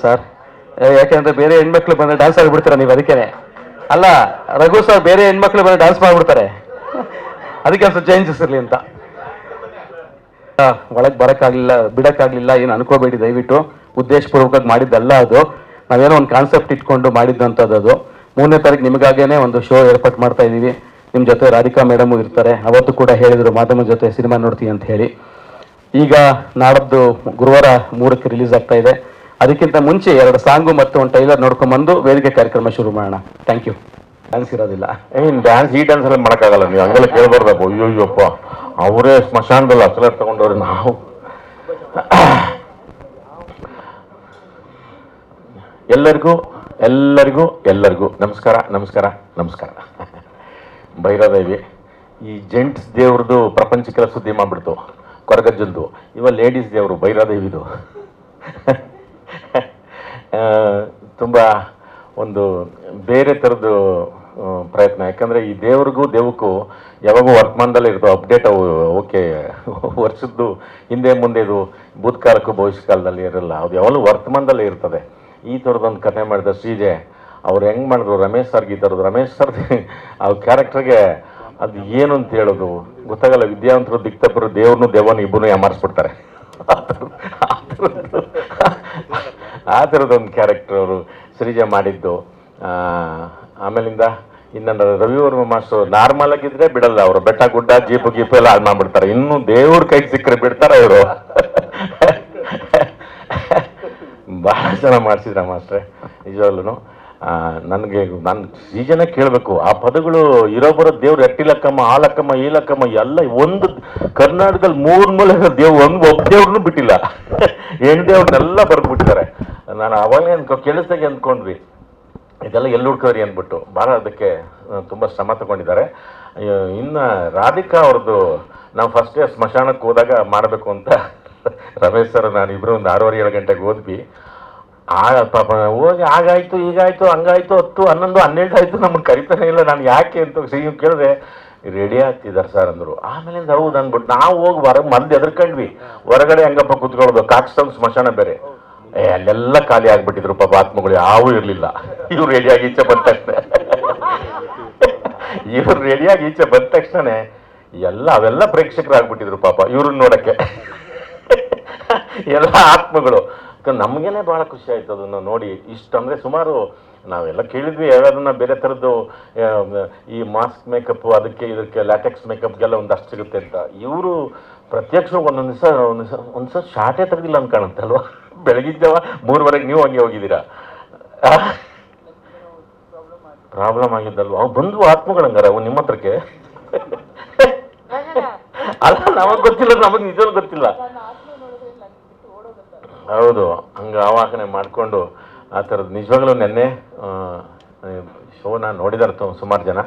Sir. ಯಾಕೆಂದ್ರೆ ಬೇರೆ ಹೆಣ್ಮಕ್ಳು ಬಂದ್ರೆ ಡ್ಯಾನ್ಸ್ ಆಗಿಬಿಡ್ತೀರಾ ನೀವು, ಅದಕ್ಕೇನೆ. ಅಲ್ಲ, ರಘು ಸರ್ ಬೇರೆ ಹೆಣ್ಮಕ್ಳು ಬಂದ್ರೆ ಡ್ಯಾನ್ಸ್ ಮಾಡಿಬಿಡ್ತಾರೆ, ಅದಕ್ಕೆ ಸ್ವಲ್ಪ ಚೇಂಜಸ್ ಇರಲಿ ಅಂತ. ಒಳಗೆ ಬರೋಕ್ಕಾಗಲಿಲ್ಲ, ಬಿಡೋಕ್ಕಾಗಲಿಲ್ಲ, ಏನು ಅನ್ಕೋಬೇಡಿ ದಯವಿಟ್ಟು. ಉದ್ದೇಶಪೂರ್ವಕವಾಗಿ ಮಾಡಿದ್ದಲ್ಲ ಅದು, ನಾವೇನೋ ಒಂದು ಕಾನ್ಸೆಪ್ಟ್ ಇಟ್ಕೊಂಡು ಮಾಡಿದ್ದಂಥದ್ದು ಅದು. 3ನೇ ತಾರೀಕು ನಿಮಗಾಗೇನೆ ಒಂದು ಶೋ ಏರ್ಪಾಟ್ ಮಾಡ್ತಾ ಇದ್ದೀವಿ. ನಿಮ್ಮ ಜೊತೆ ರಾಧಿಕಾ ಮೇಡಮು ಇರ್ತಾರೆ. ಅವತ್ತು ಕೂಡ ಹೇಳಿದರು ಮಾಧ್ಯಮ ಜೊತೆ ಸಿನಿಮಾ ನೋಡ್ತೀವಿ ಅಂತ ಹೇಳಿ. ಈಗ ನಾಡದ್ದು ಗುರುವಾರ 3ಕ್ಕೆ ರಿಲೀಸ್ ಆಗ್ತಾ ಇದೆ. ಅದಕ್ಕಿಂತ ಮುಂಚೆ 2 ಸಾಂಗು ಮತ್ತು ಒಂದು ಟೈಲರ್ ನೋಡ್ಕೊಂಬಂದು ವೇದಿಕೆ ಕಾರ್ಯಕ್ರಮ ಶುರು ಮಾಡೋಣ. Thank you. ಡ್ಯಾನ್ಸ್ ಇರೋದಿಲ್ಲ, ಡ್ಯಾನ್ಸ್ ಈ ಡ್ಯಾನ್ಸ್ ಎಲ್ಲ ಮಾಡೋಕ್ಕಾಗಲ್ಲ. ನೀವು ಹಂಗೆಲ್ಲ ಕೇಳ್ಬಾರ್ದಪ್ಪ. ಅಯ್ಯೋಯ್ಯಪ್ಪ, ಅವರೇ ಸ್ಮಶಾನದಲ್ಲಿ ಅಸಲರ್ ತಗೊಂಡವ್ರೆ. ನಾವು ಎಲ್ಲರಿಗೂ ನಮಸ್ಕಾರ ನಮಸ್ಕಾರ ನಮಸ್ಕಾರ. ಭೈರಾದೇವಿ ಈ ಜೆಂಟ್ಸ್ ದೇವ್ರದ್ದು ಪ್ರಪಂಚಕ್ಕೆಲ್ಲ ಸುದ್ದಿ ಮಾಡಿಬಿಡ್ತು, ಕೊರಗಜ್ಜಂದು. ಇವ ಲೇಡೀಸ್ ದೇವರು ಭೈರಾದೇವಿದು. ತುಂಬ ಒಂದು ಬೇರೆ ಥರದ್ದು ಪ್ರಯತ್ನ. ಯಾಕಂದರೆ ಈ ದೇವಕ್ಕೂ ಯಾವಾಗೂ ವರ್ತಮಾನದಲ್ಲೇ ಇರ್ತವೆ ಅಪ್ಡೇಟ್. ಅವು ಓಕೆ, ವರ್ಷದ್ದು ಹಿಂದೆ ಮುಂದೆ ಇದು ಭೂತಕಾಲಕ್ಕೂ ಭವಿಷ್ಯಕಾಲದಲ್ಲಿ ಇರಲ್ಲ, ಅದು ಯಾವಾಗಲೂ ವರ್ತಮಾನದಲ್ಲೇ ಇರ್ತದೆ. ಈ ಥರದೊಂದು ಕಥೆ ಮಾಡಿದ ಶ್ರೀಜೆ ಅವ್ರು ಹೆಂಗೆ ಮಾಡಿದ್ರು, ರಮೇಶ್ ಸರ್ಗೆ ಈ ಥರದ್ದು. ರಮೇಶ್ ಸರ್ ಅವ್ರ ಕ್ಯಾರೆಕ್ಟರ್ಗೆ ಅದು ಏನು ಅಂತ ಹೇಳೋದು ಗೊತ್ತಾಗಲ್ಲ. ವಿದ್ಯಾವಂತರು ದಿಕ್ತಪ್ಪರು ದೇವ್ರನ್ನೂ ದೇವನು ಇಬ್ಬರು ಯಾಮಾರಿಸ್ಬಿಡ್ತಾರೆ. ಆ ಥರದೊಂದು ಕ್ಯಾರೆಕ್ಟರ್ ಅವರು ಶ್ರೀಜೆ ಮಾಡಿದ್ದು. ಆಮೇಲಿಂದ ಇನ್ನು ರವಿವರ್ಮ ಮಾಸ್ಟರ್ ನಾರ್ಮಲ್ ಆಗಿದ್ರೆ ಬಿಡಲ್ಲ ಅವರು, ಬೆಟ್ಟ ಗುಡ್ಡ ಜೀಪು ಗೀಪು ಎಲ್ಲ ಹಾಳು ಮಾಡ್ಬಿಡ್ತಾರೆ. ಇನ್ನು ದೇವ್ರ ಕೈಗೆ ಸಿಕ್ಕರೆ ಬಿಡ್ತಾರೆ ಇವರು. ಭಾಳ ಚೆನ್ನಾಗಿ ಮಾಡಿಸಿದ್ರ ಮಾಸ್ಟ್ರೆ, ನಿಜವಾಗ್ಲೂ. ನನಗೆ ನಾನು ಶ್ರೀಜನ ಕೇಳಬೇಕು, ಆ ಪದಗಳು ಇರೋ ಬರೋ ದೇವ್ರು ಎಟ್ಟಿಲಕ್ಕಮ್ಮ, ಆ ಲಕ್ಕಮ್ಮ, ಈ ಲಕ್ಕಮ್ಮ ಎಲ್ಲ ಒಂದು ಕರ್ನಾಟಕದಲ್ಲಿ 3 ಮೂಲೆ ದೇವ್ರು ಒಬ್ಬ ದೇವ್ರನ್ನೂ ಬಿಟ್ಟಿಲ್ಲ. ಹೆಣ್ಣು ದೇವ್ರನ್ನೆಲ್ಲ ಬರ್ಬಿಟ್ಟಿದ್ದಾರೆ. ನಾನು ಅವಾಗಲೇ ಕೇಳಿಸ್ದಾಗೆ ಅಂದ್ಕೊಂಡ್ವಿ ಇದೆಲ್ಲ ಎಲ್ಲಿ ಹುಡ್ಕೋರಿ ಅಂದ್ಬಿಟ್ಟು. ಭಾಳ ಅದಕ್ಕೆ ತುಂಬ ಶ್ರಮ ತಗೊಂಡಿದ್ದಾರೆ. ಇನ್ನು ರಾಧಿಕಾ ಅವ್ರದ್ದು ನಾವು ಫಸ್ಟ್ ಡೇ ಸ್ಮಶಾನಕ್ಕೆ ಹೋದಾಗ ಮಾಡಬೇಕು ಅಂತ ರಮೇಶ್ ಸರ್ ನಾನು ಇಬ್ಬರು ಒಂದು 6:30-7 ಗಂಟೆಗೆ ಹೋದ್ವಿ. ಪಾಪ ಹೋಗಿ ಆಗಾಯ್ತು ಈಗಾಯ್ತು ಹಂಗಾಯ್ತು 10, 11, 12 ಆಯಿತು, ನಮ್ಮನ್ನು ಕರಿತಾನೆ ಇಲ್ಲ. ನಾನು ಯಾಕೆ ಅಂತ ಕೇಳಿದ್ರೆ ರೆಡಿ ಆಗ್ತಿದ್ದಾರೆ ಸರ್ ಅಂದರು. ಆಮೇಲಿಂದ ಹೌದು ಅಂದ್ಬಿಟ್ಟು ನಾವು ಹೋಗಿ ಹೊರಗೆ ಮಂದಿ ಎದ್ರಕೊಂಡ್ವಿ. ಹೊರಗಡೆ ಹಂಗಪ್ಪ ಕೂತ್ಕೊಳ್ಳೋದು, ಕಾಕ್ಸ್ಟೌನ್ ಸ್ಮಶಾನ ಬೇರೆ. ಅಲ್ಲೆಲ್ಲ ಖಾಲಿ ಆಗ್ಬಿಟ್ಟಿದ್ರು ಪಾಪ, ಆತ್ಮಗಳು ಯಾವೂ ಇರಲಿಲ್ಲ. ಇವ್ರು ರೆಡಿಯಾಗಿ ಈಚೆ ಬಂದ ತಕ್ಷಣ ಅವೆಲ್ಲ ಪ್ರೇಕ್ಷಕರಾಗ್ಬಿಟ್ಟಿದ್ರು ಪಾಪ ಇವ್ರನ್ನ ನೋಡಕ್ಕೆ, ಎಲ್ಲ ಆತ್ಮಗಳು. ನಮಗೇನೆ ಭಾಳ ಖುಷಿ ಆಯ್ತು ಅದನ್ನು ನೋಡಿ. ಇಷ್ಟಂದರೆ ಸುಮಾರು ನಾವೆಲ್ಲ ಕೇಳಿದ್ವಿ ಯಾವ್ಯಾವುದನ್ನ ಬೇರೆ ಥರದ್ದು ಈ ಮಾಸ್ಕ್ ಮೇಕಪ್ ಅದಕ್ಕೆ ಇದಕ್ಕೆ ಲ್ಯಾಟೆಕ್ಸ್ ಮೇಕಪ್ಗೆಲ್ಲ ಒಂದಷ್ಟು ಸಿಗುತ್ತೆ ಅಂತ. ಇವರು ಪ್ರತ್ಯಕ್ಷ ಒಂದೊಂದು ದಿವಸ ಶಾರ್ಟೇ ತೆಗೆದಿಲ್ಲ ಅಂತ ಕಾಣುತ್ತೆ ಅಲ್ವಾ? ಬೆಳಗಿನ ಜಾವ 3:15 ನೀವು ಹಂಗೆ ಹೋಗಿದ್ದೀರಾ. ಪ್ರಾಬ್ಲಮ್ ಆಗಿದ್ದಲ್ವ? ಅವು ಬಂದು ಆತ್ಮಗಳಂಗಾರ ಅವು ನಿಮ್ಮ ಹತ್ರಕ್ಕೆ? ಅಲ್ಲ, ನಮಗೆ ಗೊತ್ತಿಲ್ಲ, ನಮಗೆ ನಿಜವಾಗ್ಲೂ ಗೊತ್ತಿಲ್ಲ. ಹೌದು, ಹಂಗೆ ಆವಾಹನೆ ಮಾಡಿಕೊಂಡು ಆ ಥರದ್ದು ನಿಜವಾಗ್ಲೂ ನೆನ್ನೆ ಶೋನ ನೋಡಿದಾರೆ ಸುಮಾರು ಜನ.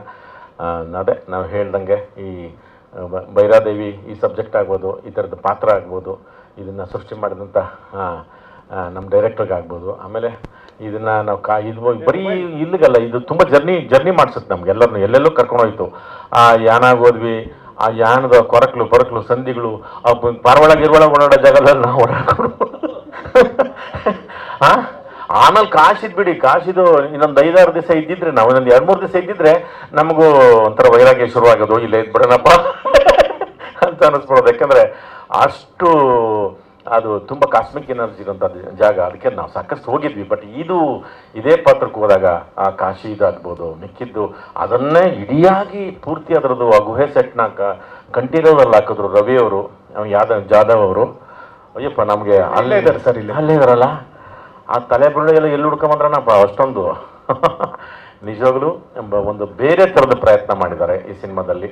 ಅದೇ ನಾವು ಹೇಳ್ದಂಗೆ ಈ ಭೈರಾದೇವಿ ಈ ಸಬ್ಜೆಕ್ಟ್ ಆಗ್ಬೋದು, ಈ ಥರದ್ದು ಪಾತ್ರ ಆಗ್ಬೋದು, ಇದನ್ನು ಸೃಷ್ಟಿ ಮಾಡಿದಂಥ ನಮ್ಮ ಡೈರೆಕ್ಟರ್ಗೆ ಆಗ್ಬೋದು. ಆಮೇಲೆ ಇದನ್ನು ನಾವು ಇದು ಬರೀ ಇಲ್ಲಿಗಲ್ಲ, ಇದು ತುಂಬ ಜರ್ನಿ ಮಾಡಿಸುತ್ತೆ ನಮ್ಗೆಲ್ಲರನ್ನು. ಎಲ್ಲೆಲ್ಲೂ ಕರ್ಕೊಂಡೋಯ್ತು. ಆ ಯಾನಾಗ ಹೋದ್ವಿ, ಆ ಯಾನದ ಕೊರಕಲು ಸಂಧಿಗಳು, ಆ ಪಾರ್ವಾಳ ಗಿರ್ವಾಳ ಓಡಾಡೋ ಜಾಗದಲ್ಲಿ ನಾವು ಓಡಾಡ್ಕೊಂಡು ಆಮೇಲೆ ಕಾಶಿದ್ ಕಾಶಿದು ಇನ್ನೊಂದು 5-6 ದಿವಸ ಇದ್ದಿದ್ರೆ, ನಾವು ಇನ್ನೊಂದು 2-3 ದಿವಸ ಇದ್ದಿದ್ರೆ ನಮಗೂ ಒಂಥರ ವೈರಾಗ್ಯ ಶುರುವಾಗೋದು. ಇಲ್ಲೇ ಇದ್ಬಿಡೋಣಪ್ಪ ಅಂತ ಅನ್ನಿಸ್ಬಿಡೋದು. ಯಾಕಂದರೆ ಅಷ್ಟು ಅದು ತುಂಬ ಕಾಸ್ಮಿಕ್ ಎನರ್ಜಿ ಇರೋಂಥ ಜಾಗ. ಅದಕ್ಕೆ ನಾವು ಸಾಕಷ್ಟು ಹೋಗಿದ್ವಿ. ಬಟ್ ಇದೇ ಪಾತ್ರಕ್ಕೆ ಹೋದಾಗ ಆ ಕಾಶಿ ಇದಾಗ್ಬೋದು, ಮಿಕ್ಕಿದ್ದು ಅದನ್ನೇ ಇಡಿಯಾಗಿ ಪೂರ್ತಿ ಅದರದ್ದು ಆ ಗುಹೆ ಸೆಟ್ನ ಕಂಠೀರವಲ್ಲಿ ಹಾಕಿದ್ರು ರವಿಯವರು, ಜಾಧವ್ ಅವರು. ಅಯ್ಯಪ್ಪ, ನಮಗೆ ಅಲ್ಲೇ ಇದ್ದಾರೆ ಸರ್, ಅಲ್ಲೇ ಇದಾರಲ್ಲ. ಆ ತಲೆ ಬುಳ್ಳೆ ಎಲ್ಲ ಎಲ್ಲಿ ಹುಡ್ಕೊಂಬಂದ್ರನಪ್ಪ ಅಷ್ಟೊಂದು. ನಿಜವಾಗ್ಲೂ ಒಂದು ಬೇರೆ ಥರದ ಪ್ರಯತ್ನ ಮಾಡಿದ್ದಾರೆ ಈ ಸಿನಿಮಾದಲ್ಲಿ.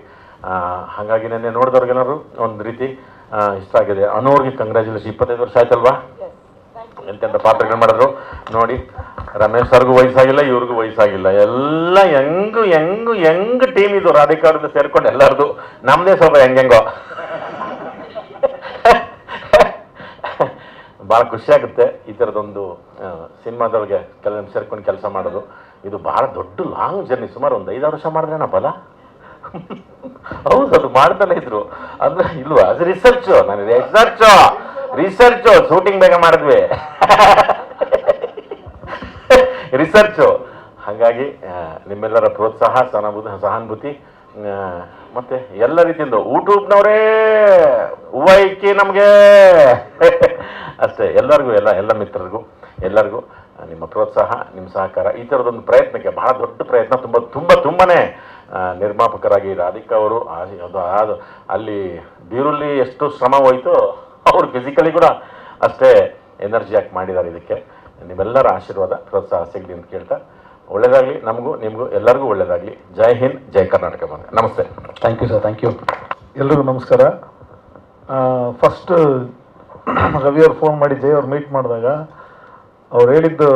ಹಾಗಾಗಿ ನೆನ್ನೆ ನೋಡಿದವ್ರಿಗೇನಾದ್ರು ಒಂದು ರೀತಿ ಇಷ್ಟ ಆಗಿದೆ. ಅನೋರ್ಗೆ ಕಂಗ್ರ್ಯಾಚುಲೇಷನ್. 25 ವರ್ಷ ಆಯ್ತಲ್ವಾ? ಎಂತೆಂಥ ಪಾತ್ರಗಳು ಮಾಡಿದ್ರು ನೋಡಿ. ರಮೇಶ್ ಸರ್ಗೂ ವಯಸ್ಸಾಗಿಲ್ಲ, ಇವ್ರಿಗೂ ವಯಸ್ಸಾಗಿಲ್ಲ. ಎಲ್ಲ ಹೆಂಗ್ ಟೀಮ್ ಇದು. ರಾಧಿಕಾ ಅವ್ರದ್ದು ಸೇರ್ಕೊಂಡು ಎಲ್ಲರದು. ನಮ್ಮದೇ ಸ್ವಲ್ಪ ಹೆಂಗೆಂಗೋ. ಭಾಳ ಖುಷಿಯಾಗುತ್ತೆ ಈ ಥರದೊಂದು ಸಿನಿಮಾದೊಳಗೆ ಸೇರ್ಕೊಂಡು ಕೆಲಸ ಮಾಡೋದು. ಇದು ಭಾಳ ದೊಡ್ಡ ಲಾಂಗ್ ಜರ್ನಿ. ಸುಮಾರು ಒಂದು 5-6 ವರ್ಷ ಮಾಡಿದ್ರೇನಪ್ಪಲ್ಲ. ಹೌದು, ಅದು ಮಾಡ್ತಾನೆ ಇದ್ರು ಅಂದ್ರೆ ಇಲ್ವಾ? ಅದು ರಿಸರ್ಚು ಶೂಟಿಂಗ್ ಬೇಗ ಮಾಡಿದ್ವಿ. ರಿಸರ್ಚು. ಹಾಗಾಗಿ ನಿಮ್ಮೆಲ್ಲರ ಪ್ರೋತ್ಸಾಹ, ಸಹಾನುಭೂತಿ ಮತ್ತೆ ಎಲ್ಲ ರೀತಿಯಿಂದ ಯೂಟ್ಯೂಬ್ನವರೇ ಹೂವ ಇಕ್ಕಿ ನಮಗೆ ಅಷ್ಟೇ. ಎಲ್ಲರಿಗೂ ಎಲ್ಲ ಮಿತ್ರರಿಗೂ ಎಲ್ಲರಿಗೂ ನಿಮ್ಮ ಪ್ರೋತ್ಸಾಹ, ನಿಮ್ಮ ಸಹಕಾರ, ಈ ಥರದೊಂದು ಪ್ರಯತ್ನಕ್ಕೆ ಬಹಳ ದೊಡ್ಡ ಪ್ರಯತ್ನ. ತುಂಬನೇ ನಿರ್ಮಾಪಕರಾಗಿ ರಾಧಿಕಾ ಅವರು ಅದು ಅಲ್ಲಿ ಬೀರುಲ್ಲಿ ಎಷ್ಟು ಶ್ರಮ ಹೋಯಿತು, ಅವರು ಫಿಸಿಕಲಿ ಕೂಡ ಅಷ್ಟೇ ಎನರ್ಜಿ ಹಾಕಿ ಮಾಡಿದ್ದಾರೆ. ಇದಕ್ಕೆ ನಿಮ್ಮೆಲ್ಲರ ಆಶೀರ್ವಾದ, ಪ್ರೋತ್ಸಾಹ ಸಿಗಲಿ ಅಂತ ಕೇಳ್ತಾ, ಒಳ್ಳೆಯದಾಗಲಿ ನಮಗೂ ನಿಮಗೂ ಎಲ್ಲರಿಗೂ ಒಳ್ಳೆಯದಾಗಲಿ. ಜೈ ಹಿಂದ್, ಜೈ ಕರ್ನಾಟಕ. ನಮಸ್ತೆ. Thank you sir, thank you. ಎಲ್ರಿಗೂ ನಮಸ್ಕಾರ. ಫಸ್ಟ್ ರವಿ ಅವ್ರು ಫೋನ್ ಮಾಡಿ ಜೈ ಅವ್ರು ಮೀಟ್ ಮಾಡಿದಾಗ ಅವ್ರು ಹೇಳಿದ್ದು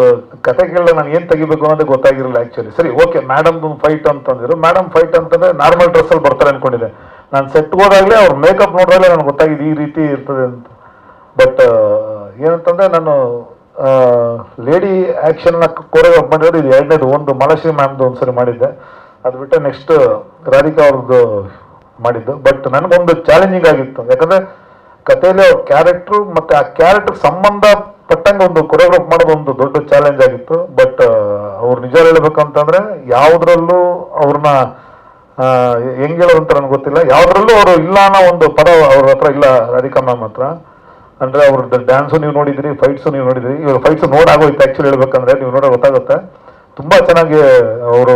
ಕತೆ ಕೇಳಿದ್ರೆ ನಾನು ಏನು ತೆಗಿಬೇಕು ಅನ್ನೋದೇ ಗೊತ್ತಾಗಿರಲಿಲ್ಲ ಆ್ಯಕ್ಚುಲಿ. ಸರಿ, ಓಕೆ, ಮೇಡಮ್ದು ಫೈಟ್ ಅಂತಂದಿದ್ರು. ಮೇಡಮ್ ಫೈಟ್ ಅಂತಂದರೆ ನಾರ್ಮಲ್ ಡ್ರೆಸ್ಸಲ್ಲಿ ಬರ್ತಾರೆ ಅಂದ್ಕೊಂಡಿದ್ದೆ. ನಾನು ಸೆಟ್ಗೆ ಹೋದಾಗಲೇ ಅವ್ರ ಮೇಕಪ್ ನೋಡಿದಾಗಲೇ ನನಗೆ ಗೊತ್ತಾಗಿದೆ ಈ ರೀತಿ ಇರ್ತದೆ ಅಂತ. ಬಟ್ ಏನಂತಂದರೆ ನಾನು ಲೇಡಿ ಆ್ಯಕ್ಷನ್ನ ಕೊರಿಯೋಗ್ರಾಫ್ ಮಾಡಿರೋದು ಇದು ಎರಡನೇದು. ಒಂದು ಮಾಲಾಶ್ರೀ ಮ್ಯಾಮ್ದು ಒಂದ್ಸರಿ ಮಾಡಿದ್ದೆ, ಅದು ಬಿಟ್ಟರೆ ನೆಕ್ಸ್ಟ್ ರಾಧಿಕಾ ಅವ್ರದ್ದು ಮಾಡಿದ್ದು. ಬಟ್ ನನಗೊಂದು ಚಾಲೆಂಜಿಂಗ್ ಆಗಿತ್ತು, ಯಾಕಂದರೆ ಕಥೆಯಲ್ಲಿ ಅವ್ರ ಕ್ಯಾರೆಕ್ಟ್ರು ಮತ್ತು ಆ ಕ್ಯಾರೆಕ್ಟರ್ ಸಂಬಂಧಪಟ್ಟಂಗೆ ಒಂದು ಕೊರಿಯೋಗ್ರಾಫ್ ಮಾಡೋದು ಒಂದು ದೊಡ್ಡ ಚಾಲೆಂಜ್ ಆಗಿತ್ತು. ಬಟ್ ಅವ್ರು ನಿಜ ಹೇಳ್ಬೇಕಂತಂದರೆ ಯಾವುದ್ರಲ್ಲೂ ಅವ್ರನ್ನ ಹೆಂಗೆ ಹೇಳೋದಂತ ನನಗೆ ಗೊತ್ತಿಲ್ಲ, ಯಾವುದ್ರಲ್ಲೂ ಅವರು ಇಲ್ಲ ಅನ್ನೋ ಒಂದು ಪದ ಅವ್ರ ಹತ್ರ ಇಲ್ಲ, ರಾಧಿಕಾ ಮ್ಯಾಮ್ ಹತ್ರ. ಅಂದರೆ ಅವ್ರದ್ದು ಡ್ಯಾನ್ಸು ನೀವು ನೋಡಿದ್ರಿ, ಫೈಟ್ಸು ನೀವು ನೋಡಿದ್ರಿ. ಇವಾಗ ಫೈಟ್ಸು ನೋಡಾಗೋಯ್ತು ಆ್ಯಕ್ಚುಲಿ ಹೇಳ್ಬೇಕಂದ್ರೆ, ನೀವು ನೋಡೋ ಗೊತ್ತಾಗುತ್ತೆ. ತುಂಬ ಚೆನ್ನಾಗಿ ಅವರು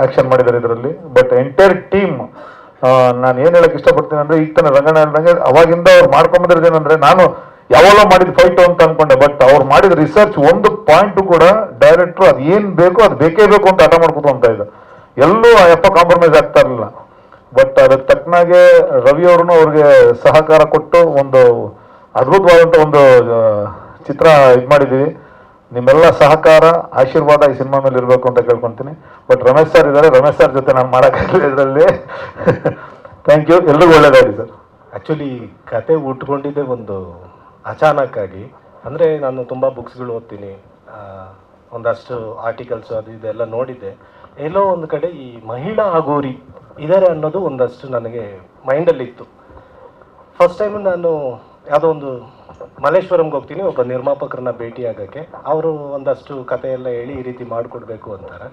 ಆ್ಯಕ್ಷನ್ ಮಾಡಿದ್ದಾರೆ ಇದರಲ್ಲಿ. ಬಟ್ ಎಂಟೈರ್ ಟೀಮ್, ನಾನು ಏನು ಹೇಳಕ್ಕೆ ಇಷ್ಟಪಡ್ತೀನಿ ಅಂದರೆ, ಈಗ ತಾನೆ ರಂಗಣ್ಣ ಹೇಳ್ದಂಗೆ ಅವಾಗಿಂದ ಅವ್ರು ಮಾಡ್ಕೊಂಬಂದಿರೋದೇನೆಂದರೆ, ನಾನು ಯಾವಾಗಲೂ ಮಾಡಿದ ಫೈಟು ಅಂತ ಅಂದ್ಕೊಂಡೆ. ಬಟ್ ಅವ್ರು ಮಾಡಿದ ರಿಸರ್ಚ್ ಒಂದು ಪಾಯಿಂಟು ಕೂಡ ಡೈರೆಕ್ಟ್ರು ಅದು ಏನು ಬೇಕೋ ಅದು ಬೇಕೇ ಬೇಕು ಅಂತ ಹಠ ಮಾಡ್ಕೋದು ಅಂತ ಇದೆ. ಎಲ್ಲೂ ಕಾಂಪ್ರಮೈಸ್ ಆಗ್ತಾ ಇರಲಿಲ್ಲ. ಬಟ್ ಅದಕ್ಕೆ ತಕ್ಕನಾಗೆ ರವಿ ಅವ್ರೂ ಅವ್ರಿಗೆ ಸಹಕಾರ ಕೊಟ್ಟು ಒಂದು ಅದ್ಭುತವಾದಂಥ ಒಂದು ಚಿತ್ರ ಇದು ಮಾಡಿದ್ದೀವಿ. ನಿಮ್ಮೆಲ್ಲ ಸಹಕಾರ, ಆಶೀರ್ವಾದ ಈ ಸಿನಿಮಾ ಮೇಲೆ ಇರಬೇಕು ಅಂತ ಕೇಳ್ಕೊತೀನಿ. ಬಟ್ ರಮೇಶ್ ಸರ್ ಇದ್ದಾರೆ, ರಮೇಶ್ ಸರ್ ಜೊತೆ ನಾನು ಮಾಡೋಕ್ಕಾಗಲಿಲ್ಲ ಇದರಲ್ಲಿ. ಥ್ಯಾಂಕ್ ಯು, ಎಲ್ರಿಗೂ ಒಳ್ಳೆಯದಾಗಲಿ ಸರ್. ಆ್ಯಕ್ಚುಲಿ ಕತೆ ಉಟ್ಕೊಂಡಿದ್ದೆ ಒಂದು ಅಚಾನಕ್ಕಾಗಿ. ಅಂದರೆ ನಾನು ತುಂಬ ಬುಕ್ಸ್ಗಳು ಓದ್ತೀನಿ, ಒಂದಷ್ಟು ಆರ್ಟಿಕಲ್ಸು ಅದು ಇದೆಲ್ಲ ನೋಡಿದ್ದೆ. ಎಲ್ಲೋ ಒಂದು ಕಡೆ ಈ ಮಹಿಳಾ ಅಘೋರಿ ಇದ್ದಾರೆ ಅನ್ನೋದು ಒಂದಷ್ಟು ನನಗೆ ಮೈಂಡಲ್ಲಿತ್ತು. ಫಸ್ಟ್ ಟೈಮ್ ನಾನು ಯಾವುದೋ ಒಂದು ಮಲ್ಲೇಶ್ವರಂಗೆ ಹೋಗ್ತೀನಿ, ಒಬ್ಬ ನಿರ್ಮಾಪಕರನ್ನ ಭೇಟಿಯಾಗೋಕ್ಕೆ. ಅವರು ಒಂದಷ್ಟು ಕತೆ ಎಲ್ಲ ಹೇಳಿ ಈ ರೀತಿ ಮಾಡಿಕೊಡ್ಬೇಕು ಅಂತಾರೆ.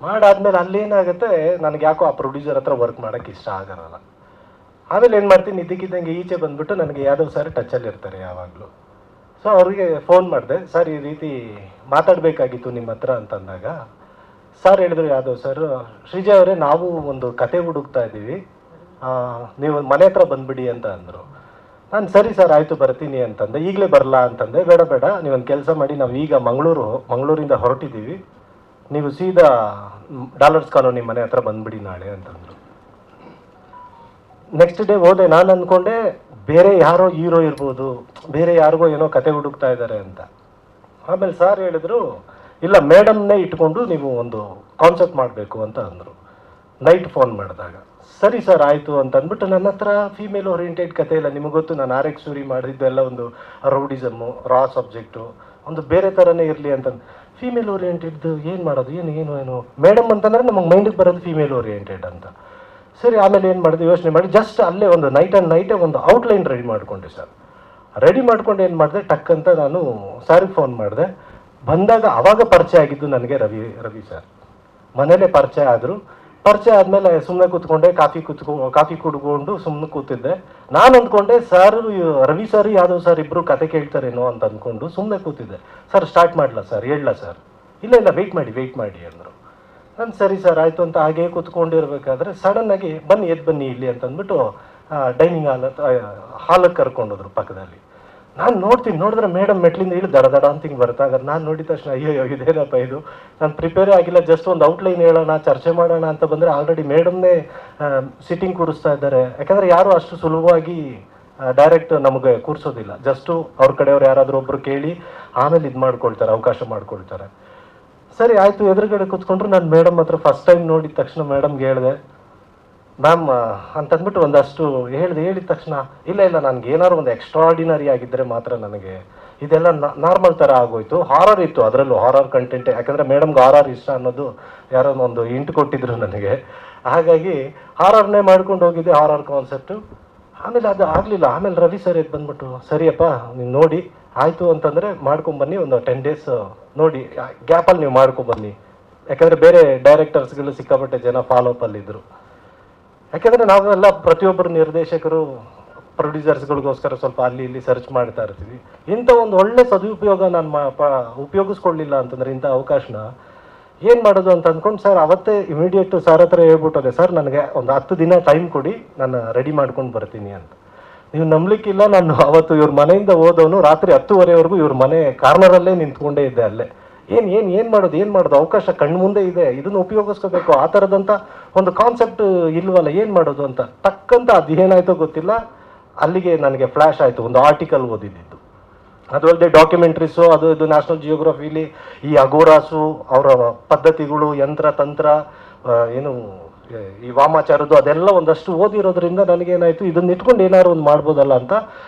ಮಾಡಾದ್ಮೇಲೆ ಅಲ್ಲೇನಾಗುತ್ತೆ, ನನಗೆ ಯಾಕೋ ಆ ಪ್ರೊಡ್ಯೂಸರ್ ಹತ್ರ ವರ್ಕ್ ಮಾಡೋಕ್ಕೆ ಇಷ್ಟ ಆಗಲ್ಲ. ಆಮೇಲೆ ಏನು ಮಾಡ್ತೀನಿ, ಇದ್ದಕ್ಕಿದ್ದಂಗೆ ಈಚೆ ಬಂದುಬಿಟ್ಟು ನನಗೆ ಯಾದವ್ ಸರ್ ಟಚಲ್ಲಿ ಇರ್ತಾರೆ ಯಾವಾಗಲೂ. ಸೊ ಅವ್ರಿಗೆ ಫೋನ್ ಮಾಡಿದೆ, ಸರ್ ಈ ರೀತಿ ಮಾತಾಡಬೇಕಾಗಿತ್ತು ನಿಮ್ಮ ಹತ್ರ ಅಂತಂದಾಗ ಸರ್ ಹೇಳಿದ್ರು, ಯಾದವ್ ಸರ್, ಶ್ರೀಜಾ ಅವರೇ ನಾವು ಒಂದು ಕತೆ ಹುಡುಕ್ತಾ ಇದ್ದೀವಿ, ನೀವು ಮನೆ ಹತ್ರ ಬಂದುಬಿಡಿ ಅಂತ ಅಂದರು. ನಾನು ಸರಿ ಸರ್ ಆಯಿತು ಬರ್ತೀನಿ ಅಂತಂದೆ. ಈಗಲೇ ಬರಲ್ಲ ಅಂತಂದೆ. ಬೇಡ ನೀವೊಂದು ಕೆಲಸ ಮಾಡಿ, ನಾವು ಈಗ ಮಂಗಳೂರಿಂದ ಹೊರಟಿದ್ದೀವಿ, ನೀವು ಸೀದಾ ಡಾಲರ್ಸ್ ಕಾಲೋನಿ ಮನೆ ಹತ್ರ ಬಂದುಬಿಡಿ ನಾಳೆ ಅಂತಂದರು. ನೆಕ್ಸ್ಟ್ ಡೇ ಹೋದೆ. ನಾನು ಅಂದ್ಕೊಂಡೆ ಬೇರೆ ಯಾರೋ ಹೀರೋ ಇರ್ಬೋದು, ಬೇರೆ ಯಾರಿಗೋ ಏನೋ ಕತೆ ಹುಡುಕ್ತಾ ಇದ್ದಾರೆ ಅಂತ. ಆಮೇಲೆ ಸರ್ ಹೇಳಿದ್ರು, ಇಲ್ಲ ಮೇಡಮ್ನೇ ಇಟ್ಕೊಂಡು ನೀವು ಒಂದು ಕಾನ್ಸೆಪ್ಟ್ ಮಾಡಬೇಕು ಅಂತ ಅಂದರು. ನೈಟ್ ಫೋನ್ ಮಾಡಿದಾಗ ಸರಿ ಸರ್ ಆಯಿತು ಅಂತ ಅಂದ್ಬಿಟ್ಟು, ನನ್ನ ಹತ್ರ ಫೀಮೇಲ್ ಓರಿಯೆಂಟೆಡ್ ಕತೆ ಇಲ್ಲ, ನಿಮಗೆ ಗೊತ್ತು ನಾನು RX ಸೂರಿ ಮಾಡಿದ್ದೆಲ್ಲ ಒಂದು ರೌಡಿಸಮ್ಮು, ರಾ ಸಬ್ಜೆಕ್ಟು, ಒಂದು ಬೇರೆ ಥರನೇ ಇರಲಿ ಅಂತ. ಫೀಮೇಲ್ ಓರಿಯೆಂಟೆಡ್ದು ಏನು ಮಾಡೋದು, ಏನು ಮೇಡಮ್ ಅಂತಂದರೆ ನಮಗೆ ಮೈಂಡಿಗೆ ಬರೋದು ಫೀಮೇಲ್ ಓರಿಯೆಂಟೆಡ್ ಅಂತ. ಸರಿ, ಆಮೇಲೆ ಏನು ಮಾಡಿದೆ, ಯೋಚನೆ ಮಾಡಿ ಜಸ್ಟ್ ಅಲ್ಲೇ ಒಂದು ನೈಟೇ ಒಂದು ಔಟ್ಲೈನ್ ರೆಡಿ ಮಾಡಿಕೊಂಡೆ ಸರ್. ರೆಡಿ ಮಾಡ್ಕೊಂಡು ಏನು ಮಾಡಿದೆ, ಟಕ್ ಅಂತ ನಾನು ಸಾರಿಗೆ ಫೋನ್ ಮಾಡಿದೆ. ಬಂದಾಗ ಆವಾಗ ಪರಿಚಯ ಆಗಿದ್ದು ನನಗೆ ರವಿ ಸರ್. ಮನೇಲೇ ಪರಿಚಯ ಆದರು. ಪರಿಚಯ ಆದಮೇಲೆ ಸುಮ್ಮನೆ ಕೂತ್ಕೊಂಡೆ, ಕಾಫಿ ಕುಡ್ಕೊಂಡು ಸುಮ್ಮನೆ ಕೂತಿದ್ದೆ. ನಾನು ಅಂದ್ಕೊಂಡೆ sir, Ravi sir Yadav sir ಇಬ್ಬರು ಕತೆ ಕೇಳ್ತಾರೇನೋ ಅಂತ ಅಂದ್ಕೊಂಡು ಸುಮ್ಮನೆ ಕೂತಿದ್ದೆ. ಸರ್ ಸ್ಟಾರ್ಟ್ ಮಾಡಲ ಸರ್, ಹೇಳಲ್ಲ ಸರ್, ಇಲ್ಲ ವೆಯ್ಟ್ ಮಾಡಿ ಅಂದರು. ನಾನು ಸರಿ ಸರ್ ಆಯಿತು ಅಂತ ಹಾಗೇ ಕೂತ್ಕೊಂಡಿರ್ಬೇಕಾದ್ರೆ ಸಡನ್ನಾಗಿ ಎದ್ದು ಬನ್ನಿ ಇಲ್ಲಿ ಅಂತಂದ್ಬಿಟ್ಟು ಡೈನಿಂಗ್ ಹಾಲಕ್ಕೆ ಕರ್ಕೊಂಡೋದ್ರು ಪಕ್ಕದಲ್ಲಿ. ನಾನು ನೋಡಿದ್ರೆ ಮೇಡಮ್ ಮೆಟ್ಲಿಂದ ಇಲ್ಲಿ ದಡ ಅಂತ ಹಿಂಗೆ ಬರ್ತಾ ಇದ್ದಾರೆ. ನಾನು ನೋಡಿದ ತಕ್ಷಣ ಅಯ್ಯೋ ಇದೇನಪ್ಪ ಇದು, ನಾನು ಪ್ರಿಪೇರೇ ಆಗಿಲ್ಲ, ಜಸ್ಟ್ ಒಂದು ಔಟ್ಲೈನ್ ಹೇಳೋಣ, ಚರ್ಚೆ ಮಾಡೋಣ ಅಂತ ಬಂದರೆ ಆಲ್ರೆಡಿ ಮೇಡಮ್ನೇ ಸಿಟ್ಟಿಂಗ್ ಕೂರಿಸ್ತಾ ಇದ್ದಾರೆ. ಯಾಕಂದರೆ ಯಾರು ಅಷ್ಟು ಸುಲಭವಾಗಿ ಡೈರೆಕ್ಟ್ ನಮಗೆ ಕೂರಿಸೋದಿಲ್ಲ. ಜಸ್ಟು ಅವ್ರ ಕಡೆಯವ್ರು ಯಾರಾದರೂ ಒಬ್ಬರು ಕೇಳಿ ಆಮೇಲೆ ಇದು ಮಾಡ್ಕೊಳ್ತಾರೆ, ಅವಕಾಶ ಮಾಡ್ಕೊಳ್ತಾರೆ. ಸರಿ ಆಯಿತು, ಎದುರುಗಡೆ ಕೂತ್ಕೊಂಡ್ರು. ನಾನು ಮೇಡಮ್ ಹತ್ರ ಫಸ್ಟ್ ಟೈಮ್ ನೋಡಿದ ತಕ್ಷಣ ಮೇಡಮ್ಗೆ ಹೇಳಿದೆ, ಮ್ಯಾಮ್ ಅಂತಂದ್ಬಿಟ್ಟು ಒಂದಷ್ಟು ಹೇಳಿದ ತಕ್ಷಣ ಇಲ್ಲ ನನಗೆ ಏನಾದ್ರು ಒಂದು ಎಕ್ಸ್ಟ್ರಾರ್ಡಿನರಿ ಆಗಿದ್ದರೆ ಮಾತ್ರ ನನಗೆ ಇದೆಲ್ಲ ನಾರ್ಮಲ್ ಥರ ಆಗೋಯ್ತು. ಹಾರರ್ ಇತ್ತು, ಅದರಲ್ಲೂ ಹಾರರ್ ಕಂಟೆಂಟೇ, ಯಾಕಂದರೆ ಮೇಡಮ್ಗೆ ಹಾರರ್ ಇಷ್ಟ ಅನ್ನೋದು ಯಾರೋ ಒಂದು ಇಂಟು ಕೊಟ್ಟಿದ್ರು ನನಗೆ. ಹಾಗಾಗಿ ಹಾರರ್ನೇ ಮಾಡ್ಕೊಂಡು ಹೋಗಿದ್ದೆ, ಹಾರರ್ ಕಾನ್ಸೆಪ್ಟು. ಆಮೇಲೆ ಅದು ಆಗಲಿಲ್ಲ. ಆಮೇಲೆ ರವಿ ಸರ್ ಎದ್ದು ಬಂದ್ಬಿಟ್ಟು, ಸರಿಯಪ್ಪ ನೀನು ನೋಡಿ ಆಯಿತು ಅಂತಂದರೆ ಮಾಡ್ಕೊಂಬನ್ನಿ, ಒಂದು 10 days ನೋಡಿ ಗ್ಯಾಪಲ್ಲಿ ನೀವು ಮಾಡ್ಕೊಬನ್ನಿ. ಯಾಕಂದರೆ ಬೇರೆ ಡೈರೆಕ್ಟರ್ಸ್ಗಳು ಸಿಕ್ಕಾಪಟ್ಟೆ ಜನ ಫಾಲೋಅಪ್ಪಲ್ಲಿದ್ದರು. ಯಾಕೆಂದರೆ ನಾವೆಲ್ಲ ಪ್ರತಿಯೊಬ್ಬರು ನಿರ್ದೇಶಕರು ಪ್ರೊಡ್ಯೂಸರ್ಸ್ಗಳಿಗೋಸ್ಕರ ಸ್ವಲ್ಪ ಅಲ್ಲಿ ಇಲ್ಲಿ ಸರ್ಚ್ ಮಾಡ್ತಾ ಇರ್ತೀವಿ. ಇಂಥ ಒಂದು ಒಳ್ಳೆ ಸದುಪಯೋಗ ನಾನು ಉಪಯೋಗಿಸ್ಕೊಳ್ಳಿಲ್ಲ ಅಂತಂದರೆ ಇಂಥ ಅವಕಾಶನ ಏನು ಮಾಡೋದು ಅಂತ ಅಂದ್ಕೊಂಡು ಸರ್ ಅವತ್ತೇ ಇಮಿಡಿಯೇಟ್ ಸರ್ ಹತ್ರ ಹೇಳ್ಬಿಟ್ಟೋದೆ, ಸರ್ ನನಗೆ ಒಂದು 10 ದಿನ ಟೈಮ್ ಕೊಡಿ, ನಾನು ರೆಡಿ ಮಾಡ್ಕೊಂಡು ಬರ್ತೀನಿ ಅಂತ. ನೀವು ನಂಬಲಿಕ್ಕಿಲ್ಲ, ನಾನು ಅವತ್ತು ಇವ್ರ ಮನೆಯಿಂದ ಹೋದವನು ರಾತ್ರಿ 10:30ವರೆಗೂ ಇವ್ರ ಮನೆ ಕಾರ್ನರಲ್ಲೇ ನಿಂತ್ಕೊಂಡೇ ಇದ್ದೆ ಅಲ್ಲೇ. ಏನು ಮಾಡೋದು ಅವಕಾಶ ಕಣ್ಣು ಮುಂದೆ ಇದೆ, ಇದನ್ನು ಉಪಯೋಗಿಸ್ಕೋಬೇಕು, ಆ ಥರದಂಥ ಒಂದು ಕಾನ್ಸೆಪ್ಟ್ ಇಲ್ವಲ್ಲ, ಏನು ಮಾಡೋದು ಅಂತ ಟಕ್ಕಂತ ಅದು ಏನಾಯ್ತೋ ಗೊತ್ತಿಲ್ಲ, ಅಲ್ಲಿಗೆ ನನಗೆ ಫ್ಲ್ಯಾಶ್ ಆಯಿತು. ಒಂದು ಆರ್ಟಿಕಲ್ ಓದಿದ್ದು, ಅದಲ್ಲದೆ ಡಾಕ್ಯುಮೆಂಟ್ರೀಸು ಅದು ಇದು ನ್ಯಾಷನಲ್ ಜಿಯೋಗ್ರಫಿಲಿ ಈ ಅಗೋರಾಸು ಅವರ ಪದ್ಧತಿಗಳು, ಯಂತ್ರ ತಂತ್ರ, ಏನು ಈ ವಾಮಾಚಾರದ್ದು ಅದೆಲ್ಲ ಒಂದಷ್ಟು ಓದಿರೋದ್ರಿಂದ ನನಗೇನಾಯಿತು, ಇದನ್ನ ಇಟ್ಕೊಂಡು ಏನಾದ್ರು ಒಂದು ಮಾಡ್ಬೋದಲ್ಲ ಅಂತ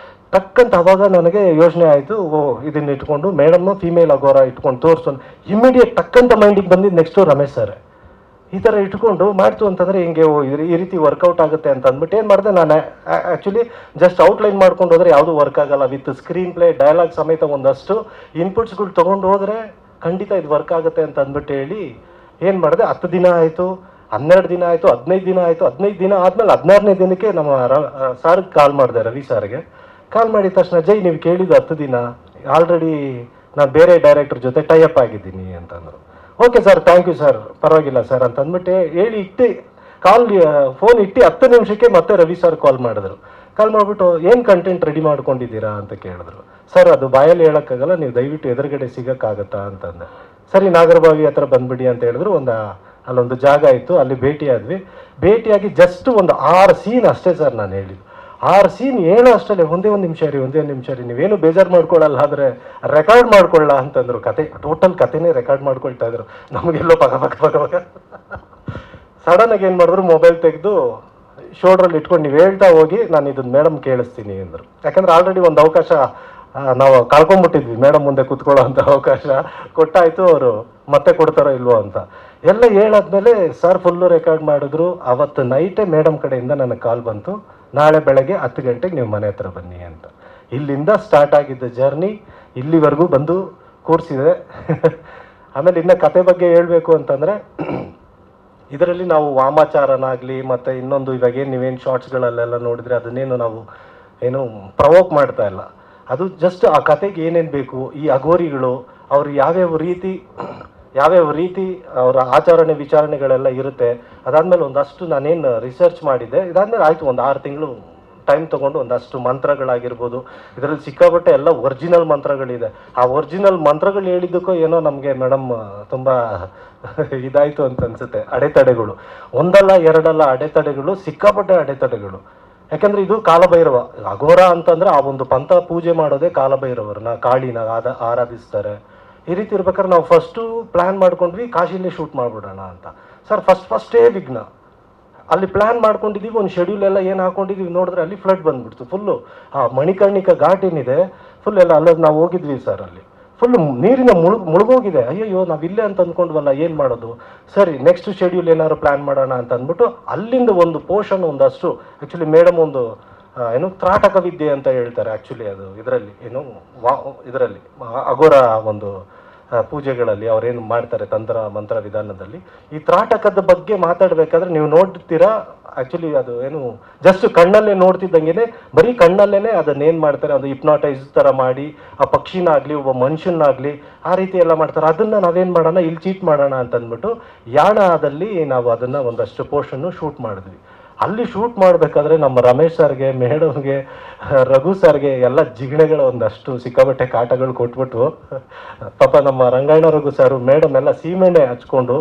ಟಕ್ಕಂತ ಅವಾಗ ನನಗೆ ಯೋಚನೆ ಆಯಿತು. ಇದನ್ನ ಇಟ್ಕೊಂಡು ಮೇಡಮ್ನ ಫೀಮೇಲ್ ಅಗೋರ ಇಟ್ಕೊಂಡು ತೋರಿಸೋಣ. ಇಮಿಡಿಯೇಟ್ ಟಕ್ಕಂತ ಮೈಂಡಿಗೆ ಬಂದಿದ್ದು ನೆಕ್ಸ್ಟು ರಮೇಶ್ ಸರ್ ಈ ಥರ ಇಟ್ಕೊಂಡು ಮಾಡ್ತು ಅಂತಂದರೆ ಹಿಂಗೆ ಈ ರೀತಿ ವರ್ಕೌಟ್ ಆಗುತ್ತೆ ಅಂತ ಅಂದ್ಬಿಟ್ಟು ಏನು ಮಾಡಿದೆ, ನಾನು ಆ್ಯಕ್ಚುಲಿ ಜಸ್ಟ್ ಔಟ್ಲೈನ್ ಮಾಡ್ಕೊಂಡು ಹೋದರೆ ಯಾವುದೂ ವರ್ಕ್ ಆಗಲ್ಲ. ವಿತ್ ಸ್ಕ್ರೀನ್ ಪ್ಲೇ ಡೈಲಾಗ್ ಸಮೇತ ಒಂದಷ್ಟು ಇನ್ಪುಟ್ಸ್ಗಳು ತೊಗೊಂಡು ಹೋದರೆ ಖಂಡಿತ ಇದು ವರ್ಕ್ ಆಗುತ್ತೆ ಅಂತ ಅಂದ್ಬಿಟ್ಟು ಹೇಳಿ ಏನು ಮಾಡಿದೆ, 10 ದಿನ ಆಯಿತು, 12 ದಿನ ಆಯಿತು, 15 ದಿನ ಆಯಿತು. 15 ದಿನ ಆದಮೇಲೆ 16ನೇ ದಿನಕ್ಕೆ ನಮ್ಮ ಸಾರ್ಗೆ ಕಾಲ್ ಮಾಡಿದೆ, ರವಿ ಸಾರ್ಗೆ ಕಾಲ್ ಮಾಡಿದ ತಕ್ಷಣ, ಜೈ ನೀವು ಕೇಳಿದ್ದು 10 ದಿನ, ಆಲ್ರೆಡಿ ನಾನು ಬೇರೆ ಡೈರೆಕ್ಟರ್ ಜೊತೆ ಟೈಅಪ್ ಆಗಿದ್ದೀನಿ ಅಂತಂದರು. Okay sir, thank you sir, ಪರವಾಗಿಲ್ಲ ಸರ್ ಅಂತ ಅಂದ್ಬಿಟ್ಟು ಹೇಳಿ ಇಟ್ಟು ಫೋನ್ ಇಟ್ಟು 10 ನಿಮಿಷಕ್ಕೆ ಮತ್ತೆ ರವಿ ಸರ್ ಕಾಲ್ ಮಾಡಿದ್ರು. ಕಾಲ್ ಮಾಡಿಬಿಟ್ಟು ಏನು ಕಂಟೆಂಟ್ ರೆಡಿ ಮಾಡ್ಕೊಂಡಿದ್ದೀರಾ ಅಂತ ಕೇಳಿದ್ರು. ಸರ್ ಅದು ಬಾಯಲ್ಲಿ ಹೇಳೋಕ್ಕಾಗಲ್ಲ, ನೀವು ದಯವಿಟ್ಟು ಎದುರುಗಡೆ ಸಿಗೋಕ್ಕಾಗತ್ತಾ ಅಂತಂದೆ. ಸರಿ ನಾಗರಬಾವಿ ಹತ್ರ ಬಂದ್ಬಿಡಿ ಅಂತ ಹೇಳಿದ್ರು. ಅಲ್ಲೊಂದು ಜಾಗ ಇತ್ತು, ಅಲ್ಲಿ ಭೇಟಿಯಾಗಿ ಜಸ್ಟ್ ಒಂದು 6 ಸೀನ್ ಅಷ್ಟೇ ಸರ್ ನಾನು ಹೇಳಿದ್ದು. 6 ಸೀನ್ ಹೇಳೋ ಅಷ್ಟಲ್ಲೇ ಒಂದೇ ಒಂದು ನಿಮಿಷ ರೀ ನೀವೇನು ಬೇಜಾರು ಮಾಡ್ಕೊಳ್ಳಲ್ಲ, ಆದರೆ ರೆಕಾರ್ಡ್ ಮಾಡ್ಕೊಳ್ಳ ಅಂತಂದ್ರು. ಟೋಟಲ್ ಕತೆನೇ ರೆಕಾರ್ಡ್ ಮಾಡ್ಕೊಳ್ತಾ ಇದ್ರು. ನಮಗೆಲ್ಲೋ ಪಕ್ಕ ಸಡನ್ನಾಗಿ ಏನು ಮಾಡಿದ್ರು, ಮೊಬೈಲ್ ತೆಗೆದು ಶೋಲ್ಡ್ರಲ್ಲಿ ಇಟ್ಕೊಂಡು ನೀವು ಹೇಳ್ತಾ ಹೋಗಿ, ನಾನು ಇದನ್ನ ಮೇಡಮ್ ಕೇಳಿಸ್ತೀನಿ ಅಂದರು. ಯಾಕಂದ್ರೆ ಆಲ್ರೆಡಿ ಒಂದು ಅವಕಾಶ ನಾವು ಕಳ್ಕೊಂಡ್ಬಿಟ್ಟಿದ್ವಿ, ಮೇಡಮ್ ಮುಂದೆ ಕೂತ್ಕೊಳ್ಳೋ ಅಂಥ ಅವಕಾಶ ಕೊಟ್ಟಾಯಿತು. ಅವರು ಮತ್ತೆ ಕೊಡ್ತಾರೋ ಇಲ್ವೋ ಅಂತ ಎಲ್ಲ ಹೇಳಾದ್ಮೇಲೆ ಸರ್ ಫುಲ್ಲು ರೆಕಾರ್ಡ್ ಮಾಡಿದ್ರು. ಅವತ್ತು ನೈಟೇ ಮೇಡಮ್ ಕಡೆಯಿಂದ ನನಗೆ ಕಾಲ್ ಬಂತು, ನಾಳೆ ಬೆಳಗ್ಗೆ 10 ಗಂಟೆಗೆ ನೀವು ಮನೆ ಹತ್ರ ಬನ್ನಿ ಅಂತ. ಇಲ್ಲಿಂದ ಸ್ಟಾರ್ಟ್ ಆಗಿದ್ದ ಜರ್ನಿ ಇಲ್ಲಿವರೆಗೂ ಬಂದು ಕೂರಿಸಿದೆ. ಆಮೇಲೆ ಇನ್ನು ಕತೆ ಬಗ್ಗೆ ಹೇಳಬೇಕು ಅಂತಂದರೆ, ಇದರಲ್ಲಿ ನಾವು ವಾಮಾಚಾರನಾಗಲಿ ಮತ್ತು ಇನ್ನೊಂದು ಇವಾಗೇನು ನೀವೇನು ಶಾರ್ಟ್ಸ್ಗಳಲ್ಲೆಲ್ಲ ನೋಡಿದರೆ ಅದನ್ನೇನು ನಾವು ಏನು ಪ್ರವೋಕ್ ಮಾಡ್ತಾ ಇಲ್ಲ. ಅದು ಜಸ್ಟ್ ಆ ಕತೆಗೆ ಏನೇನು ಬೇಕು, ಈ ಅಘೋರಿಗಳು ಅವರು ಯಾವ್ಯಾವ ರೀತಿ ಅವರ ಆಚರಣೆ ವಿಚಾರಣೆಗಳೆಲ್ಲ ಇರುತ್ತೆ. ಅದಾದಮೇಲೆ ಒಂದಷ್ಟು ನಾನೇನು ರಿಸರ್ಚ್ ಮಾಡಿದ್ದೆ. ಇದಾದಮೇಲೆ ಆಯಿತು, ಒಂದು 6 ತಿಂಗಳು ಟೈಮ್ ತೊಗೊಂಡು ಒಂದಷ್ಟು ಮಂತ್ರಗಳಾಗಿರ್ಬೋದು, ಇದರಲ್ಲಿ ಸಿಕ್ಕಾಪಟ್ಟೆ ಎಲ್ಲ ಒರಿಜಿನಲ್ ಮಂತ್ರಗಳಿದೆ. ಆ ಒರಿಜಿನಲ್ ಮಂತ್ರಗಳು ಹೇಳಿದ್ದಕ್ಕೋ ಏನೋ ನಮಗೆ ಮೇಡಮ್ ತುಂಬ ಇದಾಯಿತು ಅಂತ ಅನಿಸುತ್ತೆ. ಅಡೆತಡೆಗಳು ಒಂದಲ್ಲ ಎರಡಲ್ಲ, ಅಡೆತಡೆಗಳು ಸಿಕ್ಕಾಪಟ್ಟೆ ಅಡೆತಡೆಗಳು. ಯಾಕೆಂದರೆ ಇದು ಕಾಲಭೈರವ ಅಘೋರ ಅಂತಂದರೆ ಆ ಒಂದು ಪಂಥ ಪೂಜೆ ಮಾಡೋದೇ ಕಾಲಭೈರವರನ್ನ, ಕಾಳಿನ ಆರಾಧಿಸ್ತಾರೆ. ಈ ರೀತಿ ಇರ್ಬೇಕಾದ್ರೆ ನಾವು ಫಸ್ಟು ಪ್ಲ್ಯಾನ್ ಮಾಡ್ಕೊಂಡ್ವಿ ಕಾಶಿಲೇ ಶೂಟ್ ಮಾಡಿಬಿಡೋಣ ಅಂತ. ಸರ್ ಫಸ್ಟೇ ವಿಘ್ನ. ಅಲ್ಲಿ ಪ್ಲ್ಯಾನ್ ಮಾಡ್ಕೊಂಡಿದ್ದೀವಿ, ಒಂದು ಶೆಡ್ಯೂಲ್ ಎಲ್ಲ ಏನು ಹಾಕೊಂಡಿದ್ದೀವಿ, ನೋಡಿದ್ರೆ ಅಲ್ಲಿ ಫ್ಲಡ್ ಬಂದುಬಿಡ್ತು ಫುಲ್ಲು. ಆ ಮಣಿಕರ್ಣಿಕ ಘಾಟ್ ಏನಿದೆ ಫುಲ್ ಎಲ್ಲ ಅಲ್ಲೋದು ನಾವು ಹೋಗಿದ್ವಿ ಸರ್, ಅಲ್ಲಿ ಫುಲ್ಲು ನೀರಿನ ಮುಳುಗೋಗಿದೆ. ಅಯ್ಯಯ್ಯೋ ನಾವು ಇಲ್ಲೇ ಅಂತ ಅಂದ್ಕೊಂಡ್ವಲ್ಲ, ಏನು ಮಾಡೋದು, ಸರಿ ನೆಕ್ಸ್ಟ್ ಶೆಡ್ಯೂಲ್ ಏನಾದ್ರು ಪ್ಲ್ಯಾನ್ ಮಾಡೋಣ ಅಂತ ಅಂದ್ಬಿಟ್ಟು ಅಲ್ಲಿಂದ ಒಂದು ಪೋರ್ಷನ್ ಒಂದಷ್ಟು ಆ್ಯಕ್ಚುಲಿ ಮೇಡಮ್ ಒಂದು ಏನು ತ್ರಾಟಕ ವಿದ್ಯೆ ಅಂತ ಹೇಳ್ತಾರೆ. ಆ್ಯಕ್ಚುಲಿ ಅದು ಇದರಲ್ಲಿ ಏನು ಇದರಲ್ಲಿ ಅಘೋರ ಒಂದು ಪೂಜೆಗಳಲ್ಲಿ ಅವರೇನು ಮಾಡ್ತಾರೆ ತಂತ್ರ ಮಂತ್ರ ವಿಧಾನದಲ್ಲಿ, ಈ ತ್ರಾಟಕದ ಬಗ್ಗೆ ಮಾತಾಡಬೇಕಾದ್ರೆ ನೀವು ನೋಡ್ತೀರಾ. ಆ್ಯಕ್ಚುಲಿ ಅದು ಏನು ಜಸ್ಟ್ ಕಣ್ಣಲ್ಲೇ ನೋಡ್ತಿದ್ದಂಗೆ ಬರೀ ಕಣ್ಣಲ್ಲೇ ಅದನ್ನೇನು ಮಾಡ್ತಾರೆ, ಅದು ಹಿಪ್ನಾಟೈಸ್ ಥರ ಮಾಡಿ ಆ ಪಕ್ಷಿನಾಗಲಿ ಒಬ್ಬ ಮನುಷ್ಯನಾಗಲಿ ಆ ರೀತಿ ಎಲ್ಲ ಮಾಡ್ತಾರೆ. ಅದನ್ನು ನಾವೇನು ಮಾಡೋಣ, ಇಲ್ಲಿ ಚೀಟ್ ಮಾಡೋಣ ಅಂತಂದ್ಬಿಟ್ಟು ಯಾಣದಲ್ಲಿ ನಾವು ಅದನ್ನು ಒಂದಷ್ಟು ಪೋರ್ಷನ್ನು ಶೂಟ್ ಮಾಡಿದ್ವಿ. ಅಲ್ಲಿ ಶೂಟ್ ಮಾಡಬೇಕಾದ್ರೆ ನಮ್ಮ ರಮೇಶ್ ಸರ್ಗೆ, ಮೇಡಮ್ಗೆ, ರಘು ಸರ್ಗೆ ಎಲ್ಲ ಜಿಗಣೆಗಳು ಒಂದಷ್ಟು ಸಿಕ್ಕಾಬಟ್ಟೆ ಕಾಟಗಳು ಕೊಟ್ಬಿಟ್ಟು, ಪಾಪ ನಮ್ಮ ರಂಗಾಯಣ ರಘು ಸರ್ ಮೇಡಮ್ ಎಲ್ಲ ಸೀಮೆಣ್ಣೆ ಹಚ್ಕೊಂಡು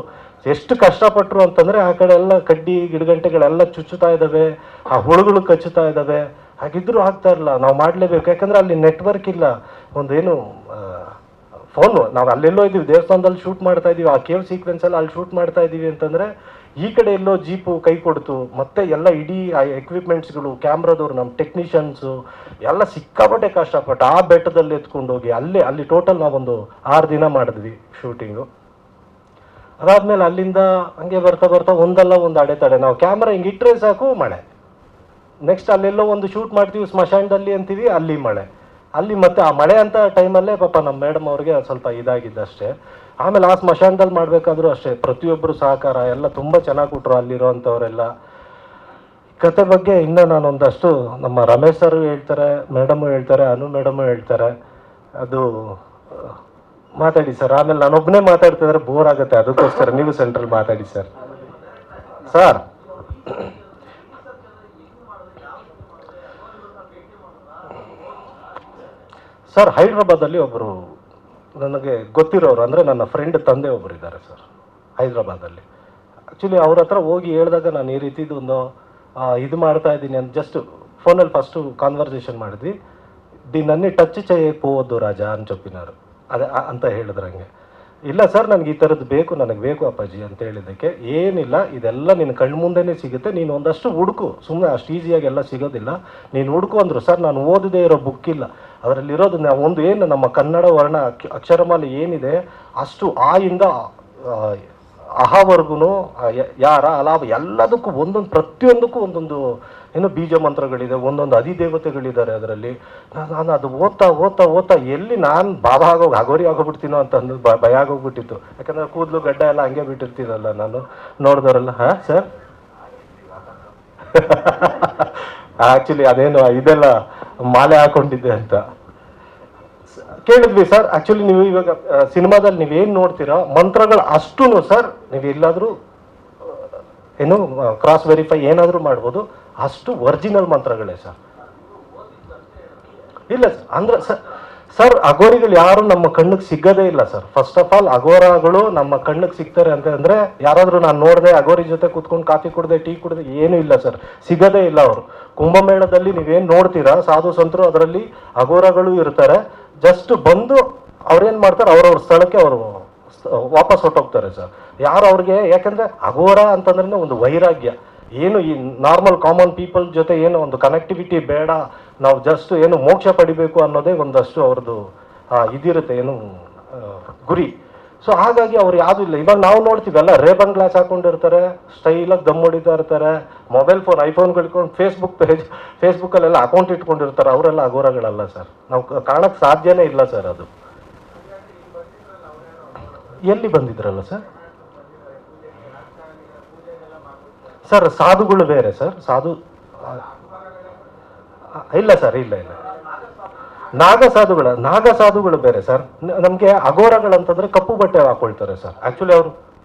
ಎಷ್ಟು ಕಷ್ಟಪಟ್ಟರು ಅಂತಂದರೆ, ಆ ಕಡೆ ಎಲ್ಲ ಕಡ್ಡಿ ಗಿಡಗಂಟೆಗಳೆಲ್ಲ ಚುಚ್ಚುತ್ತಾ ಇದ್ದಾವೆ, ಆ ಹುಳುಗಳು ಕಚ್ಚುತ್ತಾ ಇದ್ದಾವೆ. ಹಾಗಿದ್ರೂ ಆಗ್ತಾ ಇರಲ್ಲ, ನಾವು ಮಾಡಲೇಬೇಕು. ಯಾಕಂದರೆ ಅಲ್ಲಿ ನೆಟ್ವರ್ಕ್ ಇಲ್ಲ, ಒಂದು ಏನು ಫೋನು, ನಾವು ಅಲ್ಲೆಲ್ಲೋ ಇದ್ದೀವಿ ದೇವಸ್ಥಾನದಲ್ಲಿ ಶೂಟ್ ಮಾಡ್ತಾ ಇದ್ದೀವಿ, ಆ ಕೇವ್ ಸೀಕ್ವೆನ್ಸಲ್ಲಿ ಅಲ್ಲಿ ಶೂಟ್ ಮಾಡ್ತಾ ಇದ್ದೀವಿ ಅಂತಂದರೆ ಈ ಕಡೆ ಎಲ್ಲೋ ಜೀಪು ಕೈ ಕೊಡ್ತು. ಮತ್ತೆ ಎಲ್ಲ ಇಡೀ ಆ ಎಕ್ವಿಪ್ಮೆಂಟ್ಸ್ಗಳು, ಕ್ಯಾಮ್ರಾದವ್ರು, ನಮ್ಮ ಟೆಕ್ನಿಷಿಯನ್ಸು ಎಲ್ಲ ಸಿಕ್ಕಾಪಟ್ಟೆ ಕಷ್ಟಪಟ್ಟು ಆ ಬೆಟ್ಟದಲ್ಲಿ ಎತ್ಕೊಂಡು ಹೋಗಿ ಅಲ್ಲಿ ಟೋಟಲ್ ನಾವೊಂದು 6 ದಿನ ಮಾಡಿದ್ವಿ ಶೂಟಿಂಗು. ಅದಾದಮೇಲೆ ಅಲ್ಲಿಂದ ಹಂಗೆ ಬರ್ತಾ ಒಂದಲ್ಲ ಒಂದು ಅಡೆತಡೆ. ನಾವು ಕ್ಯಾಮ್ರಾ ಹಿಂಗೆ ಇಟ್ಟರೆ ಸಾಕು ಮಳೆ. ನೆಕ್ಸ್ಟ್ ಅಲ್ಲೆಲ್ಲೋ ಒಂದು ಶೂಟ್ ಮಾಡ್ತೀವಿ ಸ್ಮಶಾನದಲ್ಲಿ ಅಂತೀವಿ, ಅಲ್ಲಿ ಮಳೆ. ಅಲ್ಲಿ ಮತ್ತೆ ಆ ಮಳೆ ಅಂತ ಟೈಮಲ್ಲೇ ಪಾಪ ನಮ್ಮ ಮೇಡಮ್ ಅವ್ರಿಗೆ ಸ್ವಲ್ಪ ಇದಾಗಿದ್ದಷ್ಟೇ. ಆಮೇಲೆ ಆ ಸ್ಮಶಾನದಲ್ಲಿ ಮಾಡಬೇಕಾದ್ರೂ ಅಷ್ಟೇ ಪ್ರತಿಯೊಬ್ಬರು ಸಹಕಾರ ಎಲ್ಲ ತುಂಬ ಚೆನ್ನಾಗಿ ಕೊಟ್ಟರು ಅಲ್ಲಿರೋವಂಥವರೆಲ್ಲ. ಕತೆ ಬಗ್ಗೆ ಇನ್ನೂ ನಾನೊಂದಷ್ಟು ನಮ್ಮ ರಮೇಶ್ ಸರ್ ಹೇಳ್ತಾರೆ, ಮೇಡಮು ಹೇಳ್ತಾರೆ, ಅನು ಮೇಡಮು ಹೇಳ್ತಾರೆ. ಅದು ಮಾತಾಡಿ ಸರ್. ಆಮೇಲೆ ನಾನೊಬ್ಬನೇ ಮಾತಾಡ್ತಿದ್ರೆ ಬೋರ್ ಆಗುತ್ತೆ, ಅದಕ್ಕೋಸ್ಕರ ನೀವು ಸೆಂಟ್ರಲ್ ಮಾತಾಡಿ ಸರ್. ಸರ್ ಸರ್ ಹೈದ್ರಾಬಾದಲ್ಲಿ ಒಬ್ಬರು ನನಗೆ ಗೊತ್ತಿರೋರು, ಅಂದರೆ ನನ್ನ ಫ್ರೆಂಡ್ ತಂದೆ ಒಬ್ಬರು ಇದ್ದಾರೆ ಸರ್ ಹೈದ್ರಾಬಾದಲ್ಲಿ. ಆ್ಯಕ್ಚುಲಿ ಅವ್ರ ಹತ್ರ ಹೋಗಿ ಹೇಳಿದಾಗ ನಾನು ಈ ರೀತಿದು ಒಂದು ಇದು ಮಾಡ್ತಾ ಇದ್ದೀನಿ ಅಂತ ಜಸ್ಟ್ ಫೋನಲ್ಲಿ ಫಸ್ಟು ಕಾನ್ವರ್ಸೇಷನ್ ಮಾಡಿದ್ವಿ. ನನ್ನೇ ಟಚ್ చేయకపోవద్దు ರಾಜ అని చెప్పినారు. ಅದೇ ಅಂತ ಹೇಳಿದ್ರಂಗೆ. ಇಲ್ಲ ಸರ್ ನನಗೆ ಈ ಥರದ್ದು ಬೇಕು, ನನಗೆ ಬೇಕು ಅಪ್ಪಾಜಿ ಅಂತ ಹೇಳಿದ್ದಕ್ಕೆ, ಏನಿಲ್ಲ ಇದೆಲ್ಲ ನಿನ್ನ ಕಣ್ಣು ಮುಂದೆನೇ ಸಿಗುತ್ತೆ, ನೀನು ಒಂದಷ್ಟು ಹುಡುಕು, ಸುಮ್ಮನೆ ಅಷ್ಟು ಈಸಿಯಾಗಿ ಎಲ್ಲ ಸಿಗೋದಿಲ್ಲ, ನೀನು ಹುಡುಕು ಅಂದರು. ಸರ್ ನಾನು ಓದದೇ ಇರೋ ಬುಕ್ ಇಲ್ಲ, ಅದರಲ್ಲಿರೋದು ಒಂದು ಏನು ನಮ್ಮ ಕನ್ನಡ ವರ್ಣ ಅಕ್ಷರಮಾಲೆ ಏನಿದೆ ಅಷ್ಟು ಆ ಇಂದ ಅಹವರೆಗೂ ಯಾರ ಅಲಾಭ ಎಲ್ಲದಕ್ಕೂ ಒಂದೊಂದು ಪ್ರತಿಯೊಂದಕ್ಕೂ ಒಂದೊಂದು ಏನೋ ಬೀಜ ಮಂತ್ರಗಳಿದೆ, ಒಂದೊಂದು ಅಧಿದೇವತೆಗಳಿದ್ದಾರೆ ಅದರಲ್ಲಿ. ನಾನು ಅದು ಓದ್ತಾ ಎಲ್ಲಿ ನಾನು ಬಾಬಾ ಆಗೋಗಿ ಹಗೋರಿ ಆಗೋಗ್ಬಿಡ್ತೀನೋ ಅಂತ ಅಂದು ಭಯ ಆಗೋಗ್ಬಿಟ್ಟಿತ್ತು. ಯಾಕಂದರೆ ಕೂದಲು ಗಡ್ಡ ಎಲ್ಲ ಹಂಗೆ ಬಿಟ್ಟಿರ್ತೀನಲ್ಲ ನಾನು, ನೋಡಿದವರೆಲ್ಲ ಹಾಂ ಸರ್ ಆ್ಯಕ್ಚುಲಿ ಅದೇನು ಇದೆಲ್ಲ ಮಾಲೆ ಹಾಕೊಂಡಿದ್ದೆ ಅಂತ ಕೇಳಿದ್ವಿ ಸರ್. ಆ್ಯಕ್ಚುಲಿ ನೀವು ಇವಾಗ ಸಿನಿಮಾದಲ್ಲಿ ನೀವೇನು ನೋಡ್ತೀರೋ ಮಂತ್ರಗಳು ಅಷ್ಟೂ ಸರ್, ನೀವು ಎಲ್ಲಾದರೂ ಏನು ಕ್ರಾಸ್ ವೆರಿಫೈ ಏನಾದರೂ ಮಾಡ್ಬೋದು, ಅಷ್ಟು ಒರಿಜಿನಲ್ ಮಂತ್ರಗಳೇ ಸರ್. ಇಲ್ಲ ಸರ್, ಅಂದರೆ ಸರ್ ಅಗೋರಿಗಳು ಯಾರು ನಮ್ಮ ಕಣ್ಣಿಗೆ ಸಿಗೋದೇ ಇಲ್ಲ ಸರ್. ಫಸ್ಟ್ ಆಫ್ ಆಲ್ ಅಗೋರಗಳು ನಮ್ಮ ಕಣ್ಣಿಗೆ ಸಿಗ್ತಾರೆ ಅಂತಂದರೆ ಯಾರಾದರೂ ನಾನು ನೋಡಿದೆ ಅಗೋರಿ ಜೊತೆ ಕೂತ್ಕೊಂಡು ಕಾಫಿ ಕುಡ್ದೆ ಟೀ ಕುಡ್ದೆ ಏನೂ ಇಲ್ಲ ಸರ್, ಸಿಗೋದೇ ಇಲ್ಲ ಅವರು. ಕುಂಭಮೇಳದಲ್ಲಿ ನೀವೇನು ನೋಡ್ತೀರಾ ಸಾಧು ಸಂತರು ಅದರಲ್ಲಿ ಅಗೋರಗಳು ಇರ್ತಾರೆ. ಜಸ್ಟ್ ಬಂದು ಅವ್ರೇನು ಮಾಡ್ತಾರೆ, ಅವ್ರವ್ರ ಸ್ಥಳಕ್ಕೆ ಅವರು ವಾಪಸ್ ಹೊಟ್ಟೋಗ್ತಾರೆ ಸರ್. ಯಾರು ಅವ್ರಿಗೆ, ಯಾಕಂದರೆ ಅಘೋರ ಅಂತಂದ್ರೆ ಒಂದು ವೈರಾಗ್ಯ, ಏನು ಈ ನಾರ್ಮಲ್ ಕಾಮನ್ ಪೀಪಲ್ ಜೊತೆ ಏನು ಒಂದು ಕನೆಕ್ಟಿವಿಟಿ ಬೇಡ, ನಾವು ಜಸ್ಟ್ ಏನು ಮೋಕ್ಷ ಪಡಿಬೇಕು ಅನ್ನೋದೇ ಒಂದಷ್ಟು ಅವ್ರದ್ದು ಇದಿರುತ್ತೆ, ಏನು ಗುರಿ. ಸೊ ಹಾಗಾಗಿ ಅವ್ರು ಯಾವುದೂ ಇಲ್ಲ. ಇವಾಗ ನಾವು ನೋಡ್ತೀವಿ ಎಲ್ಲ ರೇಬನ್ ಗ್ಲಾಸ್ ಹಾಕೊಂಡಿರ್ತಾರೆ, ಸ್ಟೈಲಾಗಿ ದಮ್ ಹೊಡಿತಾ ಇರ್ತಾರೆ, ಮೊಬೈಲ್ ಫೋನ್ ಐಫೋನ್ಗಳಿಕೊಂಡು ಫೇಸ್ಬುಕ್ಕಲ್ಲೆಲ್ಲ ಅಕೌಂಟ್ ಇಟ್ಕೊಂಡಿರ್ತಾರೆ, ಅವರೆಲ್ಲ ಅಘೋರಗಳಲ್ಲ ಸರ್. ನಾವು ಕಾಣಕ್ಕೆ ಸಾಧ್ಯನೇ ಇಲ್ಲ ಸರ್. ಅದು ಎಲ್ಲಿ ಬಂದಿದ್ರಲ್ಲ ಸರ್? ಸರ್ ಸಾಧುಗಳು ಬೇರೆ ಸರ್, ಇಲ್ಲ ಸರ್, ಇಲ್ಲ ನಾಗ ಸಾಧುಗಳು ಬೇರೆ ಸರ್. ನಮಗೆ ಅಘೋರಗಳಂತಂದ್ರೆ ಕಪ್ಪು ಬಟ್ಟೆ ಹಾಕೊಳ್ತಾರೆ ಸರ್. ಆಕ್ಚುಲಿ ಅವರು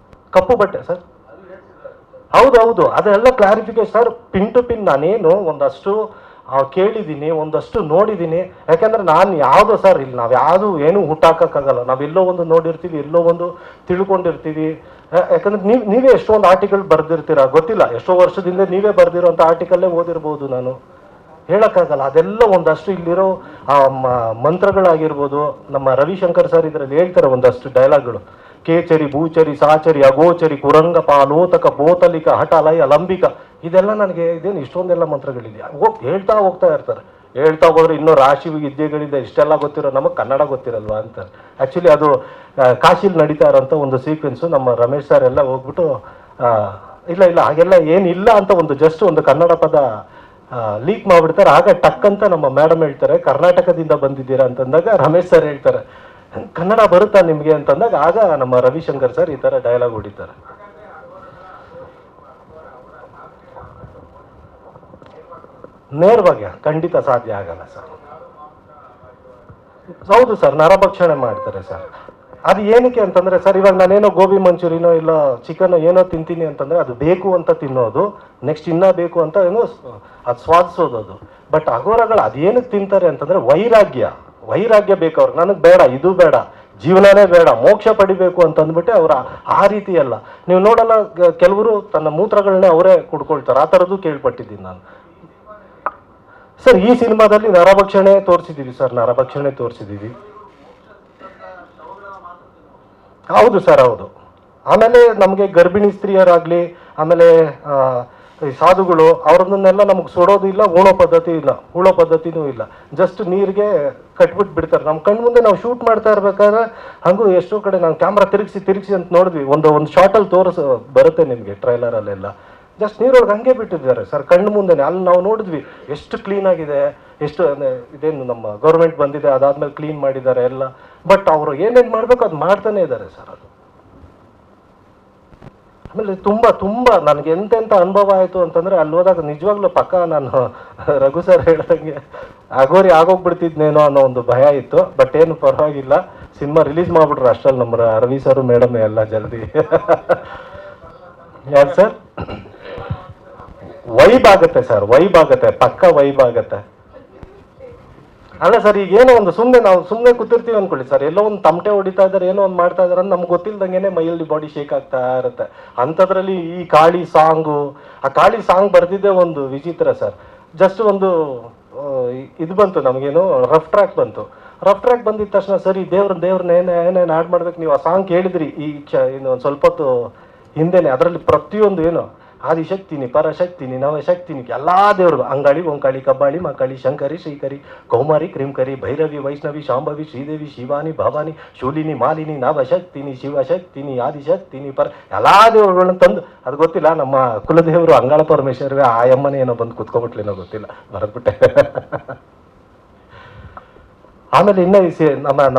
ಕಪ್ಪು ಬಟ್ಟೆ ಸರ್, ಹೌದು ಅದೆಲ್ಲ clarification sir. Pin to pin ನಾನೇನು ಒಂದಷ್ಟು ಕೇಳಿದ್ದೀನಿ, ಒಂದಷ್ಟು ನೋಡಿದ್ದೀನಿ. ಯಾಕಂದ್ರೆ ನಾನು ಯಾವುದೋ ಸರ್ ಇಲ್ಲಿ ನಾವು ಯಾವುದು ಏನು ಹುಟ್ಟಾಕಕ್ಕಾಗಲ್ಲ. ನಾವೆಲ್ಲೋ ಒಂದು ನೋಡಿರ್ತೀವಿ, ಎಲ್ಲೋ ಒಂದು ತಿಳ್ಕೊಂಡಿರ್ತೀವಿ. ಯಾಕಂದ್ರೆ ನೀವೇ ಎಷ್ಟೊಂದು ಆರ್ಟಿಕಲ್ ಬರೆದಿರ್ತೀರ, ಗೊತ್ತಿಲ್ಲ ಎಷ್ಟೋ ವರ್ಷದಿಂದ ನೀವೇ ಬರೆದಿರೋಂಥ ಆರ್ಟಿಕಲ್ಲೇ ಓದಿರ್ಬೋದು, ನಾನು ಹೇಳೋಕ್ಕಾಗಲ್ಲ. ಅದೆಲ್ಲ ಒಂದಷ್ಟು ಇಲ್ಲಿರೋ ಮಂತ್ರಗಳಾಗಿರ್ಬೋದು. ನಮ್ಮ ರವಿಶಂಕರ್ ಸರ್ ಇದರಲ್ಲಿ ಹೇಳ್ತಾರೆ ಒಂದಷ್ಟು ಡೈಲಾಗ್ಗಳು, ಕೇಚರಿ ಭೂಚರಿ ಸಾಚರಿ ಅಗೋಚರಿ ಕುರಂಗ ಪಾಲೋತಕ ಬೋತಲಿಕ ಹಠ ಲಯ ಲಂಬಿಕ, ಇದೆಲ್ಲ ನನಗೆ ಇದೇನು ಇಷ್ಟೊಂದೆಲ್ಲ ಮಂತ್ರಗಳಿದೆಯಾ ಹೇಳ್ತಾ ಹೋಗ್ತಾ ಇರ್ತಾರೆ. ಹೇಳ್ತಾ ಹೋದ್ರೆ ಇನ್ನೂ ರಾಶಿ ವಿದ್ಯೆಗಳಿದೆ, ಇಷ್ಟೆಲ್ಲ ಗೊತ್ತಿರೋ ನಮಗೆ ಕನ್ನಡ ಗೊತ್ತಿರಲ್ವಾ ಅಂತ. ಆ್ಯಕ್ಚುಲಿ ಅದು ಕಾಶಿಲಿ ನಡೀತಾ ಇರೋಂಥ ಒಂದು ಸೀಕ್ವೆನ್ಸು. ನಮ್ಮ ರಮೇಶ್ ಸರ್ ಎಲ್ಲ ಹೋಗ್ಬಿಟ್ಟು ಇಲ್ಲ ಹಾಗೆಲ್ಲ ಏನಿಲ್ಲ ಅಂತ ಒಂದು ಜಸ್ಟ್ ಒಂದು ಕನ್ನಡ ಪದ ಲೀಕ್ ಮಾಡಿಬಿಡ್ತಾರೆ. ಆಗ ಟಕ್ ಅಂತ ನಮ್ಮ ಮೇಡಮ್ ಹೇಳ್ತಾರೆ, ಕರ್ನಾಟಕದಿಂದ ಬಂದಿದ್ದೀರಾ ಅಂತಂದಾಗ ರಮೇಶ್ ಸರ್ ಹೇಳ್ತಾರೆ, ಕನ್ನಡ ಬರುತ್ತಾ ನಿಮಗೆ ಅಂತಂದಾಗ ಆಗ ನಮ್ಮ ರವಿಶಂಕರ್ ಸರ್ ಈ ಥರ ಡೈಲಾಗ್ ಹೊಡಿತಾರೆ. ನೇರವಾಗಿ ಖಂಡಿತ ಸಾಧ್ಯ ಆಗಲ್ಲ ಸರ್. ಹೌದು ಸರ್, ನರಭಕ್ಷಣೆ ಮಾಡ್ತಾರೆ ಸರ್. ಅದು ಏನಕ್ಕೆ ಅಂತಂದ್ರೆ ಸರ್, ಇವಾಗ ನಾನೇನೋ ಗೋಬಿ ಮಂಚೂರಿನೋ ಇಲ್ಲ ಚಿಕನ್ ಏನೋ ತಿಂತೀನಿ ಅಂತಂದ್ರೆ ಅದು ಬೇಕು ಅಂತ ತಿನ್ನೋದು, ನೆಕ್ಸ್ಟ್ ಇನ್ನೂ ಬೇಕು ಅಂತ ಏನೋ ಅದು ಸ್ವಾದಿಸೋದು ಅದು. ಬಟ್ ಅಘೋರಗಳು ಅದೇನಕ್ಕೆ ತಿಂತಾರೆ ಅಂತಂದ್ರೆ ವೈರಾಗ್ಯ ಬೇಕು ಅವ್ರಿಗೆ. ನನಗೆ ಬೇಡ, ಇದು ಬೇಡ, ಜೀವನನೇ ಬೇಡ, ಮೋಕ್ಷ ಪಡಿಬೇಕು ಅಂತ ಅಂದ್ಬಿಟ್ಟೆ ಅವ್ರ ಆ ರೀತಿ ಅಲ್ಲ. ನೀವು ನೋಡಲ್ಲ, ಕೆಲವರು ತನ್ನ ಮೂತ್ರಗಳನ್ನೇ ಅವರೇ ಕುಡ್ಕೊಳ್ತಾರೆ, ಆ ಥರದ್ದು ಕೇಳ್ಪಟ್ಟಿದ್ದೀನಿ ನಾನು ಸರ್. ಈ ಸಿನಿಮಾದಲ್ಲಿ ನರಭಕ್ಷಣೆ ತೋರಿಸಿದ್ದೀವಿ ಸರ್, ನರಭಕ್ಷಣೆ ತೋರಿಸಿದ್ದೀವಿ. ಹೌದು ಸರ್, ಹೌದು. ಆಮೇಲೆ ನಮಗೆ ಗರ್ಭಿಣಿ ಸ್ತ್ರೀಯರಾಗಲಿ, ಆಮೇಲೆ ಸಾಧುಗಳು ಅವ್ರನ್ನೆಲ್ಲ ನಮಗೆ ಸುಡೋದು ಇಲ್ಲ, ಉಳೋ ಪದ್ಧತಿನೂ ಇಲ್ಲ. ಜಸ್ಟ್ ನೀರಿಗೆ ಕಟ್ಬಿಟ್ಟು ಬಿಡ್ತಾರೆ ನಮ್ಮ ಕಣ್ಣು ಮುಂದೆ. ನಾವು ಶೂಟ್ ಮಾಡ್ತಾ ಇರ್ಬೇಕಾದ್ರೆ ಹಂಗೂ ಎಷ್ಟೋ ಕಡೆ ನಾವು ಕ್ಯಾಮ್ರಾ ತಿರುಗಿಸಿ ಅಂತ ನೋಡಿದ್ವಿ. ಒಂದು ಶಾರ್ಟಲ್ಲಿ ಬರುತ್ತೆ ನಿಮಗೆ ಟ್ರೈಲರಲ್ಲೆಲ್ಲ. ಜಸ್ಟ್ ನೀರೊಳಗೆ ಹಂಗೆ ಬಿಟ್ಟಿದ್ದಾರೆ ಸರ್, ಕಣ್ಣು ಮುಂದೆನೆ. ಅಲ್ಲಿ ನಾವು ನೋಡಿದ್ವಿ ಎಷ್ಟು ಕ್ಲೀನ್ ಆಗಿದೆ, ಎಷ್ಟು ಇದೇನು ನಮ್ಮ ಗೌರ್ಮೆಂಟ್ ಬಂದಿದೆ, ಅದಾದ್ಮೇಲೆ ಕ್ಲೀನ್ ಮಾಡಿದ್ದಾರೆ ಎಲ್ಲ. ಬಟ್ ಅವರು ಏನೇನು ಮಾಡಬೇಕು ಅದು ಮಾಡ್ತಾನೆ ಇದ್ದಾರೆ ಸರ್. ಅದು ಆಮೇಲೆ ತುಂಬ ನನಗೆ ಎಂತೆಂಥ ಅನುಭವ ಆಯಿತು ಅಂತಂದರೆ, ಅಲ್ಲಿ ಹೋದಾಗ ನಿಜವಾಗ್ಲೂ ಪಕ್ಕ ನಾನು ರಘು ಸರ್ ಹೇಳ್ದಂಗೆ ಅಗೋರಿ ಆಗೋಗ್ಬಿಡ್ತಿದ್ನೇನೋ ಅನ್ನೋ ಒಂದು ಭಯ ಇತ್ತು. ಬಟ್ ಏನು ಪರವಾಗಿಲ್ಲ, ಸಿನಿಮಾ ರಿಲೀಸ್ ಮಾಡಿಬಿಟ್ರು ಅಷ್ಟರಲ್ಲಿ ನಮ್ಮ ರವಿ ಸರ್ ಮೇಡಮ್ ಎಲ್ಲ ಜಲ್ದಿ. ಯಾರು ಸರ್ ವೈಬ್ ಆಗುತ್ತೆ ಸರ್, ವೈಬ್ ಆಗುತ್ತೆ, ಪಕ್ಕ ವೈಬ್ ಆಗುತ್ತೆ. ಅಲ್ಲ ಸರ್, ಈಗ ಏನೋ ಒಂದು ನಾವು ಸುಮ್ಮನೆ ಕೂತಿರ್ತೀವಿ ಅನ್ಕೊಳ್ಳಿ ಸರ್, ಎಲ್ಲೋ ಒಂದು ತಮಟೆ ಹೊಡಿತಾ ಇದ್ದಾರೆ, ಏನೋ ಒಂದು ಮಾಡ್ತಾ ಇದಾರೆ ಅಂತ ನಮ್ಗೆ ಗೊತ್ತಿಲ್ದಂಗೆನೆ ಮೈಯಲ್ಲಿ ಬಾಡಿ ಶೇಕ್ ಆಗ್ತಾ ಇರುತ್ತೆ. ಅಂಥದ್ರಲ್ಲಿ ಈ ಕಾಳಿ ಸಾಂಗು, ಆ ಕಾಳಿ ಸಾಂಗ್ ಬರ್ತಿದ್ದೆ ಒಂದು ವಿಚಿತ್ರ ಸರ್. ಜಸ್ಟ್ ಒಂದು ಇದು ಬಂತು ನಮಗೇನು, ರಫ್ ಟ್ರ್ಯಾಕ್ ಬಂತು. ರಫ್ ಟ್ರ್ಯಾಕ್ ಬಂದಿದ ತಕ್ಷಣ ಸರಿ ದೇವ್ರನ್ನ ಏನೇನು ಆ್ಯಡ್ ಮಾಡ್ಬೇಕು, ನೀವು ಆ ಸಾಂಗ್ ಕೇಳಿದ್ರಿ ಈ ಇನ್ನು ಒಂದು ಸ್ವಲ್ಪ ಹೊತ್ತು ಹಿಂದೆನೆ. ಅದರಲ್ಲಿ ಪ್ರತಿಯೊಂದು ಏನು ಆದಿಶಕ್ತಿನಿ, ಪರಶಕ್ತಿನಿ, ನವಶಕ್ತಿನಿ, ಎಲ್ಲ ದೇವರು, ಅಂಗಾಳಿ, ಓಂಕಾಳಿ, ಕಬ್ಬಾಳಿ, ಮಕಾಳಿ, ಶಂಕರಿ, ಶ್ರೀಕರಿ, ಕೌಮಾರಿ, ಕ್ರಿಮ್ಕರಿ, ಭೈರವಿ, ವೈಷ್ಣವಿ, ಶಾಂಭವಿ, ಶ್ರೀದೇವಿ, ಶಿವಾನಿ, ಭವಾನಿ, ಶೂಲಿನಿ, ಮಾಲಿನಿ, ನವಶಕ್ತಿನಿ, ಶಿವಶಕ್ತಿನಿ, ಆದಿಶಕ್ತಿನಿ, ಎಲ್ಲ ದೇವರುಗಳನ್ನ ತಂದು, ಅದು ಗೊತ್ತಿಲ್ಲ ನಮ್ಮ ಕುಲದೇವರು ಅಂಗಾಳ ಪರಮೇಶ್ವರವೇ ಆ ಅಮ್ಮನೇ ಏನೋ ಬಂದು ಕುತ್ಕೊಬಿಟ್ಲೇನೋ ಗೊತ್ತಿಲ್ಲ, ಬರದ್ಬಿಟ್ಟೆ. ಆಮೇಲೆ ಇನ್ನೂ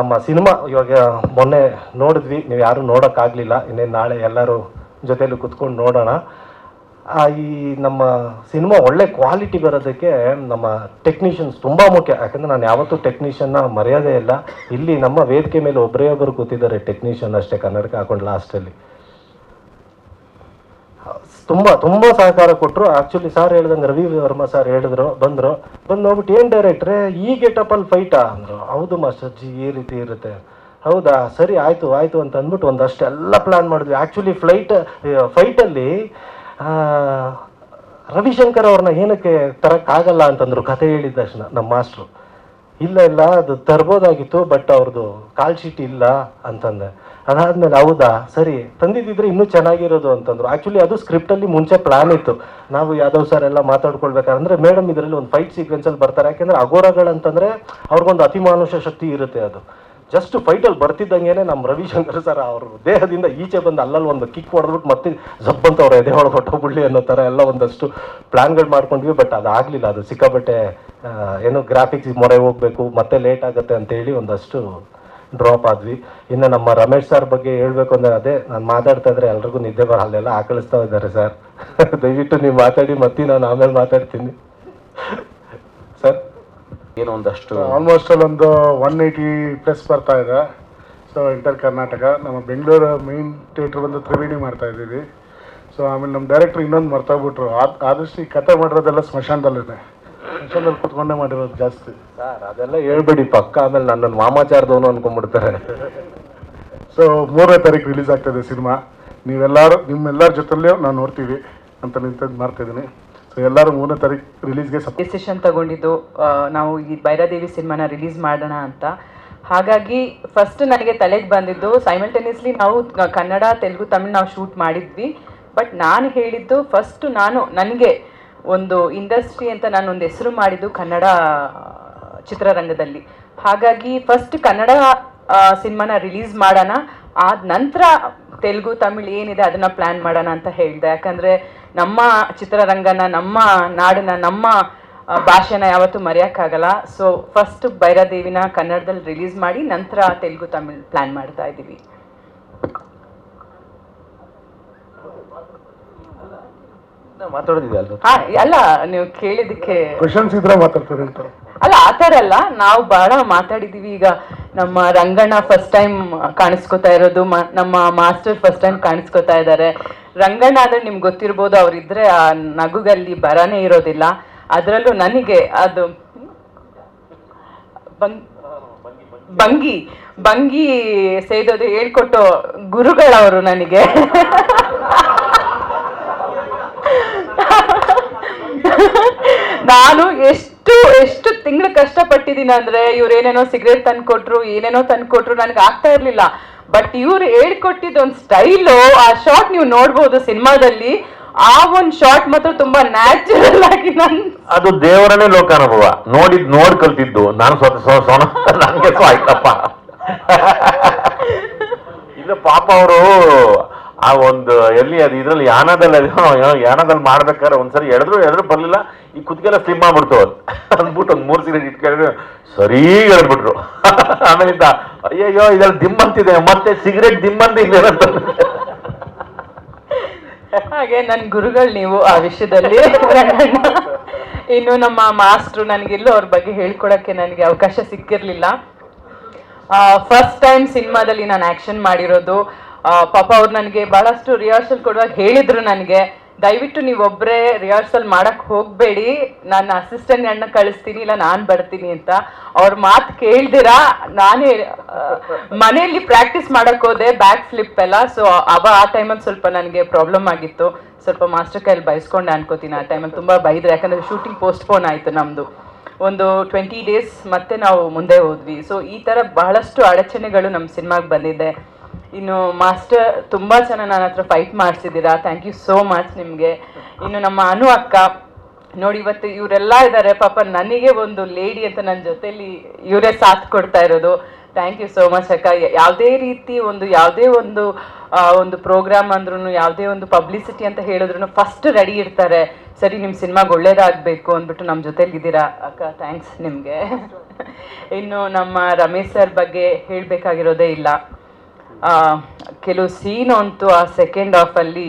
ನಮ್ಮ ಸಿನಿಮಾ ಇವಾಗ ಮೊನ್ನೆ ನೋಡಿದ್ವಿ, ನೀವು ಯಾರು ನೋಡೋಕ್ಕಾಗಲಿಲ್ಲ, ಇನ್ನೇನು ನಾಳೆ ಎಲ್ಲರೂ ಜೊತೆಯಲ್ಲಿ ಕುತ್ಕೊಂಡು ನೋಡೋಣ. ಈ ನಮ್ಮ ಸಿನಿಮಾ ಒಳ್ಳೆ ಕ್ವಾಲಿಟಿ ಬರೋದಕ್ಕೆ ನಮ್ಮ ಟೆಕ್ನಿಷಿಯನ್ಸ್ ತುಂಬ ಮುಖ್ಯ. ಯಾಕಂದರೆ ನಾನು ಯಾವತ್ತೂ ಟೆಕ್ನಿಷಿಯನ್ನ ಮರೆಯೋದೇ ಇಲ್ಲ. ಇಲ್ಲಿ ನಮ್ಮ ವೇದಿಕೆ ಮೇಲೆ ಒಬ್ಬರು ಕೂತಿದ್ದಾರೆ ಟೆಕ್ನಿಷಿಯನ್ ಅಷ್ಟೇ, ಕನ್ನಡಕ ಹಾಕೊಂಡು ಲಾಸ್ಟಲ್ಲಿ ತುಂಬ ಸಹಕಾರ ಕೊಟ್ಟರು. ಆ್ಯಕ್ಚುಲಿ ಸರ್ ಹೇಳ್ದಂಗೆ ರವಿ ವರ್ಮ ಸರ್ ಬಂದು ನೋಡ್ಬಿಟ್ಟು ಏನು ಡೈರೆಕ್ಟ್ರೆ ಈ ಗೆಟಪ್ಪಲ್ಲಿ ಫೈಟಾ ಅಂದರು. ಹೌದು ಮಾಸ್ಟರ್ ಜಿ, ಈ ರೀತಿ ಇರುತ್ತೆ. ಹೌದಾ, ಸರಿ ಆಯಿತು ಅಂತ ಅಂದ್ಬಿಟ್ಟು ಒಂದಷ್ಟೆಲ್ಲ ಪ್ಲ್ಯಾನ್ ಮಾಡಿದ್ವಿ. ಆ್ಯಕ್ಚುಲಿ ಫೈಟಲ್ಲಿ ರವಿಶಂಕರ್ ಅವ್ರನ್ನ ಏನಕ್ಕೆ ತರೋಕ್ಕಾಗಲ್ಲ ಅಂತಂದರು ಕತೆ ಹೇಳಿದ ತಕ್ಷಣ ನಮ್ಮ ಮಾಸ್ಟ್ರು. ಇಲ್ಲ ಅದು ತರ್ಬೋದಾಗಿತ್ತು, ಬಟ್ ಅವ್ರದ್ದು ಕಾಲ್ ಶೀಟ್ ಇಲ್ಲ ಅಂತಂದೆ. ಅದಾದ್ಮೇಲೆ ಹೌದಾ, ಸರಿ ತಂದಿದ್ದಿದ್ರೆ ಇನ್ನೂ ಚೆನ್ನಾಗಿರೋದು ಅಂತಂದ್ರು. ಆ್ಯಕ್ಚುಲಿ ಅದು ಸ್ಕ್ರಿಪ್ಟಲ್ಲಿ ಮುಂಚೆ ಪ್ಲಾನ್ ಇತ್ತು. ನಾವು ಯಾದವ್ ಸರ್ ಎಲ್ಲ ಮಾತಾಡ್ಕೊಳ್ಬೇಕಾದ್ರೆ ಮೇಡಮ್ ಇದರಲ್ಲಿ ಒಂದು ಫೈಟ್ ಸೀಕ್ವೆನ್ಸಲ್ಲಿ ಬರ್ತಾರೆ. ಯಾಕೆಂದರೆ ಅಘೋರಗಳಂತಂದರೆ ಅವ್ರಿಗೊಂದು ಅತಿಮಾನುಷ ಶಕ್ತಿ ಇರುತ್ತೆ. ಅದು ಜಸ್ಟ್ ಫೈಟಲ್ಲಿ ಬರ್ತಿದ್ದಂಗೆ ನಮ್ಮ ರವಿಶಂಕರ್ ಸರ್ ಅವರು ದೇಹದಿಂದ ಈಚೆ ಬಂದು ಅಲ್ಲಲ್ಲಿ ಒಂದು ಕಿಕ್ ಹೊಡೆದ್ಬಿಟ್ಟು ಮತ್ತೆ ಜಬ್ಬಂತ ಅವ್ರ ಎದೆ ಒಳಗೆ ಹೊಟ್ಟೋಗ್ಬಿಡ್ಲಿ ಅನ್ನೋ ಥರ ಎಲ್ಲ ಒಂದಷ್ಟು ಪ್ಲ್ಯಾನ್ಗಳು ಮಾಡ್ಕೊಂಡ್ವಿ. ಬಟ್ ಅದಾಗಲಿಲ್ಲ. ಅದು ಸಿಕ್ಕಾಬಟ್ಟೆ ಏನೋ ಗ್ರಾಫಿಕ್ಸ್ ಮೊರೆ ಹೋಗಬೇಕು, ಮತ್ತೆ ಲೇಟ್ ಆಗುತ್ತೆ ಅಂತೇಳಿ ಒಂದಷ್ಟು ಡ್ರಾಪ್ ಆದ್ವಿ. ಇನ್ನು ನಮ್ಮ ರಮೇಶ್ ಸರ್ ಬಗ್ಗೆ ಹೇಳ್ಬೇಕು ಅಂದರೆ, ಅದೇ ನಾನು ಮಾತಾಡ್ತಾ ಇದ್ರೆ ಎಲ್ರಿಗೂ ನಿದ್ದೆ ಅಲ್ಲೆಲ್ಲ ಆಕಳಿಸ್ತಾ ಇದ್ದಾರೆ ಸರ್. ದಯವಿಟ್ಟು ನೀವು ಮಾತಾಡಿ, ಮತ್ತೆ ನಾನು ಆಮೇಲೆ ಮಾತಾಡ್ತೀನಿ ಸರ್. ಏನೋ ಒಂದಷ್ಟು ಆಲ್ಮೋಸ್ಟ್ ಒಂದು 180+ ಬರ್ತಾ ಇದೆ. ಸೊ ಇಂಟರ್ ಕರ್ನಾಟಕ, ನಮ್ಮ ಬೆಂಗಳೂರು ಮೇನ್ ಥಿಯೇಟ್ರ್ ಬಂದು ತ್ರಿವೇಣಿ ಮಾಡ್ತಾ ಇದ್ದೀವಿ. ಸೊ ಆಮೇಲೆ ನಮ್ಮ ಡೈರೆಕ್ಟ್ರ್ ಇನ್ನೊಂದು ಮರ್ತೋಗ್ಬಿಟ್ರು. ಆದಷ್ಟು ಈ ಕತೆ ಮಾಡಿರೋದೆಲ್ಲ ಸ್ಮಶಾನದಲ್ಲೇ ಕುತ್ಕೊಂಡೇ ಮಾಡಿರೋದು ಜಾಸ್ತಿ ಸರ್. ಅದೆಲ್ಲ ಹೇಳ್ಬೇಡಿ, ಪಕ್ಕ ಆಮೇಲೆ ನನ್ನನ್ನು ವಾಮಾಚಾರದವನು ಅನ್ಕೊಂಡ್ಬಿಡ್ತಾರೆ. ಸೊ 3ನೇ ತಾರೀಕು ರಿಲೀಸ್ ಆಗ್ತಾಯಿದೆ ಸಿನಿಮಾ. ನಿಮ್ಮೆಲ್ಲರ ಜೊತೆಲೇ ನಾವು ನೋಡ್ತೀವಿ ಅಂತ ನಿಂತದ್ದು ಮಾಡ್ತಾಯಿದ್ದೀನಿ. ಸೊ ಎಲ್ಲರೂ 3ನೇ ತಾರೀಕು ರಿಲೀಸ್ಗೆ ಡಿಸಿಷನ್ ತಗೊಂಡಿದ್ದು ನಾವು ಈ ಭೈರಾದೇವಿ ಸಿನಿಮಾನ ರಿಲೀಸ್ ಮಾಡೋಣ ಅಂತ. ಹಾಗಾಗಿ ಫಸ್ಟ್ ನನಗೆ ತಲೆಗೆ ಬಂದಿದ್ದು, ಸೈಮಲ್ಟೇನಿಯಸ್ಲಿ ನಾವು ಕನ್ನಡ, ತೆಲುಗು, ತಮಿಳು ನಾವು ಶೂಟ್ ಮಾಡಿದ್ವಿ. ಬಟ್ ನಾನು ಹೇಳಿದ್ದು ಫಸ್ಟ್ ನನಗೆ ಒಂದು ಇಂಡಸ್ಟ್ರಿ ಅಂತ ನಾನೊಂದು ಹೆಸರು ಮಾಡಿದ್ದು ಕನ್ನಡ ಚಿತ್ರರಂಗದಲ್ಲಿ. ಹಾಗಾಗಿ ಫಸ್ಟ್ ಕನ್ನಡ ಸಿನಿಮಾನ ರಿಲೀಸ್ ಮಾಡೋಣ, ಆದ ನಂತರ ತೆಲುಗು, ತಮಿಳು ಏನಿದೆ ಅದನ್ನು ಪ್ಲ್ಯಾನ್ ಮಾಡೋಣ ಅಂತ ಹೇಳಿದೆ. ಯಾಕಂದರೆ ನಮ್ಮ ಚಿತ್ರರಂಗನ, ನಮ್ಮ ನಾಡನ್ನ, ನಮ್ಮ ಭಾಷೆನ ಯಾವತ್ತೂ ಮರೆಯೋಕ್ಕಾಗಲ್ಲ. ಸೊ ಫಸ್ಟ್ ಭೈರಾದೇವಿನ ಕನ್ನಡದಲ್ಲಿ ರಿಲೀಸ್ ಮಾಡಿ ನಂತರ ತೆಲುಗು, ತಮಿಳು ಪ್ಲ್ಯಾನ್ ಮಾಡ್ತಾ ಇದ್ದೀವಿ. ಮಾತಾಡೋದಿದೆ ಅಲ್ಲ, ನೀವು ಕೇಳಿದ್ದಕ್ಕೆ ಕ್ವಶನ್ಸ್ ಇದ್ರೆ ಮಾತಾಡ್ತಾರೆ ಅಂತ ಅಲ್ಲ, ಆ ಥರ ಅಲ್ಲ. ನಾವು ಭಾಳ ಮಾತಾಡಿದ್ದೀವಿ. ಈಗ ನಮ್ಮ ರಂಗಣ್ಣ ಫಸ್ಟ್ ಟೈಮ್ ಕಾಣಿಸ್ಕೊತಾ ಇರೋದು, ನಮ್ಮ ಮಾಸ್ಟರ್ ಫಸ್ಟ್ ಟೈಮ್ ಕಾಣಿಸ್ಕೊತಾ ಇದ್ದಾರೆ. ರಂಗಣ್ಣ ಅಂದರೆ ನಿಮ್ಗೆ ಗೊತ್ತಿರ್ಬೋದು, ಅವರಿದ್ರೆ ಆ ನಗುಗಲ್ಲಿ ಬರನೇ ಇರೋದಿಲ್ಲ. ಅದರಲ್ಲೂ ನನಗೆ ಅದು ಭಂಗಿ ಸೇದೋದು ಹೇಳ್ಕೊಟ್ಟು ಗುರುಗಳವರು ನನಗೆ. ನಾನು ಎಷ್ಟು ತಿಂಗಳು ಕಷ್ಟಪಟ್ಟಿದ್ದೀನಿ ಅಂದರೆ, ಇವ್ರು ಏನೇನೋ ಸಿಗರೇಟ್ ತಂದ್ಕೊಟ್ರು, ಏನೇನೋ ತಂದ್ಕೊಟ್ರು, ನನಗೆ ಆಗ್ತಾ ಇರಲಿಲ್ಲ. ಬಟ್ ಇವ್ರು ಹೇಳ್ಕೊಟ್ಟಿದ್ದು ಒಂದು ಸ್ಟೈಲು, ಆ ಶಾರ್ಟ್ ನೀವು ನೋಡ್ಬೋದು ಸಿನಿಮಾದಲ್ಲಿ. ಆ ಒಂದು ಶಾರ್ಟ್ ಮಾತ್ರ ತುಂಬಾ ನ್ಯಾಚುರಲ್ ಆಗಿ ಅದು ದೇವರನ್ನೇ ಲೋಕಾನುಭವ. ನೋಡ್ ಕಲ್ತಿದ್ದು ನಾನು ನನಗೆ ಆಯ್ತಪ್ಪ. ಇಲ್ಲ ಪಾಪ ಅವರು ಆ ಒಂದು ಎಲ್ಲಿ ಅದು ಇದ್ರಲ್ಲಿ ಯಾನದಲ್ಲಿ ಮಾಡ್ಬೇಕಾದ್ರೆ ಒಂದ್ಸರಿ ಎಳೆದ್ರು ಬರ್ಲಿಲ್ಲ, ಈ ಕುತ್ತಿಗೆಲ್ಲ ಸ್ಲಿಮ್ ಆಗ್ಬಿಡ್ತು ಅಂದ್ಬಿಟ್ಟು ಒಂದ್ 3 ಸಿಗರೇಟ್ ಇಟ್ಕೊಂಡ್ರೆ ಸರಿ ಹೇಳ್ಬಿಟ್ರು. ಆಮೇಲಿಂದ ಅಯ್ಯಯ್ಯೋ ಇದ್ರಲ್ಲಿ ದಿಮ್ ಅಂತಿದೆ, ಮತ್ತೆ ಸಿಗರೇಟ್ ದಿಮ್ ಅಂತ ಇದೆ ಅಂತ. ಹಾಗೆ ನನ್ನ ಗುರುಗಳು ನೀವು ಆ ವಿಷಯದಲ್ಲಿ. ಇನ್ನು ನಮ್ಮ ಮಾಸ್ಟ್ರು, ನನಗೆಲ್ಲೂ ಅವ್ರ ಬಗ್ಗೆ ಹೇಳ್ಕೊಡಕ್ಕೆ ನನಗೆ ಅವಕಾಶ ಸಿಕ್ಕಿರ್ಲಿಲ್ಲ. ಫಸ್ಟ್ ಟೈಮ್ ಸಿನಿಮಾದಲ್ಲಿ ನಾನು ಆಕ್ಷನ್ ಮಾಡಿರೋದು. ಪಾಪ ಅವ್ರು ನನಗೆ ಬಹಳಷ್ಟು ರಿಹರ್ಸಲ್ ಕೊಡುವಾಗ ಹೇಳಿದ್ರು ನನಗೆ, ದಯವಿಟ್ಟು ನೀವೊಬ್ಬರೇ ರಿಹರ್ಸಲ್ ಮಾಡಕ್ ಹೋಗ್ಬೇಡಿ, ನನ್ನ ಅಸಿಸ್ಟೆಂಟ್ ಕಳಿಸ್ತೀನಿ, ಇಲ್ಲ ನಾನು ಬರ್ತೀನಿ ಅಂತ. ಅವ್ರ ಮಾತು ಕೇಳ್ದಿರಾ ನಾನೇ ಮನೆಯಲ್ಲಿ ಪ್ರಾಕ್ಟೀಸ್ ಮಾಡಕ್ ಹೋದೆ, ಬ್ಯಾಕ್ ಫ್ಲಿಪ್ ಎಲ್ಲ. ಸೊ ಆ ಟೈಮಲ್ಲಿ ಸ್ವಲ್ಪ ನನಗೆ ಪ್ರಾಬ್ಲಮ್ ಆಗಿತ್ತು, ಸ್ವಲ್ಪ ಮಾಸ್ಟರ್ ಕೈಯಲ್ಲಿ ಬಯಸ್ಕೊಂಡೆ ಅನ್ಕೋತೀನಿ. ಆ ಟೈಮಲ್ಲಿ ತುಂಬ ಬೈದ್ರು, ಯಾಕಂದರೆ ಶೂಟಿಂಗ್ ಪೋಸ್ಟ್ಪೋನ್ ಆಯಿತು ನಮ್ಮದು ಒಂದು 20 ಡೇಸ್, ಮತ್ತೆ ನಾವು ಮುಂದೆ ಹೋದ್ವಿ. ಸೊ ಈ ಥರ ಬಹಳಷ್ಟು ಅಡಚಣೆಗಳು ನಮ್ಮ ಸಿನಿಮಾಗೆ ಬಂದಿದೆ. ಇನ್ನು ಮಾಸ್ಟರ್ ತುಂಬ ಚೆನ್ನಾಗಿ ನನ್ನ ಹತ್ರ ಫೈಟ್ ಮಾಡಿಸಿದ್ದೀರಾ, ಥ್ಯಾಂಕ್ ಯು ಸೋ ಮಚ್ ನಿಮಗೆ. ಇನ್ನು ನಮ್ಮ ಅನು ಅಕ್ಕ ನೋಡಿ, ಇವತ್ತು ಇವರೆಲ್ಲ ಇದ್ದಾರೆ, ಪಾಪ ನನಗೆ ಒಂದು ಲೇಡಿ ಅಂತ ನನ್ನ ಜೊತೆಲಿ ಇವರೇ ಸಾಥ್ ಕೊಡ್ತಾ ಇರೋದು. ಥ್ಯಾಂಕ್ ಯು ಸೋ ಮಚ್ ಅಕ್ಕ. ಯಾವುದೇ ರೀತಿ ಯಾವುದೇ ಒಂದು ಪ್ರೋಗ್ರಾಮ್ ಅಂದ್ರೂ, ಯಾವುದೇ ಒಂದು ಪಬ್ಲಿಸಿಟಿ ಅಂತ ಹೇಳಿದ್ರು ಫಸ್ಟ್ ರೆಡಿ ಇರ್ತಾರೆ, ಸರಿ ನಿಮ್ಮ ಸಿನಿಮಾಗೆ ಒಳ್ಳೇದಾಗಬೇಕು ಅಂದ್ಬಿಟ್ಟು ನಮ್ಮ ಜೊತೆಲಿ ಇದ್ದೀರಾ ಅಕ್ಕ, ಥ್ಯಾಂಕ್ಸ್ ನಿಮಗೆ. ಇನ್ನು ನಮ್ಮ ರಮೇಶ್ ಸರ್ ಬಗ್ಗೆ ಹೇಳಬೇಕಾಗಿರೋದೇ ಇಲ್ಲ. ಕೆಲವು ಸೀನ್ ಅಂತೂ ಆ ಸೆಕೆಂಡ್ ಹಾಫಲ್ಲಿ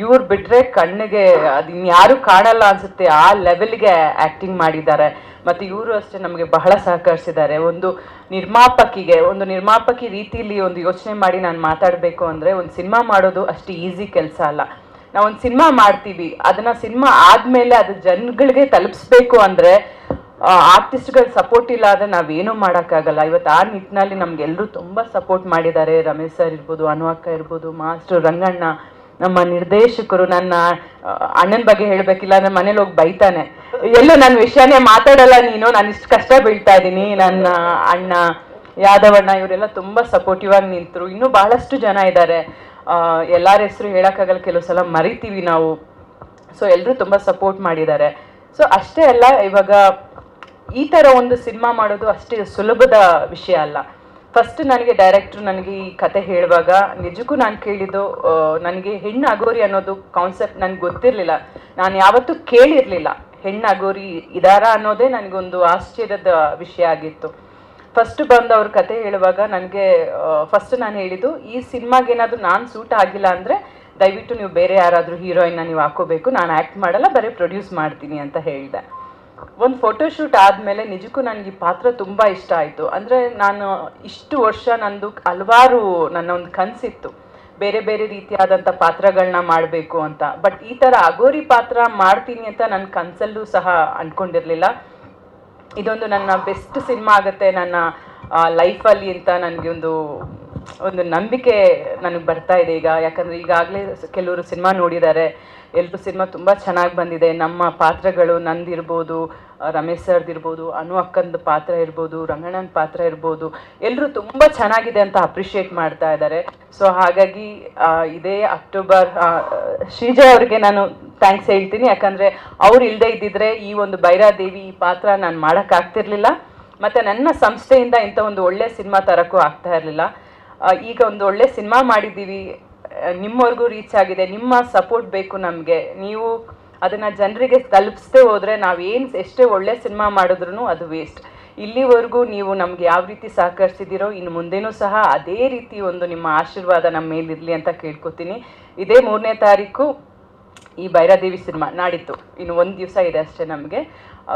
ಇವ್ರು ಬಿಟ್ಟರೆ ಕಣ್ಣಿಗೆ ಅದು ಇನ್ಯಾರು ಕಾಣಲ್ಲ ಅನಿಸುತ್ತೆ, ಆ ಲೆವೆಲ್ಗೆ ಆ್ಯಕ್ಟಿಂಗ್ ಮಾಡಿದ್ದಾರೆ. ಮತ್ತು ಇವರು ಅಷ್ಟೇ ನಮಗೆ ಬಹಳ ಸಹಕರಿಸಿದ್ದಾರೆ. ಒಂದು ನಿರ್ಮಾಪಕಿ ರೀತಿಯಲ್ಲಿ ಒಂದು ಯೋಚನೆ ಮಾಡಿ ನಾನು ಮಾತಾಡಬೇಕು ಅಂದರೆ, ಒಂದು ಸಿನಿಮಾ ಮಾಡೋದು ಅಷ್ಟು ಈಸಿ ಕೆಲಸ ಅಲ್ಲ. ನಾವು ಒಂದು ಸಿನಿಮಾ ಮಾಡ್ತೀವಿ, ಅದನ್ನು ಸಿನಿಮಾ ಆದಮೇಲೆ ಅದು ಜನಗಳಿಗೆ ತಲುಪಿಸ್ಬೇಕು ಅಂದರೆ ಆರ್ಟಿಸ್ಟ್ಗಳ ಸಪೋರ್ಟ್ ಇಲ್ಲ ಆದರೆ ನಾವೇನೂ ಮಾಡೋಕ್ಕಾಗಲ್ಲ. ಇವತ್ತು ಆ ನಿಟ್ಟಿನಲ್ಲಿ ನಮಗೆಲ್ಲರೂ ತುಂಬ ಸಪೋರ್ಟ್ ಮಾಡಿದ್ದಾರೆ. ರಮೇಶ್ ಸರ್ ಇರ್ಬೋದು, ಅನು ಅಕ್ಕ ಇರ್ಬೋದು, ಮಾಸ್ಟರ್ ರಂಗಣ್ಣ, ನಮ್ಮ ನಿರ್ದೇಶಕರು. ನನ್ನ ಅಣ್ಣನ ಬಗ್ಗೆ ಹೇಳಬೇಕಿಲ್ಲ, ನನ್ನ ಮನೇಲಿ ಹೋಗಿ ಬೈತಾನೆ, ಎಲ್ಲೂ ನನ್ನ ವಿಷಯನೇ ಮಾತಾಡಲ್ಲ ನೀನು, ನಾನು ಇಷ್ಟು ಕಷ್ಟ ಬೀಳ್ತಾ ಇದ್ದೀನಿ. ನನ್ನ ಅಣ್ಣ ಯಾದವಣ್ಣ ಇವರೆಲ್ಲ ತುಂಬ ಸಪೋರ್ಟಿವ್ ಆಗಿ ನಿಂತರು. ಇನ್ನೂ ಬಹಳಷ್ಟು ಜನ ಇದ್ದಾರೆ, ಎಲ್ಲರ ಹೆಸರು ಹೇಳೋಕ್ಕಾಗಲ್ಲ, ಕೆಲವು ಸಲ ಮರಿತೀವಿ ನಾವು. ಸೊ ಎಲ್ಲರೂ ತುಂಬ ಸಪೋರ್ಟ್ ಮಾಡಿದ್ದಾರೆ. ಸೊ ಅಷ್ಟೇ ಅಲ್ಲ, ಇವಾಗ ಈ ಥರ ಒಂದು ಸಿನಿಮಾ ಮಾಡೋದು ಅಷ್ಟೇ ಸುಲಭದ ವಿಷಯ ಅಲ್ಲ. ಫಸ್ಟ್ ಡೈರೆಕ್ಟ್ರು ನನಗೆ ಈ ಕತೆ ಹೇಳುವಾಗ ನಿಜಕ್ಕೂ ನಾನು ಕೇಳಿದ್ದು, ನನಗೆ ಹೆಣ್ಣು ಅಗೋರಿ ಅನ್ನೋದು ಕಾನ್ಸೆಪ್ಟ್ ನನಗೆ ಗೊತ್ತಿರಲಿಲ್ಲ, ನಾನು ಯಾವತ್ತೂ ಕೇಳಿರಲಿಲ್ಲ. ಹೆಣ್ಣು ಅಗೋರಿ ಇದಾರ ಅನ್ನೋದೇ ನನಗೊಂದು ಆಶ್ಚರ್ಯದ ವಿಷಯ ಆಗಿತ್ತು. ಫಸ್ಟ್ ಬಂದು ಅವ್ರ ಕತೆ ಹೇಳುವಾಗ ನನಗೆ ಫಸ್ಟ್ ನಾನು ಹೇಳಿದ್ದು, ಈ ಸಿನಿಮಾಗೆ ಏನಾದರೂ ನಾನು ಸೂಟ್ ಆಗಿಲ್ಲ ಅಂದರೆ ದಯವಿಟ್ಟು ನೀವು ಬೇರೆ ಯಾರಾದರೂ ಹೀರೋಯಿನ್ನ ನೀವು ಹಾಕೋಬೇಕು, ನಾನು ಆ್ಯಕ್ಟ್ ಮಾಡಲ್ಲ, ಬರೀ ಪ್ರೊಡ್ಯೂಸ್ ಮಾಡ್ತೀನಿ ಅಂತ ಹೇಳಿದೆ. ಒಂದು ಫೋಟೋಶೂಟ್ ಆದಮೇಲೆ ನಿಜಕ್ಕೂ ನನಗೆ ಈ ಪಾತ್ರ ತುಂಬ ಇಷ್ಟ ಆಯಿತು. ಅಂದರೆ ನಾನು ಇಷ್ಟು ವರ್ಷ ಹಲವಾರು ನನ್ನ ಒಂದು ಕನಸಿತ್ತು, ಬೇರೆ ಬೇರೆ ರೀತಿಯಾದಂಥ ಪಾತ್ರಗಳನ್ನ ಮಾಡಬೇಕು ಅಂತ. ಬಟ್ ಈ ಥರ ಅಗೋರಿ ಪಾತ್ರ ಮಾಡ್ತೀನಿ ಅಂತ ನನ್ನ ಕನಸಲ್ಲೂ ಸಹ ಅಂದ್ಕೊಂಡಿರಲಿಲ್ಲ. ಇದೊಂದು ನನ್ನ ಬೆಸ್ಟ್ ಸಿನಿಮಾ ಆಗುತ್ತೆ ನನ್ನ ಲೈಫಲ್ಲಿ ಅಂತ ನನಗೆ ಒಂದು ನಂಬಿಕೆ ನನಗೆ ಬರ್ತಾ ಇದೆ ಈಗ. ಯಾಕಂದರೆ ಈಗಾಗಲೇ ಕೆಲವರು ಸಿನಿಮಾ ನೋಡಿದ್ದಾರೆ, ಎಲ್ಲರೂ ಸಿನಿಮಾ ತುಂಬ ಚೆನ್ನಾಗಿ ಬಂದಿದೆ. ನಮ್ಮ ಪಾತ್ರಗಳು ನಂದಿರ್ಬೋದು, ರಮೇಶ್ ಸರ್ದಿರ್ಬೋದು, ಅನು ಅಕ್ಕಂದು ಪಾತ್ರ ಇರ್ಬೋದು, ರಂಗಣ್ಣನ ಪಾತ್ರ ಇರ್ಬೋದು, ಎಲ್ಲರೂ ತುಂಬ ಚೆನ್ನಾಗಿದೆ ಅಂತ ಅಪ್ರಿಷಿಯೇಟ್ ಮಾಡ್ತಾ ಇದ್ದಾರೆ. ಸೊ ಹಾಗಾಗಿ ಇದೇ ಅಕ್ಟೋಬರ್ ಶ್ರೀಜಯ್ ಅವ್ರಿಗೆ ನಾನು ಥ್ಯಾಂಕ್ಸ್ ಹೇಳ್ತೀನಿ. ಯಾಕಂದರೆ ಅವ್ರು ಇಲ್ಲದೆ ಇದ್ದಿದ್ರೆ ಈ ಒಂದು ಭೈರಾದೇವಿ ಈ ಪಾತ್ರ ನಾನು ಮಾಡೋಕ್ಕಾಗ್ತಿರ್ಲಿಲ್ಲ, ಮತ್ತು ನನ್ನ ಸಂಸ್ಥೆಯಿಂದ ಇಂಥ ಒಂದು ಒಳ್ಳೆ ಸಿನಿಮಾ ತರೋಕ್ಕೂ ಆಗ್ತಾ ಇರಲಿಲ್ಲ. ಈಗ ಒಂದು ಒಳ್ಳೆ ಸಿನಿಮಾ ಮಾಡಿದ್ದೀವಿ, ನಿಮ್ಮವರೆಗೂ ರೀಚ್ ಆಗಿದೆ, ನಿಮ್ಮ ಸಪೋರ್ಟ್ ಬೇಕು ನಮಗೆ. ನೀವು ಅದನ್ನು ಜನರಿಗೆ ತಲುಪಿಸದೆ ಹೋದರೆ ನಾವೇನು ಎಷ್ಟೇ ಒಳ್ಳೆ ಸಿನಿಮಾ ಮಾಡಿದ್ರೂ ಅದು ವೇಸ್ಟ್. ಇಲ್ಲಿವರೆಗೂ ನೀವು ನಮ್ಗೆ ಯಾವ ರೀತಿ ಸಹಕರಿಸಿದ್ದೀರೋ ಇನ್ನು ಮುಂದೇನೂ ಸಹ ಅದೇ ರೀತಿ ಒಂದು ನಿಮ್ಮ ಆಶೀರ್ವಾದ ನಮ್ಮ ಮೇಲಿರಲಿ ಅಂತ ಕೇಳ್ಕೊತೀನಿ. ಇದೇ 3ನೇ ತಾರೀಕು ಈ ಭೈರಾದೇವಿ ಸಿನಿಮಾ ನಾಡಿತ್ತು, ಇನ್ನು 1 ದಿವಸ ಇದೆ ಅಷ್ಟೇ ನಮಗೆ.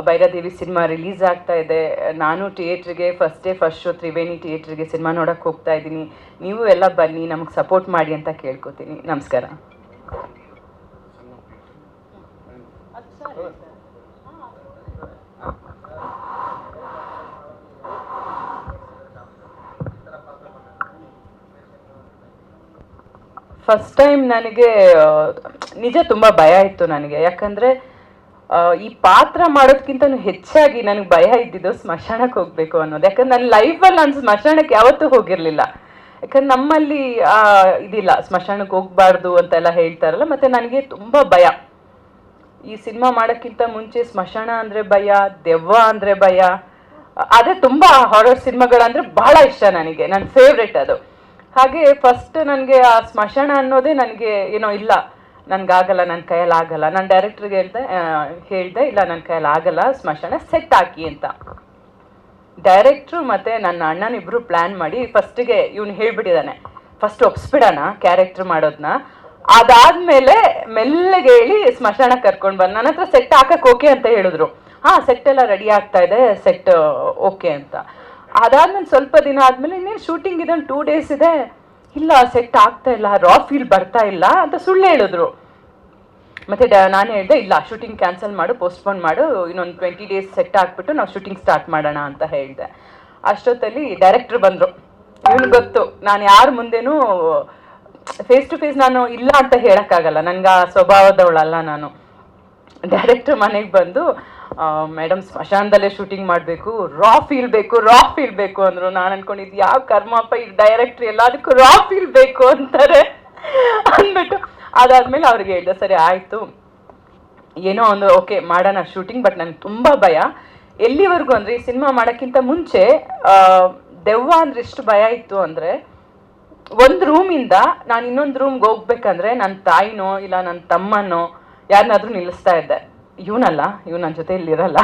ಭೈರಾದೇವಿ ಸಿನಿಮಾ ರಿಲೀಸ್ ಆಗ್ತಾ ಇದೆ. ನಾನು ಥಿಯೇಟ್ರಿಗೆ ಫಸ್ಟ್ ಶೋ ತ್ರಿವೇಣಿ ಥಿಯೇಟ್ರಿಗೆ ಸಿನಿಮಾ ನೋಡೋಕ್ಕೆ ಹೋಗ್ತಾ ಇದ್ದೀನಿ. ನೀವು ಎಲ್ಲ ಬನ್ನಿ, ನಮಗೆ ಸಪೋರ್ಟ್ ಮಾಡಿ ಅಂತ ಕೇಳ್ಕೊತೀನಿ. ನಮಸ್ಕಾರ. ಫಸ್ಟ್ ಟೈಮ್ ನನಗೆ ನಿಜ ತುಂಬ ಭಯ ಇತ್ತು ನನಗೆ. ಯಾಕಂದರೆ ಈ ಪಾತ್ರ ಮಾಡೋದಕ್ಕಿಂತ ಹೆಚ್ಚಾಗಿ ನನಗೆ ಭಯ ಇದ್ದಿದ್ದು ಸ್ಮಶಾನಕ್ಕೆ ಹೋಗಬೇಕು ಅನ್ನೋದು. ಯಾಕಂದ್ರೆ ನನ್ನ ಲೈಫಲ್ಲಿ ನಾನು ಸ್ಮಶಾನಕ್ಕೆ ಯಾವತ್ತೂ ಹೋಗಿರಲಿಲ್ಲ. ಯಾಕಂದ್ರೆ ನಮ್ಮಲ್ಲಿ ಇದಿಲ್ಲ, ಸ್ಮಶಾನಕ್ಕೆ ಹೋಗಬಾರ್ದು ಅಂತೆಲ್ಲ ಹೇಳ್ತಾರಲ್ಲ. ಮತ್ತು ನನಗೆ ತುಂಬ ಭಯ. ಈ ಸಿನಿಮಾ ಮಾಡೋಕ್ಕಿಂತ ಮುಂಚೆ ಸ್ಮಶಾನ ಅಂದರೆ ಭಯ, ದೆವ್ವ ಅಂದರೆ ಭಯ. ಅದೇ ತುಂಬ ಹಾರರ್ ಸಿನಿಮಾಗಳಂದರೆ ಬಹಳ ಇಷ್ಟ ನನಗೆ, ನನ್ನ ಫೇವ್ರೆಟ್ ಅದು. ಹಾಗೆ ಫಸ್ಟ್ ನನಗೆ ಆ ಸ್ಮಶಾನ ಅನ್ನೋದೇ ನನಗೆ ಏನೋ ಇಲ್ಲ, ನನಗಾಗಲ್ಲ, ನನ್ನ ಕೈಯಲ್ಲಿ ಆಗಲ್ಲ. ನಾನು ಡೈರೆಕ್ಟ್ರಿಗೆ ಹೇಳಿದೆ ಇಲ್ಲ ನನ್ನ ಕೈಯಲ್ಲಿ ಆಗಲ್ಲ, ಸ್ಮಶಾನ ಸೆಟ್ ಹಾಕಿ ಅಂತ. ಡೈರೆಕ್ಟ್ರು ಮತ್ತು ನನ್ನ ಅಣ್ಣನಿಬ್ಬರು ಪ್ಲ್ಯಾನ್ ಮಾಡಿ ಫಸ್ಟಿಗೆ ಇವನು ಹೇಳ್ಬಿಟ್ಟಿದ್ದಾನೆ, ಫಸ್ಟ್ ಒಪ್ಸ್ಬಿಡೋಣ ಕ್ಯಾರೆಕ್ಟ್ರ್ ಮಾಡೋದನ್ನ, ಅದಾದಮೇಲೆ ಮೆಲ್ಲಗೆ ಹೇಳಿ ಸ್ಮಶಾನ ಕರ್ಕೊಂಡು ಬಂದು ನನ್ನ ಹತ್ರ ಸೆಟ್ ಹಾಕಕ್ಕೆ ಓಕೆ ಅಂತ ಹೇಳಿದ್ರು. ಹಾಂ, ಸೆಟ್ ಎಲ್ಲ ರೆಡಿ ಆಗ್ತಾ ಇದೆ, ಸೆಟ್ ಓಕೆ ಅಂತ. ಅದಾದ್ಮೇಲೆ ಸ್ವಲ್ಪ ದಿನ ಆದಮೇಲೆ ಇನ್ನೇನು ಶೂಟಿಂಗ್ ಇದೆ, 2 days ಇದೆ, ಇಲ್ಲ ಸೆಟ್ ಆಗ್ತಾ ಇಲ್ಲ, ರಾ ಫೀಲ್ ಬರ್ತಾ ಇಲ್ಲ ಅಂತ ಸುಳ್ಳು ಹೇಳಿದ್ರು. ಮತ್ತು ನಾನು ಹೇಳಿದೆ ಇಲ್ಲ ಶೂಟಿಂಗ್ ಕ್ಯಾನ್ಸಲ್ ಮಾಡು, ಪೋಸ್ಟ್ಪೋನ್ ಮಾಡು, ಇನ್ನೊಂದು 20 days ಸೆಟ್ ಹಾಕ್ಬಿಟ್ಟು ನಾವು ಶೂಟಿಂಗ್ ಸ್ಟಾರ್ಟ್ ಮಾಡೋಣ ಅಂತ ಹೇಳಿದೆ. ಅಷ್ಟೊತ್ತಲ್ಲಿ ಡೈರೆಕ್ಟ್ರ್ ಬಂದರು. ಇವನು ಗೊತ್ತು ನಾನು ಯಾರ ಮುಂದೆನೂ ಫೇಸ್ ಟು ಫೇಸ್ ನಾನು ಇಲ್ಲ ಅಂತ ಹೇಳೋಕ್ಕಾಗಲ್ಲ, ನನಗೆ ಆ ಸ್ವಭಾವದವಳಲ್ಲ ನಾನು. ಡೈರೆಕ್ಟ್ರ್ ಮನೆಗೆ ಬಂದು ಮೇಡಮ್ ಸ್ಮಶಾನದಲ್ಲೇ ಶೂಟಿಂಗ್ ಮಾಡಬೇಕು, ರಾ ಫೀಲ್ ಬೇಕು ಅಂದರು. ನಾನು ಅನ್ಕೊಂಡಿದ್ದು ಯಾವ ಕರ್ಮಪ್ಪ ಈ ಡೈರೆಕ್ಟ್ರ್ ಎಲ್ಲದಕ್ಕೂ ರಾ ಫೀಲ್ ಬೇಕು ಅಂತಾರೆ ಅಂದ್ಬಿಟ್ಟು ಅದಾದಮೇಲೆ ಅವ್ರಿಗೆ ಹೇಳಿದೆ ಸರಿ ಆಯಿತು ಏನೋ ಒಂದು ಓಕೆ ಮಾಡೋಣ ಶೂಟಿಂಗ್. ಬಟ್ ನನಗೆ ತುಂಬ ಭಯ. ಎಲ್ಲಿವರೆಗೂ ಅಂದರೆ ಈ ಸಿನಿಮಾ ಮಾಡೋಕ್ಕಿಂತ ಮುಂಚೆ ದೆವ್ವ ಅಂದರೆ ಎಷ್ಟು ಭಯ ಇತ್ತು ಅಂದರೆ, ಒಂದು ರೂಮಿಂದ ನಾನು ಇನ್ನೊಂದು ರೂಮ್ಗೆ ಹೋಗ್ಬೇಕಂದ್ರೆ ನನ್ನ ತಾಯಿನೋ ಇಲ್ಲ ನನ್ನ ತಮ್ಮನೋ ಯಾರನ್ನಾದ್ರೂ ನಿಲ್ಲಿಸ್ತಾ ಇದ್ದೆ. ಇವನಲ್ಲ, ಇವ್ನು ನನ್ನ ಜೊತೆಯಲ್ಲಿ ಇರಲ್ಲ.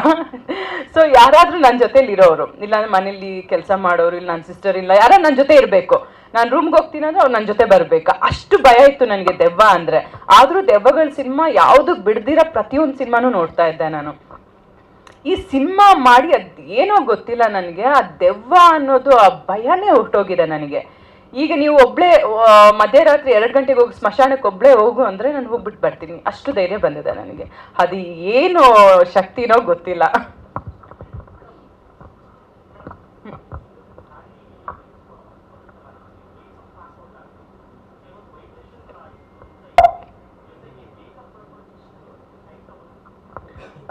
ಸೊ ಯಾರಾದರೂ ನನ್ನ ಜೊತೆಲಿ ಇರೋರು, ಇಲ್ಲ ಮನೇಲಿ ಕೆಲಸ ಮಾಡೋರು, ಇಲ್ಲ ನನ್ನ ಸಿಸ್ಟರ್, ಇಲ್ಲ ಯಾರೋ ನನ್ನ ಜೊತೆ ಇರಬೇಕು. ನಾನು ರೂಮ್ಗೆ ಹೋಗ್ತೀನಿ ಅಂದರೆ ಅವ್ರು ನನ್ನ ಜೊತೆ ಬರಬೇಕು. ಅಷ್ಟು ಭಯ ಇತ್ತು ನನಗೆ ದೆವ್ವ ಅಂದರೆ. ಆದರೂ ದೆವ್ವಗಳ ಸಿನಿಮಾ ಯಾವುದು ಬಿಡ್ದಿರೋ ಪ್ರತಿಯೊಂದು ಸಿನಿಮಾನೂ ನೋಡ್ತಾ ಇದ್ದೆ ನಾನು. ಈ ಸಿನಿಮಾ ಮಾಡಿ ಅದೇನೋ ಗೊತ್ತಿಲ್ಲ ನನಗೆ, ಆ ದೆವ್ವ ಅನ್ನೋದು ಆ ಭಯನೇ ಹೊರಟೋಗಿದೆ ನನಗೆ. ಈಗ ನೀವು ಒಬ್ಬಳೇ ಮಧ್ಯರಾತ್ರಿ 2 ಗಂಟೆಗೆ ಹೋಗಿ ಸ್ಮಶಾನಕ್ಕೆ ಒಬ್ಬಳೇ ಹೋಗು ಅಂದರೆ ನಾನು ಹೋಗ್ಬಿಟ್ಟು ಬರ್ತೀನಿ, ಅಷ್ಟು ಧೈರ್ಯ ಬಂದಿದೆ ನನಗೆ. ಅದು ಏನು ಶಕ್ತಿನೋ ಗೊತ್ತಿಲ್ಲ.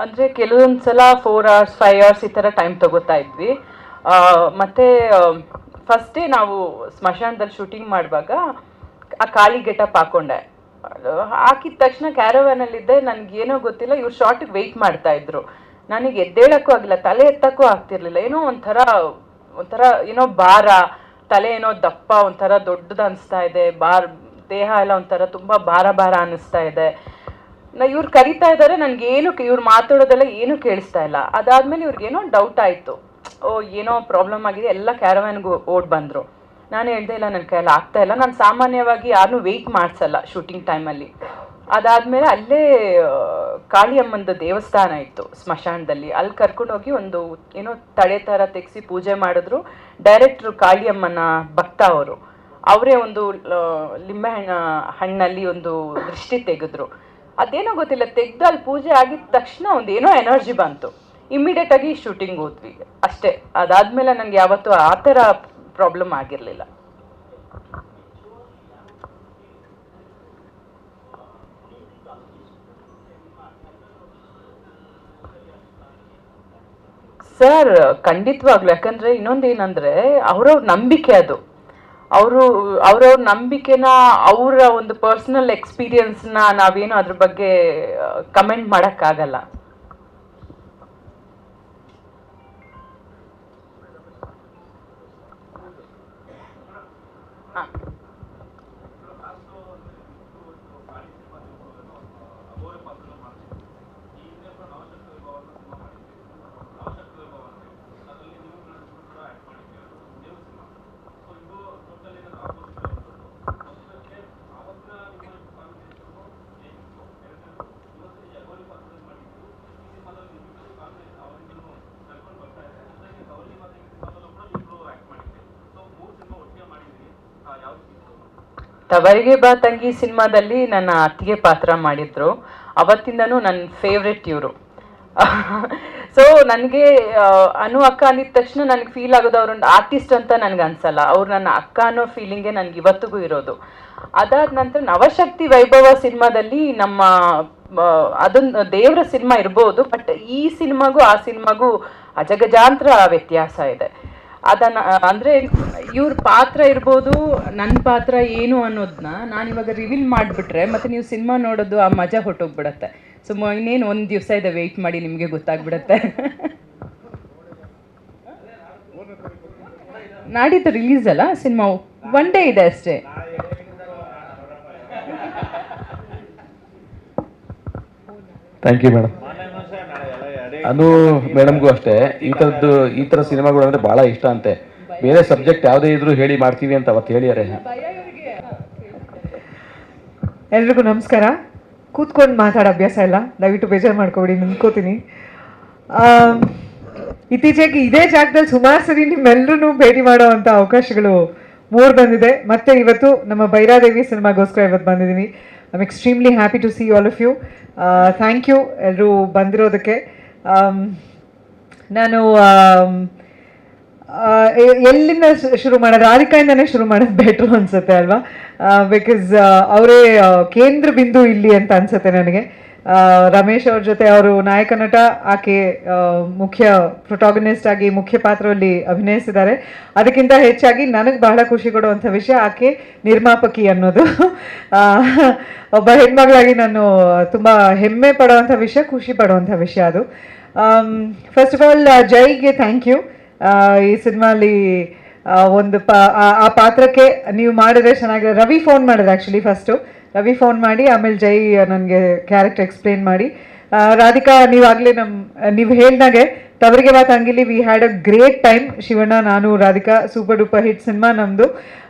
ಅಂದರೆ ಕೆಲವೊಂದ್ಸಲ 4 hours 5 hours ಈ ಥರ ಟೈಮ್ ತಗೋತಾ ಇದ್ವಿ. ಮತ್ತು ಫಸ್ಟೇ ನಾವು ಸ್ಮಶಾನದಲ್ಲಿ ಶೂಟಿಂಗ್ ಮಾಡುವಾಗ ಆ ಖಾಲಿ ಗೆಟಪ್ ಹಾಕ್ಕೊಂಡೆ. ಹಾಕಿದ ತಕ್ಷಣ ಕ್ಯಾರವ್ಯಾನಲ್ಲಿದ್ದೆ, ನನಗೇನೋ ಗೊತ್ತಿಲ್ಲ, ಇವ್ರು ಶಾರ್ಟಿಗೆ ವೆಯ್ಟ್ ಮಾಡ್ತಾಯಿದ್ರು. ನನಗೆ ಎದ್ದೇಳಕ್ಕೂ ಆಗಿಲ್ಲ, ತಲೆ ಎತ್ತಕ್ಕೂ ಆಗ್ತಿರ್ಲಿಲ್ಲ. ಏನೋ ಒಂಥರ ಏನೋ ಭಾರ, ತಲೆ ಏನೋ ದಪ್ಪ, ಒಂಥರ ದೊಡ್ಡದು ಅನಿಸ್ತಾ ಇದೆ, ದೇಹ ಎಲ್ಲ ಒಂಥರ ತುಂಬ ಭಾರ ಅನ್ನಿಸ್ತಾ ಇದೆ. ಇವ್ರು ಕರಿತಾ ಇದ್ದಾರೆ, ನನಗೇನು ಇವ್ರು ಮಾತಾಡೋದೆಲ್ಲ ಏನೂ ಕೇಳಿಸ್ತಾ ಇಲ್ಲ. ಅದಾದಮೇಲೆ ಇವ್ರಿಗೇನೋ ಡೌಟ್ ಆಯಿತು, ಓ ಏನೋ ಪ್ರಾಬ್ಲಮ್ ಆಗಿದೆ, ಎಲ್ಲ ಕ್ಯಾರವ್ಯಾನ್ಗೆ ಓಡ್ ಬಂದರು. ನಾನು ಹೇಳ್ದೆ ಇಲ್ಲ ನನ್ನ ಕೈಯಲ್ಲಿ ಆಗ್ತಾ ಇಲ್ಲ. ನಾನು ಸಾಮಾನ್ಯವಾಗಿ ಯಾರನ್ನೂ ವೆಯ್ಟ್ ಮಾಡಿಸಲ್ಲ ಶೂಟಿಂಗ್ ಟೈಮಲ್ಲಿ. ಅದಾದಮೇಲೆ ಅಲ್ಲೇ ಕಾಳಿಯಮ್ಮಂದು ದೇವಸ್ಥಾನ ಇತ್ತು ಸ್ಮಶಾನದಲ್ಲಿ, ಅಲ್ಲಿ ಕರ್ಕೊಂಡೋಗಿ ಒಂದು ಏನೋ ತಡೆ ಥರ ತೆಗೆಸಿ ಪೂಜೆ ಮಾಡಿದ್ರು. ಡೈರೆಕ್ಟ್ರು ಕಾಳಿಯಮ್ಮನ ಭಕ್ತ ಅವರು, ಅವರೇ ಒಂದು ಲಿಂಬೆ ಹಣ್ಣಲ್ಲಿ ಒಂದು ದೃಷ್ಟಿ ತೆಗೆದ್ರು. ಅದೇನೋ ಗೊತ್ತಿಲ್ಲ, ತೆಗ್ದು ಅಲ್ಲಿ ಪೂಜೆ ಆಗಿದ ತಕ್ಷಣ ಒಂದು ಏನೋ ಎನರ್ಜಿ ಬಂತು. ಇಮ್ಮಿಡಿಯೇಟಾಗಿ ಶೂಟಿಂಗ್ ಹೋದ್ವಿ ಅಷ್ಟೇ. ಅದಾದಮೇಲೆ ನನಗೆ ಯಾವತ್ತೂ ಆ ಥರ ಪ್ರಾಬ್ಲಮ್ ಆಗಿರಲಿಲ್ಲ. ಸರ್ ಖಂಡಿತವಾಗ್ಲು, ಯಾಕಂದರೆ ಇನ್ನೊಂದೇನಂದರೆ ಅವ್ರವ್ರ ನಂಬಿಕೆ ಅದು. ಅವ್ರವ್ರ ನಂಬಿಕೆನ, ಅವರ ಒಂದು ಪರ್ಸ್ನಲ್ ಎಕ್ಸ್ಪೀರಿಯನ್ಸ್ನ ನಾವೇನು ಅದ್ರ ಬಗ್ಗೆ ಕಮೆಂಟ್ ಮಾಡೋಕ್ಕಾಗಲ್ಲ. ತವರಿಗೆ ಬಾ ತಂಗಿ ಸಿನಿಮಾದಲ್ಲಿ ನನ್ನ ಅತ್ತಿಗೆ ಪಾತ್ರ ಮಾಡಿದ್ರು. ಅವತ್ತಿಂದನೂ ನನ್ನ ಫೇವ್ರೆಟ್ ಇವರು. ಸೊ ನನಗೆ ಅನು ಅಕ್ಕ ಅಂದಿದ ತಕ್ಷಣ ನನಗೆ ಫೀಲ್ ಆಗೋದು ಅವ್ರೊಂದು ಆರ್ಟಿಸ್ಟ್ ಅಂತ ನನಗೆ ಅನ್ಸಲ್ಲ, ಅವ್ರು ನನ್ನ ಅಕ್ಕ ಅನ್ನೋ ಫೀಲಿಂಗೇ ನನಗೆ ಇವತ್ತಿಗೂ ಇರೋದು. ಅದಾದ ನಂತರ ನವಶಕ್ತಿ ವೈಭವ ಸಿನಿಮಾದಲ್ಲಿ ನಮ್ಮ ಅದೊಂದು ದೇವರ ಸಿನಿಮಾ ಇರ್ಬೋದು, ಬಟ್ ಈ ಸಿನಿಮಾಗೂ ಆ ಸಿನಿಮಾಗೂ ಅಜಗಜಾಂತರ ವ್ಯತ್ಯಾಸ ಇದೆ. ಅದನ್ನು ಅಂದರೆ ಇವ್ರ ಪಾತ್ರ ಇರ್ಬೋದು, ನನ್ನ ಪಾತ್ರ ಏನು ಅನ್ನೋದನ್ನ ನಾನಿವಾಗ ರಿವೀಲ್ ಮಾಡಿಬಿಟ್ರೆ ಮತ್ತು ನೀವು ಸಿನಿಮಾ ನೋಡೋದು ಆ ಮಜಾ ಹೊಟ್ಟೋಗ್ಬಿಡತ್ತೆ. ಸೊ ಇನ್ನೇನು 1 ದಿವಸ ಇದೆ, ವೆಯ್ಟ್ ಮಾಡಿ, ನಿಮಗೆ ಗೊತ್ತಾಗ್ಬಿಡತ್ತೆ. ನಾಡಿದ್ದು ರಿಲೀಸ್ ಅಲ್ಲ ಸಿನಿಮಾವು. ಒನ್ ಡೇ ಇದೆ ಅಷ್ಟೇ. Thank you madam. ಅನು ಮೇಡಮ್ಗೂ ಅಷ್ಟೇ ಈ ಥರ ಸಿನಿಮಾಗಳು ಅಂದರೆ ಭಾಳ ಇಷ್ಟ ಅಂತೆ. ಬೇರೆ ಸಬ್ಜೆಕ್ಟ್ ಯಾವುದೇ ಇದ್ರೂ ಹೇಳಿ ಮಾಡ್ತೀವಿ ಅಂತ ಅವತ್ತು ಹೇಳಿದ್ದಾರೆ. ಎಲ್ರಿಗೂ ನಮಸ್ಕಾರ. ಕೂತ್ಕೊಂಡು ಮಾತಾಡೋ ಅಭ್ಯಾಸ ಇಲ್ಲ, ದಯವಿಟ್ಟು ಬೇಜಾರು ಮಾಡ್ಕೊಬೇಡಿ, ನಿಂತ್ಕೋತೀನಿ. ಇತ್ತೀಚೆಗೆ ಇದೇ ಜಾಗದಲ್ಲಿ ಸುಮಾರು ಸರಿ ನಿಮ್ಮೆಲ್ಲರೂ ಭೇಟಿ ಮಾಡೋ ಅಂಥ ಅವಕಾಶಗಳು ಬಂದಿದೆ. ಮತ್ತೆ ಇವತ್ತು ನಮ್ಮ ಬೈರಾದೇವಿ ಸಿನಿಮಾಗೋಸ್ಕರ ಇವತ್ತು ಬಂದಿದ್ದೀನಿ. I am extremely happy to see all of you. Thank you ಎಲ್ಲರೂ ಬಂದಿರೋದಕ್ಕೆ. ನಾನು ಎಲ್ಲಿಂದ ಶುರು ಮಾಡೋದು? ರಾಧಿಕಾಯಿಂದನೇ ಶುರು ಮಾಡೋದು ಬೆಟ್ರು ಅನ್ಸುತ್ತೆ ಅಲ್ವಾ? ಬಿಕಾಸ್ ಅವರೇ ಕೇಂದ್ರ ಬಿಂದು ಇಲ್ಲಿ ಅಂತ ಅನ್ಸುತ್ತೆ ನನಗೆ. ರಮೇಶ್ ಅವ್ರ ಜೊತೆ ಅವರು ನಾಯಕ ನಟ, ಆಕೆ ಮುಖ್ಯ ಪ್ರೊಟಾಗನಿಸ್ಟ್ ಆಗಿ ಮುಖ್ಯ ಪಾತ್ರದಲ್ಲಿ ಅಭಿನಯಿಸಿದ್ದಾರೆ. ಅದಕ್ಕಿಂತ ಹೆಚ್ಚಾಗಿ ನನಗೆ ಬಹಳ ಖುಷಿ ಕೊಡುವಂಥ ವಿಷಯ ಆಕೆ ನಿರ್ಮಾಪಕಿ ಅನ್ನೋದು. ಒಬ್ಬ ಹೆಣ್ಮಗಳಾಗಿ ನಾನು ತುಂಬ ಹೆಮ್ಮೆ ಪಡುವಂಥ ವಿಷಯ, ಖುಷಿ ಪಡುವಂಥ ವಿಷಯ ಅದು. ಫಸ್ಟ್ ಆಫ್ ಆಲ್ ಜೈಗೆ ಥ್ಯಾಂಕ್ ಯು. ಈ ಸಿನಿಮಾಲಿ ಒಂದು ಆ ಪಾತ್ರಕ್ಕೆ ನೀವು ಮಾಡಿದ್ರೆ ಚೆನ್ನಾಗಿದೆ. ರವಿ ಫೋನ್ ಮಾಡಿದ್ರೆ ಆ್ಯಕ್ಚುಲಿ ಫಸ್ಟು ರವಿ ಫೋನ್ ಮಾಡಿ ಆಮೇಲೆ ಜೈ ನನಗೆ ಕ್ಯಾರೆಕ್ಟರ್ ಎಕ್ಸ್ಪ್ಲೇನ್ ಮಾಡಿ. ರಾಧಿಕಾ, ನೀವಾಗಲೇ ನೀವು ಹೇಳ್ದಾಗೆ ತವರಿಗೆ ಬಾತ್ ಅಂಗಿಲಿ we had a great time. Shivanna, ನಾನು, Radhika, super duper hit cinema ನಮ್ಮದು.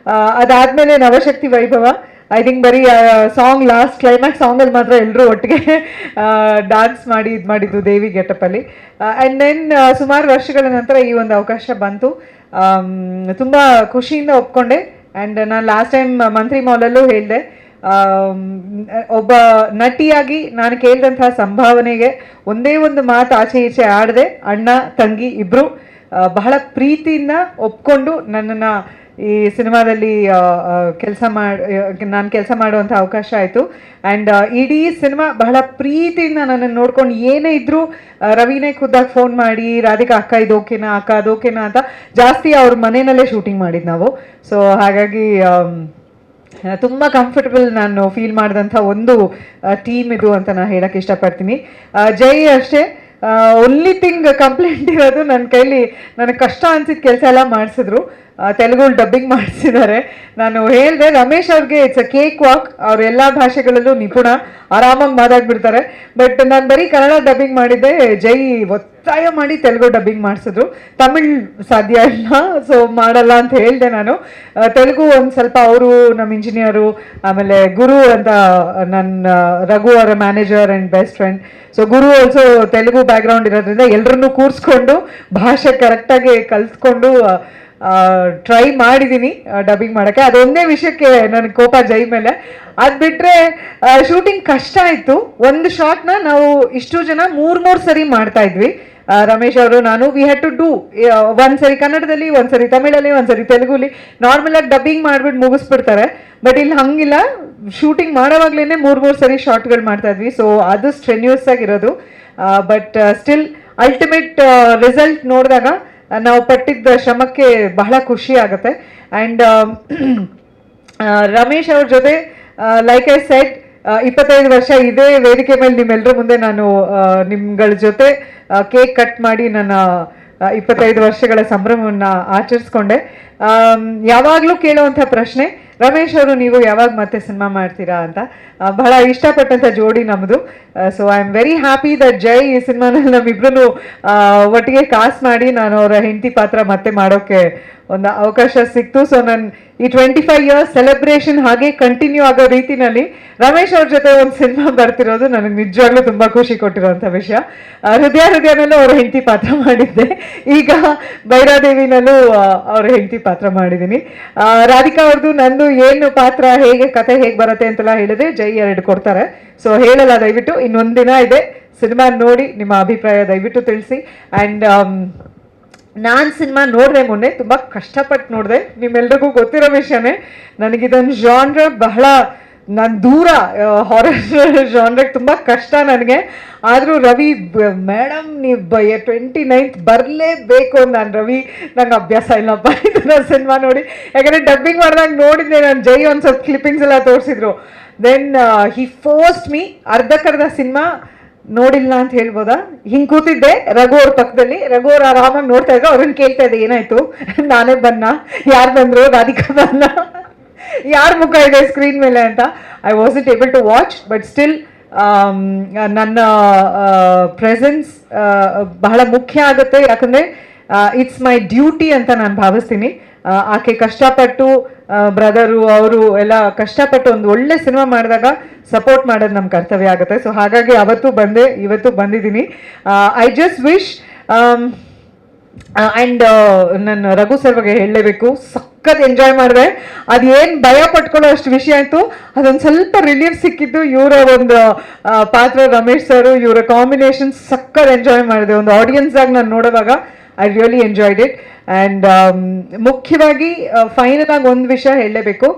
ಅದಾದಮೇಲೆ ನವಶಕ್ತಿ ವೈಭವ, ಐ ಥಿಂಕ್ ಬರೀ ಸಾಂಗ್ ಲಾಸ್ಟ್ ಕ್ಲೈಮ್ಯಾಕ್ಸ್ ಸಾಂಗಲ್ಲಿ ಮಾತ್ರ ಎಲ್ಲರೂ ಒಟ್ಟಿಗೆ ಡಾನ್ಸ್ ಮಾಡಿ ಇದು ಮಾಡಿದ್ದು ದೇವಿ ಗೆಟಪಲ್ಲಿ. ಆ್ಯಂಡ್ ದೆನ್ ಸುಮಾರು ವರ್ಷಗಳ ನಂತರ ಈ ಒಂದು ಅವಕಾಶ ಬಂತು. ತುಂಬ ಖುಷಿಯಿಂದ ಒಪ್ಕೊಂಡೆ. ಆ್ಯಂಡ್ ನಾನು ಲಾಸ್ಟ್ ಟೈಮ್ ಮಂತ್ರಿ ಮಾಲಲ್ಲೂ ಹೇಳಿದೆ, ಒಬ್ಬ ನಟಿಯಾಗಿ ನಾನು ಕೇಳಿದಂತಹ ಸಂಭಾವನೆಗೆ ಒಂದೇ ಒಂದು ಮಾತು ಆಚೆ ಈಚೆ ಆಡದೆ ಅಣ್ಣ ತಂಗಿ ಇಬ್ಬರು ಬಹಳ ಪ್ರೀತಿಯಿಂದ ಒಪ್ಕೊಂಡು ನನ್ನನ್ನು ಈ ಸಿನಿಮಾದಲ್ಲಿ ನಾನು ಕೆಲಸ ಮಾಡುವಂಥ ಅವಕಾಶ ಆಯಿತು. ಆ್ಯಂಡ್ ಇಡೀ ಸಿನಿಮಾ ಬಹಳ ಪ್ರೀತಿಯಿಂದ ನನ್ನನ್ನು ನೋಡ್ಕೊಂಡು ಏನೇ ಇದ್ದರೂ ರವಿನೇ ಖುದ್ದಾಗಿ ಫೋನ್ ಮಾಡಿ, ರಾಧಿಕಾ ಅಕ್ಕ ಇದು ಓಕೆನಾ, ಅಕ್ಕ ಅದು ಓಕೆನಾ ಅಂತ. ಜಾಸ್ತಿ ಅವ್ರ ಮನೆಯಲ್ಲೇ ಶೂಟಿಂಗ್ ಮಾಡಿದ್ದು ನಾವು. ಸೊ ಹಾಗಾಗಿ ತುಂಬ ಕಂಫರ್ಟಬಲ್ ನಾನು ಫೀಲ್ ಮಾಡಿದಂಥ ಒಂದು ಟೀಮ್ ಇದು ಅಂತ ನಾನು ಹೇಳೋಕ್ಕೆ ಇಷ್ಟಪಡ್ತೀನಿ. ಜೈ ಅಷ್ಟೇ, ಓನ್ಲಿ ಥಿಂಗ್ ಕಂಪ್ಲೇಂಟ್ ಇರೋದು ನನ್ನ ಕೈಲಿ ನನಗೆ ಕಷ್ಟ ಅನ್ಸಿದ ಕೆಲಸ ಎಲ್ಲ ಮಾಡಿಸಿದ್ರು. ತೆಲುಗು ಡಬ್ಬಿಂಗ್ ಮಾಡಿಸಿದ್ದಾರೆ. ನಾನು ಹೇಳಿದೆ ರಮೇಶ್ ಅವ್ರಿಗೆ ಇಟ್ಸ್ ಅ ಕೇಕ್ ವಾಕ್, ಅವ್ರು ಎಲ್ಲ ಭಾಷೆಗಳಲ್ಲೂ ನಿಪುಣ, ಆರಾಮಾಗಿ ಮಾತಾಡ್ಬಿಡ್ತಾರೆ. ಬಟ್ ನಾನು ಬರೀ ಕನ್ನಡ ಡಬ್ಬಿಂಗ್ ಮಾಡಿದ್ದೆ, ಜೈ ಒತ್ತಾಯ ಮಾಡಿ ತೆಲುಗು ಡಬ್ಬಿಂಗ್ ಮಾಡಿಸಿದ್ರು. ತಮಿಳ್ ಸಾಧ್ಯ ಇಲ್ಲ, ಸೊ ಮಾಡಲ್ಲ ಅಂತ ಹೇಳಿದೆ ನಾನು. ತೆಲುಗು ಒಂದು ಸ್ವಲ್ಪ ಅವರು ನಮ್ಮ ಇಂಜಿನಿಯರು, ಆಮೇಲೆ ಗುರು ಅಂತ ನನ್ನ ರಘು ಅವರ manager and best friend. So Guru also Telugu background ಇರೋದ್ರಿಂದ ಎಲ್ಲರನ್ನೂ ಕೂರಿಸ್ಕೊಂಡು ಭಾಷೆ ಕರೆಕ್ಟಾಗಿ ಕಲಿತ್ಕೊಂಡು ಟ್ರೈ ಮಾಡಿದ್ದೀನಿ ಡಬ್ಬಿಂಗ್ ಮಾಡೋಕ್ಕೆ. ಅದೊಂದೇ ವಿಷಯಕ್ಕೆ ನನಗೆ ಕೋಪ ಜೈ ಮೇಲೆ. ಅದು ಬಿಟ್ಟರೆ ಶೂಟಿಂಗ್ ಕಷ್ಟ ಆಯಿತು. ಒಂದು ಶಾಟ್ನ ನಾವು ಇಷ್ಟು ಜನ ಮೂರು ಸರಿ ಮಾಡ್ತಾ ಇದ್ವಿ, ರಮೇಶ್ ಅವರು ನಾನು. ವಿ ಹ್ಯಾಡ್ ಟು ಡೂ ಒಂದ್ಸರಿ ಕನ್ನಡದಲ್ಲಿ, ಒಂದ್ಸರಿ ತಮಿಳಲ್ಲಿ, ಒಂದ್ಸರಿ ತೆಲುಗುಲಿ. ನಾರ್ಮಲಾಗಿ ಡಬ್ಬಿಂಗ್ ಮಾಡಿಬಿಟ್ಟು ಮುಗಿಸ್ಬಿಡ್ತಾರೆ. ಬಟ್ ಇಲ್ಲಿ ಹಂಗಿಲ್ಲ, ಶೂಟಿಂಗ್ ಮಾಡೋವಾಗ್ಲೇ ಮೂರು ಸರಿ ಶಾರ್ಟ್ಗಳು ಮಾಡ್ತಾ ಇದ್ವಿ. ಸೊ ಅದು ಸ್ಟ್ರೆನ್ಯೂಸ್ ಆಗಿರೋದು. ಬಟ್ ಸ್ಟಿಲ್ ಅಲ್ಟಿಮೇಟ್ ರಿಸಲ್ಟ್ ನೋಡಿದಾಗ ನಾವು ಪಟ್ಟಿದ್ದ ಶ್ರಮಕ್ಕೆ ಬಹಳ ಖುಷಿ ಆಗುತ್ತೆ. ಆ್ಯಂಡ್ ರಮೇಶ್ ಅವ್ರ ಜೊತೆ ಲೈಕ್ ಐ ಸೆಡ್ 25 ವರ್ಷ ಇದೇ ವೇದಿಕೆ ಮೇಲೆ ನಿಮ್ಮೆಲ್ಲರ ಮುಂದೆ ನಾನು ನಿಮ್ಗಳ ಜೊತೆ ಕೇಕ್ ಕಟ್ ಮಾಡಿ ನನ್ನ 25 ವರ್ಷಗಳ ಸಂಭ್ರಮವನ್ನು ಆಚರಿಸ್ಕೊಂಡೆ. ಯಾವಾಗಲೂ ಕೇಳುವಂಥ ಪ್ರಶ್ನೆ, ರಮೇಶ್ ಅವರು ನೀವು ಯಾವಾಗ ಮತ್ತೆ ಸಿನಿಮಾ ಮಾಡ್ತೀರಾ ಅಂತ. ಬಹಳ ಇಷ್ಟಪಟ್ಟಂಥ ಜೋಡಿ ನಮ್ಮದು. So I am very happy that Jai ಈ ಸಿನಿಮಾನಲ್ಲಿ ನಮ್ಮಿಬ್ರು ಒಟ್ಟಿಗೆ ಕಾಸ್ಟ್ ಮಾಡಿ ನಾನು ಅವರ ಹೆಂಡತಿ ಪಾತ್ರ ಮತ್ತೆ ಮಾಡೋಕ್ಕೆ ಒಂದು ಅವಕಾಶ ಸಿಕ್ತು. ಸೊ ನಾನು ಈ 25 ಇಯರ್ಸ್ ಸೆಲೆಬ್ರೇಷನ್ ಹಾಗೆ ಕಂಟಿನ್ಯೂ ಆಗೋ ರೀತಿನಲ್ಲಿ ರಮೇಶ್ ಅವ್ರ ಜೊತೆ ಒಂದು ಸಿನಿಮಾ ಬರ್ತಿರೋದು ನನಗೆ ನಿಜವಾಗ್ಲೂ ತುಂಬ ಖುಷಿ ಕೊಟ್ಟಿರೋಂಥ ವಿಷಯ. ಹೃದಯನಲ್ಲೂ ಅವ್ರ ಹೆಂಡತಿ ಪಾತ್ರ ಮಾಡಿದ್ದೆ, ಈಗ ಬೈರಾದೇವಿನಲ್ಲೂ ಅವ್ರ ಹೆಂಡತಿ ಪಾತ್ರ ಮಾಡಿದ್ದೀನಿ. ರಾಧಿಕಾ ಅವ್ರದ್ದು ನಂದು ಏನು ಪಾತ್ರ, ಹೇಗೆ ಕತೆ ಹೇಗೆ ಬರುತ್ತೆ ಅಂತೆಲ್ಲ ಹೇಳಿದ್ರೆ ಜೈ 2 ಕೊಡ್ತಾರೆ. ಸೊ ಹೇಳಲ್ಲ, ದಯವಿಟ್ಟು ಇನ್ನೊಂದು ದಿನ ಇದೆ, ಸಿನಿಮಾ ನೋಡಿ ನಿಮ್ಮ ಅಭಿಪ್ರಾಯ ದಯವಿಟ್ಟು ತಿಳಿಸಿ. ಆ್ಯಂಡ್ ನಾನು ಸಿನಿಮಾ ನೋಡಿದೆ ಮೊನ್ನೆ, ತುಂಬ ಕಷ್ಟಪಟ್ಟು ನೋಡಿದೆ. ನಿಮ್ಮೆಲ್ರಿಗೂ ಗೊತ್ತಿರೋ ವಿಷಯನೇ, ನನಗಿದೊಂದು ಜಾನ್ರ ಬಹಳ ನಾನು ದೂರ, ಹಾರರ್ ಜಾನ್ರಿಗೆ ತುಂಬ ಕಷ್ಟ ನನಗೆ. ಆದರೂ ರವಿ ಮೇಡಮ್ ನೀವು 29th ಬರಲೇಬೇಕು. ನಾನು ರವಿ ನಂಗೆ ಅಭ್ಯಾಸ ಇಲ್ಲಪ್ಪ ಇದನ್ನ ಸಿನಿಮಾ ನೋಡಿ, ಯಾಕಂದರೆ ಡಬ್ಬಿಂಗ್ ಮಾಡಿದಾಗ ನೋಡಿದ್ದೆ ನಾನು. ಜೈ ಒಂದು ಸ್ವಲ್ಪ ಕ್ಲಿಪ್ಪಿಂಗ್ಸ್ ಎಲ್ಲ ತೋರಿಸಿದ್ರು. Then he forced me. ಅರ್ಧಕ್ಕರ್ಧ ಸಿನಿಮಾ ನೋಡಿಲ್ಲ ಅಂತ ಹೇಳ್ಬೋದಾ? ಹಿಂಗ್ ಕೂತಿದ್ದೆ ರಘು ಅವ್ರ ಪಕ್ಕದಲ್ಲಿ, ರಘು ಅವ್ರು ಆರಾಮಾಗಿ ನೋಡ್ತಾ ಇದ್ರು, ಅವ್ರನ್ನ ಕೇಳ್ತಾ ಇದ್ದೆ ಏನಾಯ್ತು, ನಾನೇ ಬನ್ನ, ಯಾರು ಬಂದ್ರು, ರಾಧಿಕಾ ಬನ್ನ, ಯಾರ ಮುಖ ಇದೆ ಸ್ಕ್ರೀನ್ ಮೇಲೆ ಅಂತ. I wasn't able to watch, but still ನನ್ನ ಪ್ರೆಸೆನ್ಸ್ ಬಹಳ ಮುಖ್ಯ ಆಗುತ್ತೆ, ಯಾಕಂದರೆ ಇಟ್ಸ್ ಮೈ ಡ್ಯೂಟಿ ಅಂತ ನಾನು ಭಾವಿಸ್ತೀನಿ. ಆಕೆ ಕಷ್ಟಪಟ್ಟು ಬ್ರದರು ಅವರು ಎಲ್ಲ ಕಷ್ಟಪಟ್ಟು ಒಂದು ಒಳ್ಳೆ ಸಿನಿಮಾ ಮಾಡಿದಾಗ ಸಪೋರ್ಟ್ ಮಾಡೋದು ನಮ್ಮ ಕರ್ತವ್ಯ ಆಗುತ್ತೆ. ಸೊ ಹಾಗಾಗಿ ಅವತ್ತು ಬಂದೆ, ಇವತ್ತು ಬಂದಿದ್ದೀನಿ. ಐ ಜಸ್ಟ್ ವಿಶ್ ಆ್ಯಂಡ್ ನನ್ನ ರಘು ಸರ್ ಬಗ್ಗೆ ಹೇಳಲೇಬೇಕು, ಸಖತ್ ಎಂಜಾಯ್ ಮಾಡಿದೆ. ಅದೇನು ಭಯ ಪಟ್ಕೊಳ್ಳೋ ಅಷ್ಟು ವಿಷಯ ಆಯಿತು, ಅದೊಂದು ಸ್ವಲ್ಪ ರಿಲೀಫ್ ಸಿಕ್ಕಿದ್ದು. ಇವರ ಒಂದು ಪಾತ್ರ ರಮೇಶ್ ಸರ್, ಇವರ ಕಾಂಬಿನೇಷನ್ ಸಖತ್ ಎಂಜಾಯ್ ಮಾಡಿದೆ. ಒಂದು ಆಡಿಯನ್ಸ್ ಆಗಿ ನಾನು ನೋಡುವಾಗ I really enjoyed it. And ಮುಖ್ಯವಾಗಿ ಫೈನಲ್ ಆಗಿ ಒಂದು ವಿಷಯ ಹೇಳಲೇಬೇಕು,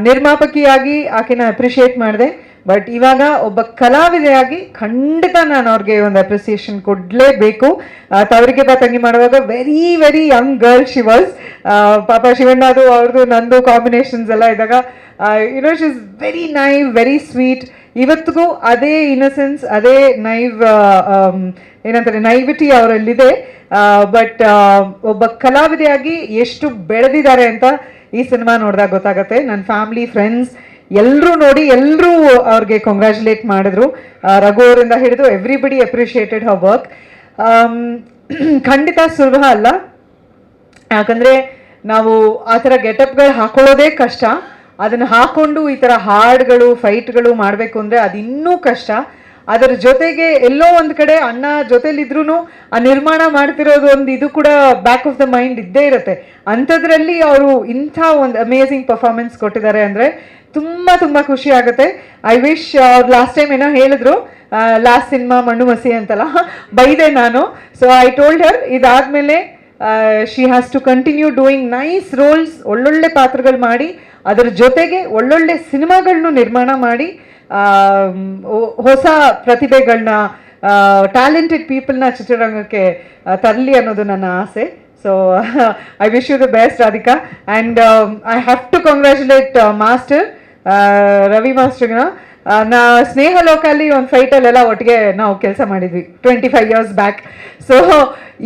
ನಿರ್ಮಾಪಕಿಯಾಗಿ ಆಕೆನ ಅಪ್ರಿಷಿಯೇಟ್ ಮಾಡಿದೆ, ಬಟ್ ಇವಾಗ ಒಬ್ಬ ಕಲಾವಿದೆಯಾಗಿ ಖಂಡಿತ ನಾನು ಅವ್ರಿಗೆ ಒಂದು ಅಪ್ರಿಸಿಯೇಷನ್ ಕೊಡಲೇಬೇಕು. ತವರಿಗೆ ಬಾ ತಂಗಿ ಮಾಡುವಾಗ very very Young girl she was. ಪಾಪ ಶಿವಣ್ಣದು ಅವ್ರದ್ದು ನಂದು ಕಾಂಬಿನೇಷನ್ಸ್ ಎಲ್ಲ ಇದ್ದಾಗ YONO she is very naive, very sweet. ಇವತ್ತಿಗೂ ಅದೇ ಇನ್ನಸೆನ್ಸ್, ಅದೇ ಏನಂತಾರೆ ನೈವಿಟಿ ಅವರಲ್ಲಿದೆ. ಬಟ್ ಒಬ್ಬ ಕಲಾವಿದೆಯಾಗಿ ಎಷ್ಟು ಬೆಳೆದಿದ್ದಾರೆ ಅಂತ ಈ ಸಿನಿಮಾ ನೋಡಿದಾಗ ಗೊತ್ತಾಗುತ್ತೆ. ನನ್ನ ಫ್ಯಾಮಿಲಿ, ಫ್ರೆಂಡ್ಸ್ ಎಲ್ಲರೂ ನೋಡಿ ಎಲ್ಲರೂ ಅವ್ರಿಗೆ ಕಂಗ್ರ್ಯಾಚುಲೇಟ್ ಮಾಡಿದ್ರು. ರಘು ಅವರಿಂದ ಹಿಡಿದು ಎವ್ರಿಬಡಿ ಅಪ್ರಿಷಿಯೇಟೆಡ್ ಹರ್ ವರ್ಕ್. ಖಂಡಿತ ಸುಲಭ ಅಲ್ಲ, ಯಾಕಂದರೆ ನಾವು ಆ ಥರ ಗೆಟಪ್ಗಳು ಹಾಕೊಳ್ಳೋದೇ ಕಷ್ಟ. ಅದನ್ನು ಹಾಕ್ಕೊಂಡು ಈ ಥರ ಹಾಡುಗಳು, ಫೈಟ್ಗಳು ಮಾಡಬೇಕು ಅಂದರೆ ಅದು ಇನ್ನೂ ಕಷ್ಟ. ಅದರ ಜೊತೆಗೆ ಎಲ್ಲೋ ಒಂದು ಕಡೆ ಅಣ್ಣ ಜೊತೆಲಿದ್ರೂ ಆ ನಿರ್ಮಾಣ ಮಾಡ್ತಿರೋದು ಒಂದು ಇದು ಕೂಡ ಬ್ಯಾಕ್ ಆಫ್ ದ ಮೈಂಡ್ ಇದ್ದೇ ಇರುತ್ತೆ. ಅಂಥದ್ರಲ್ಲಿ ಅವರು ಇಂಥ ಒಂದು ಅಮೇಝಿಂಗ್ ಪರ್ಫಾರ್ಮೆನ್ಸ್ ಕೊಟ್ಟಿದ್ದಾರೆ ಅಂದರೆ ತುಂಬ ತುಂಬ ಖುಷಿ ಆಗುತ್ತೆ. ಐ ವಿಶ್ ಅವ್ರು ಲಾಸ್ಟ್ ಟೈಮ್ ಏನೋ ಹೇಳಿದ್ರು, ಲಾಸ್ಟ್ ಸಿನಿಮಾ ಮಣ್ಣು ಮಸಿ ಅಂತಲ್ಲ, ಬೈದೆ ನಾನು. ಸೊ ಐ ಟೋಲ್ಡ್ ಹರ್ ಇದಾದಮೇಲೆ she has to continue doing nice roles, ಒಳ್ಳೊಳ್ಳೆ ಪಾತ್ರಗಳು ಮಾಡಿ, ಅದರ ಜೊತೆಗೆ ಒಳ್ಳೊಳ್ಳೆ ಸಿನಿಮಾಗಳನ್ನೂ ನಿರ್ಮಾಣ ಮಾಡಿ ಹೊಸ ಪ್ರತಿಭೆಗಳನ್ನ, ಟ್ಯಾಲೆಂಟೆಡ್ ಪೀಪಲ್ನ ಚಿತ್ರರಂಗಕ್ಕೆ ತರಲಿ ಅನ್ನೋದು ನನ್ನ ಆಸೆ. So I wish you the best Radhika. And I have to congratulate master Ravi ಮಾಸ್ಟರ್ನ. ನಾ ಸ್ನೇಹ ಲೋಕಲ್ಲಿ ಒಂದು ಫೈಟಲ್ಲೆಲ್ಲ ಒಟ್ಟಿಗೆ ನಾವು ಕೆಲಸ ಮಾಡಿದ್ವಿ 25 years ಬ್ಯಾಕ್. ಸೊ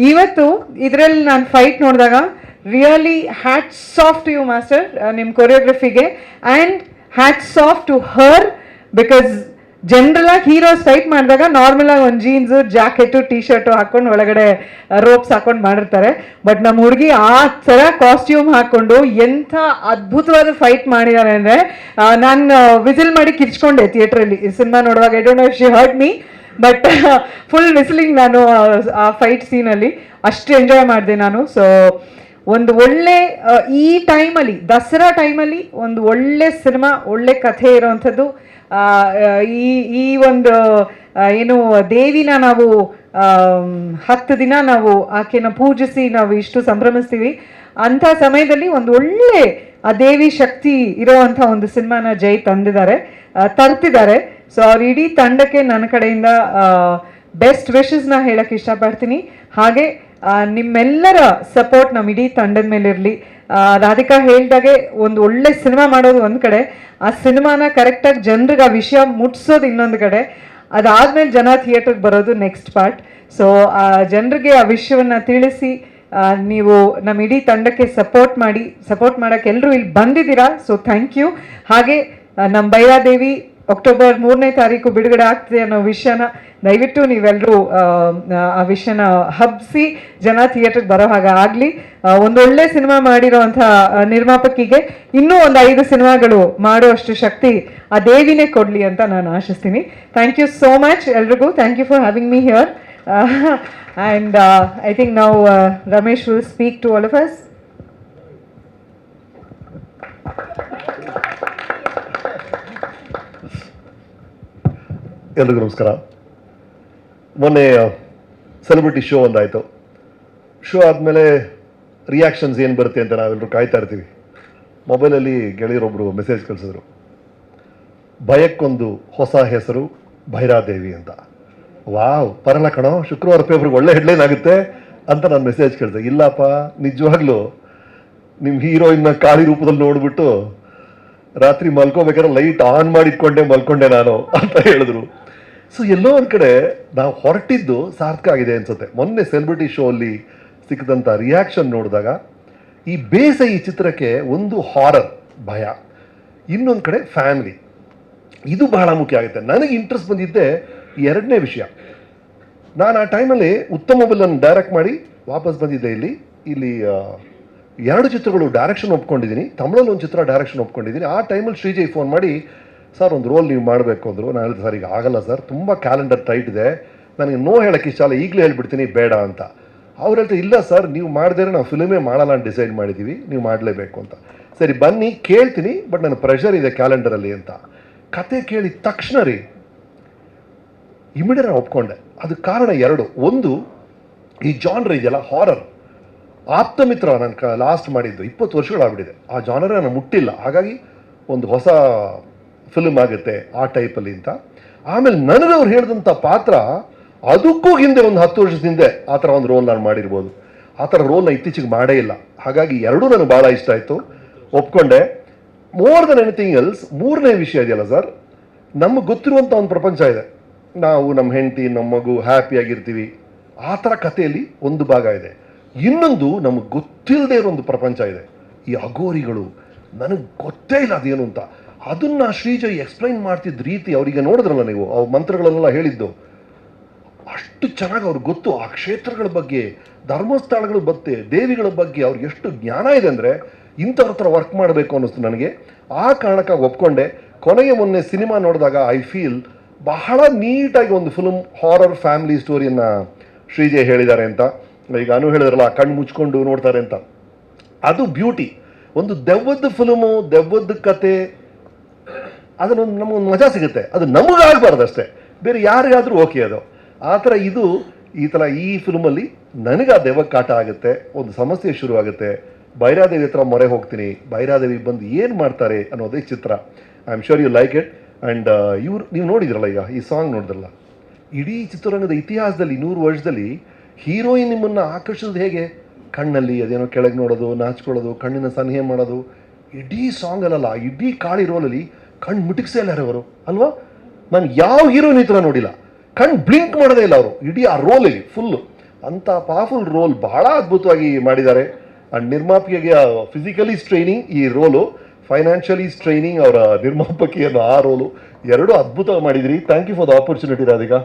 ಇವತ್ತು ಇದರಲ್ಲಿ ನಾನು ಫೈಟ್ ನೋಡಿದಾಗ really hats off to you master, ನಿಮ್ಮ ಕೊರಿಯೋಗ್ರಫಿಗೆ. And hats off to her, because ಜನರಲಾಗಿ ಹೀರೋಸ್ ಫೈಟ್ ಮಾಡಿದಾಗ ನಾರ್ಮಲಾಗಿ ಒಂದು ಜೀನ್ಸು, ಜಾಕೆಟು, ಟೀ ಶರ್ಟು ಹಾಕ್ಕೊಂಡು ಒಳಗಡೆ ರೋಪ್ಸ್ ಹಾಕ್ಕೊಂಡು ಮಾಡಿರ್ತಾರೆ. ಬಟ್ ನಮ್ಮ ಹುಡುಗಿ ಆ ಥರ ಕಾಸ್ಟ್ಯೂಮ್ ಹಾಕ್ಕೊಂಡು ಎಂಥ ಅದ್ಭುತವಾದ ಫೈಟ್ ಮಾಡಿದ್ದಾರೆ ಅಂದರೆ ನಾನು ವಿಸಿಲ್ ಮಾಡಿ ಕಿರ್ಚ್ಕೊಂಡೆ ಥಿಯೇಟ್ರಲ್ಲಿ ಸಿನಿಮಾ ನೋಡುವಾಗ. I don't know if she hurt me, but full whistling ನಾನು ಆ ಫೈಟ್ ಸೀನಲ್ಲಿ ಅಷ್ಟು ಎಂಜಾಯ್ ಮಾಡಿದೆ ನಾನು. ಸೊ ಒಂದು ಒಳ್ಳೆ ಈ ಟೈಮಲ್ಲಿ, ದಸರಾ ಟೈಮಲ್ಲಿ ಒಂದು ಒಳ್ಳೆ ಸಿನಿಮಾ, ಒಳ್ಳೆ ಕಥೆ ಇರೋವಂಥದ್ದು. ಈ ಒಂದು ಏನು ದೇವಿನ ನಾವು 10 ದಿನ ನಾವು ಆಕೆನ ಪೂಜಿಸಿ ನಾವು ಇಷ್ಟು ಸಂಭ್ರಮಿಸ್ತೀವಿ. ಅಂಥ ಸಮಯದಲ್ಲಿ ಒಂದು ಒಳ್ಳೆ ಆ ದೇವಿ ಶಕ್ತಿ ಇರೋವಂಥ ಒಂದು ಸಿನಿಮಾನ ಜೈ ತರ್ತಿದ್ದಾರೆ. ಸೊ ಅವ್ರ ಇಡೀ ತಂಡಕ್ಕೆ ನನ್ನ ಕಡೆಯಿಂದ ಬೆಸ್ಟ್ ವಿಶಸ್ನ ಹೇಳಕ್ಕೆ ಇಷ್ಟಪಡ್ತೀನಿ. ಹಾಗೆ ನಿಮ್ಮೆಲ್ಲರ ಸಪೋರ್ಟ್ ನಮ್ಮ ಇಡೀ ತಂಡದ ಮೇಲೆ ಇರಲಿ. ರಾಧಿಕಾ ಹೇಳ್ದಾಗೆ ಒಂದು ಒಳ್ಳೆ ಸಿನಿಮಾ ಮಾಡೋದು ಒಂದು ಕಡೆ, ಆ ಸಿನಿಮಾನ ಕರೆಕ್ಟಾಗಿ ಜನರಿಗೆ ಆ ವಿಷಯ ಮುಟ್ಸೋದು ಇನ್ನೊಂದು ಕಡೆ, ಅದಾದಮೇಲೆ ಜನ ಥಿಯೇಟ್ರಿಗೆ ಬರೋದು ನೆಕ್ಸ್ಟ್ ಪಾರ್ಟ್. ಸೊ ಜನರಿಗೆ ಆ ವಿಷಯವನ್ನು ತಿಳಿಸಿ ನೀವು ನಮ್ಮ ಇಡೀ ತಂಡಕ್ಕೆ ಸಪೋರ್ಟ್ ಮಾಡೋಕ್ಕೆ ಎಲ್ಲರೂ ಇಲ್ಲಿ ಬಂದಿದ್ದೀರಾ. So thank you. ಹಾಗೆ ನಮ್ಮ ಬೈರಾದೇವಿ ಅಕ್ಟೋಬರ್ 3ನೇ ತಾರೀಕು ಬಿಡುಗಡೆ ಆಗ್ತದೆ ಅನ್ನೋ ವಿಷಯನ ದಯವಿಟ್ಟು ನೀವೆಲ್ಲರೂ ಆ ವಿಷಯನ ಹಬ್ಬಿಸಿ ಜನ ಥಿಯೇಟ್ರಿಗೆ ಬರೋ ಹಾಗೆ ಆಗಲಿ. ಒಂದೊಳ್ಳೆ ಸಿನಿಮಾ ಮಾಡಿರೋವಂಥ ನಿರ್ಮಾಪಕಿಗೆ ಇನ್ನೂ ಒಂದು 5 ಸಿನಿಮಾಗಳು ಮಾಡುವಷ್ಟು ಶಕ್ತಿ ಆ ದೇವಿನೇ ಕೊಡಲಿ ಅಂತ ನಾನು ಆಶಿಸ್ತೀನಿ. ಥ್ಯಾಂಕ್ ಯು ಸೋ ಮಚ್ ಎಲ್ರಿಗೂ. Thank you for having me here. And I think ನಾವು Ramesh will speak to all of us. ಎಲ್ರಿಗೂ ನಮಸ್ಕಾರ. ಮೊನ್ನೆ ಸೆಲೆಬ್ರಿಟಿ ಶೋ ಒಂದಾಯಿತು. ಶೋ ಆದಮೇಲೆ ರಿಯಾಕ್ಷನ್ಸ್ ಏನು ಬರುತ್ತೆ ಅಂತ ನಾವೆಲ್ಲರೂ ಕಾಯ್ತಾ ಇರ್ತೀವಿ. ಮೊಬೈಲಲ್ಲಿ ಗೆಳೆಯರೊಬ್ಬರು ಮೆಸೇಜ್ ಕಳಿಸಿದ್ರು, ಭಯಕ್ಕೊಂದು ಹೊಸ ಹೆಸರು ಭೈರಾದೇವಿ ಅಂತ. ವಾವ್, ಪರಲ್ಲ ಕಣೋ, ಶುಕ್ರವಾರ ಪೇಪರ್ಗೆ ಒಳ್ಳೆ ಹೆಡ್ಲೈನ್ ಆಗುತ್ತೆ ಅಂತ ನಾನು ಮೆಸೇಜ್ ಕಳಿಸಿದೆ. ಇಲ್ಲಪ್ಪ, ನಿಜವಾಗ್ಲೂ ನಿಮ್ಮ ಹೀರೋಯಿನ್ನ ಕಾಳಿ ರೂಪದಲ್ಲಿ ನೋಡಿಬಿಟ್ಟು ರಾತ್ರಿ ಮಲ್ಕೋಬೇಕಾದ್ರೆ ಲೈಟ್ ಆನ್ ಮಾಡಿಟ್ಕೊಂಡೆ ಮಲ್ಕೊಂಡೆ ನಾನು ಅಂತ ಹೇಳಿದ್ರು. ಸೊ ಎಲ್ಲೋ ಒಂದು ಕಡೆ ನಾವು ಹೊರಟಿದ್ದು ಸಾರ್ಥಕ ಆಗಿದೆ ಅನ್ಸುತ್ತೆ. ಮೊನ್ನೆ ಸೆಲೆಬ್ರಿಟಿ ಶೋ ಅಲ್ಲಿ ಸಿಕ್ಕಿದಂಥ ರಿಯಾಕ್ಷನ್ ನೋಡಿದಾಗ ಈ ಬೇಸ ಈ ಚಿತ್ರಕ್ಕೆ ಒಂದು ಹಾರರ್ ಭಯ, ಇನ್ನೊಂದು ಕಡೆ ಫ್ಯಾಮಿಲಿ, ಇದು ಬಹಳ ಮುಖ್ಯ ಆಗುತ್ತೆ. ನನಗೆ ಇಂಟ್ರೆಸ್ಟ್ ಬಂದಿದ್ದೆ ಎರಡನೇ ವಿಷಯ. ನಾನು ಆ ಟೈಮಲ್ಲಿ ಉತ್ತಮ ವಿಲನ್ ಡೈರೆಕ್ಟ್ ಮಾಡಿ ವಾಪಸ್ ಬಂದಿದ್ದೆ. ಇಲ್ಲಿ 2 ಚಿತ್ರಗಳು ಡೈರೆಕ್ಷನ್ ಒಪ್ಕೊಂಡಿದ್ದೀನಿ, ತಮಿಳಲ್ಲಿ ಒಂದು ಚಿತ್ರ ಡೈರೆಕ್ಷನ್ ಒಪ್ಕೊಂಡಿದ್ದೀನಿ. ಆ ಟೈಮಲ್ಲಿ ಶ್ರೀಜಯ್ ಫೋನ್ ಮಾಡಿ, ಸರ್ ಒಂದು ರೋಲ್ ನೀವು ಮಾಡಬೇಕು ಅಂದರು. ನಾನು ಹೇಳಿದೆ, ಸರ್ ಈಗ ಆಗಲ್ಲ ಸರ್, ತುಂಬ ಕ್ಯಾಲೆಂಡರ್ ಟೈಟ್ ಇದೆ, ನನಗೆ ನೋ ಹೇಳೋಕ್ಕೆ ಇಷ್ಟ ಅಲ್ಲ, ಈಗಲೇ ಹೇಳ್ಬಿಡ್ತೀನಿ ಬೇಡ ಅಂತ. ಅವ್ರು ಹೇಳ್ತಾರೆ, ಇಲ್ಲ ಸರ್ ನೀವು ಮಾಡಿದ್ರೆ ನಾವು ಫಿಲ್ಮೇ ಮಾಡಲ್ಲ ಅಂತ ಡಿಸೈಡ್ ಮಾಡಿದ್ದೀವಿ, ನೀವು ಮಾಡಲೇಬೇಕು ಅಂತ. ಸರಿ ಬನ್ನಿ ಕೇಳ್ತೀನಿ, ಬಟ್ ನನ್ನ ಪ್ರೆಷರ್ ಇದೆ ಕ್ಯಾಲೆಂಡರಲ್ಲಿ ಅಂತ. ಕತೆ ಕೇಳಿದ ತಕ್ಷಣ ರೀ ಇಮಿಡಿಯೇಟ್ ಒಪ್ಕೊಂಡೆ. ಅದಕ್ಕೆ ಕಾರಣ 2. ಒಂದು, ಈ ಜಾನ್ರ್ ಇದೆಯಲ್ಲ ಹಾರರ್, ಆಪ್ತಮಿತ್ರ ನಾನು ಲಾಸ್ಟ್ ಮಾಡಿದ್ದು 20 ವರ್ಷಗಳಾಗ್ಬಿಟ್ಟಿದೆ, ಆ ಜಾನರ್ ನಾನು ಮುಟ್ಟಿಲ್ಲ. ಹಾಗಾಗಿ ಒಂದು ಹೊಸ ಫಿಲ್ಮ್ ಆಗುತ್ತೆ ಆ ಟೈಪಲ್ಲಿ ಅಂತ. ಆಮೇಲೆ ನನಗೆ ಅವ್ರು ಹೇಳಿದಂಥ ಪಾತ್ರ ಅದಕ್ಕೂ ಹಿಂದೆ ಒಂದು 10 ವರ್ಷದ ಹಿಂದೆ ಆ ಥರ ಒಂದು ರೋಲ್ ನಾನು ಮಾಡಿರ್ಬೋದು. ಆ ಥರ ರೋಲ್ನ ಇತ್ತೀಚೆಗೆ ಮಾಡೇ ಇಲ್ಲ. ಹಾಗಾಗಿ 2 ನನಗೆ ಭಾಳ ಇಷ್ಟ ಆಯಿತು, ಒಪ್ಕೊಂಡೆ. ಮೋರ್ ದನ್ ಎನಿಥಿಂಗ್ ಎಲ್ಸ್, 3ನೇ ವಿಷಯ ಇದೆಯಲ್ಲ ಸರ್, ನಮಗೆ ಗೊತ್ತಿರುವಂಥ ಒಂದು ಪ್ರಪಂಚ ಇದೆ, ನಾವು ನಮ್ಮ ಹೆಂಡತಿ ನಮ್ಮ ಮಗು ಹ್ಯಾಪಿಯಾಗಿರ್ತೀವಿ, ಆ ಥರ ಕಥೆಯಲ್ಲಿ ಒಂದು ಭಾಗ ಇದೆ. ಇನ್ನೊಂದು ನಮಗೆ ಗೊತ್ತಿಲ್ಲದೆ ಇರೋ ಒಂದು ಪ್ರಪಂಚ ಇದೆ, ಈ ಅಘೋರಿಗಳು, ನನಗೆ ಗೊತ್ತೇ ಇಲ್ಲ ಅದೇನು ಅಂತ. ಅದನ್ನು ಶ್ರೀಜಯ್ ಎಕ್ಸ್ಪ್ಲೈನ್ ಮಾಡ್ತಿದ್ದ ರೀತಿ, ಅವರಿಗೆ ನೋಡಿದ್ರಲ್ಲ ನೀವು, ಅವ್ರ ಮಂತ್ರಗಳನ್ನೆಲ್ಲ ಹೇಳಿದ್ದು ಅಷ್ಟು ಚೆನ್ನಾಗಿ ಅವ್ರಿಗೆ ಗೊತ್ತು. ಆ ಕ್ಷೇತ್ರಗಳ ಬಗ್ಗೆ, ಧರ್ಮಸ್ಥಳಗಳ ಬಗ್ಗೆ, ದೇವಿಗಳ ಬಗ್ಗೆ ಅವ್ರಿಗೆ ಎಷ್ಟು ಜ್ಞಾನ ಇದೆ ಅಂದರೆ ಇಂಥವ್ರ ಹತ್ರ ವರ್ಕ್ ಮಾಡಬೇಕು ಅನ್ನಿಸ್ತು ನನಗೆ. ಆ ಕಾರಣಕ್ಕಾಗಿ ಒಪ್ಕೊಂಡೆ. ಕೊನೆಗೆ ಮೊನ್ನೆ ಸಿನಿಮಾ ನೋಡಿದಾಗ ಐ ಫೀಲ್ ಬಹಳ ನೀಟಾಗಿ ಒಂದು ಫಿಲ್ಮ್ ಹಾರರ್ ಫ್ಯಾಮಿಲಿ ಸ್ಟೋರಿಯನ್ನು ಶ್ರೀಜಯ್ ಹೇಳಿದ್ದಾರೆ ಅಂತ. ಈಗ ಅನು ಹೇಳಿದ್ರಲ್ಲ, ಕಣ್ಣು ಮುಚ್ಕೊಂಡು ನೋಡ್ತಾರೆ ಅಂತ, ಅದು ಬ್ಯೂಟಿ. ಒಂದು ದೆವ್ವದ ಫಿಲ್ಮು, ದೆವ್ವದ ಕತೆ, ಅದನ್ನೊಂದು ನಮಗೊಂದು ಮಜಾ ಸಿಗುತ್ತೆ. ಅದು ನಮಗಾಗಬಾರ್ದು ಅಷ್ಟೇ, ಬೇರೆ ಯಾರಿಗಾದರೂ ಓಕೆ ಅದು. ಆ ಥರ ಇದು ಈ ಥರ ಈ ಫಿಲ್ಮಲ್ಲಿ ನನಗೆ ಆ ದೆವ್ವಕ್ಕೆ ಕಾಟ ಆಗುತ್ತೆ, ಒಂದು ಸಮಸ್ಯೆ ಶುರು ಆಗುತ್ತೆ. ಭೈರಾದೇವಿ ಹತ್ರ ಮೊರೆ ಹೋಗ್ತೀನಿ, ಭೈರಾದೇವಿ ಬಂದು ಏನು ಮಾಡ್ತಾರೆ ಅನ್ನೋದೇ ಚಿತ್ರ. I am sure you like it. And ನೀವು ನೋಡಿದ್ರಲ್ಲ, ಈಗ ಈ ಸಾಂಗ್ ನೋಡಿದ್ರಲ್ಲ, ಇಡೀ ಚಿತ್ರರಂಗದ ಇತಿಹಾಸದಲ್ಲಿ 100 ವರ್ಷದಲ್ಲಿ ಹೀರೋಯಿನ್ ನಿಮ್ಮನ್ನು ಆಕರ್ಷಿಸೋದು ಹೇಗೆ? ಕಣ್ಣಲ್ಲಿ ಅದೇನೋ ಕೆಳಗೆ ನೋಡೋದು, ನಾಚ್ಕೊಳ್ಳೋದು, ಕಣ್ಣಿನ ಸನ್ಹೆ ಮಾಡೋದು. ಇಡೀ ಸಾಂಗಲ್ಲ, ಇಡೀ ಕಾಳಿ ರೋಲಲ್ಲಿ ಕಣ್ಣು ಮಿಟಿಕ್ಸೇ ಇಲ್ಲ ಅವರು ಅಲ್ವಾ? ನಾನು ಯಾವ ಹೀರೋಯಿನ್ ಈ ಥರ ನೋಡಿಲ್ಲ, ಕಣ್ಣು ಬ್ಲಿಂಕ್ ಮಾಡೋದೇ ಇಲ್ಲ ಅವರು ಇಡೀ ಆ ರೋಲಲ್ಲಿ ಫುಲ್ಲು. ಅಂಥ ಪವರ್ಫುಲ್ ರೋಲ್ ಬಹಳ ಅದ್ಭುತವಾಗಿ ಮಾಡಿದ್ದಾರೆ. ಆ್ಯಂಡ್ ನಿರ್ಮಾಪಿಗೆ ಫಿಸಿಕಲಿ ಸ್ಟ್ರೈನಿಂಗ್ ಈ ರೋಲು, ಫೈನಾನ್ಷಿಯಲಿ ಸ್ಟ್ರೈನಿಂಗ್ ಅವರ ನಿರ್ಮಾಪಕಿಯನ್ನು ಆ ರೋಲು, 2 ಅದ್ಭುತವಾಗಿ ಮಾಡಿದ್ರಿ. Thank you for the opportunity Radhika.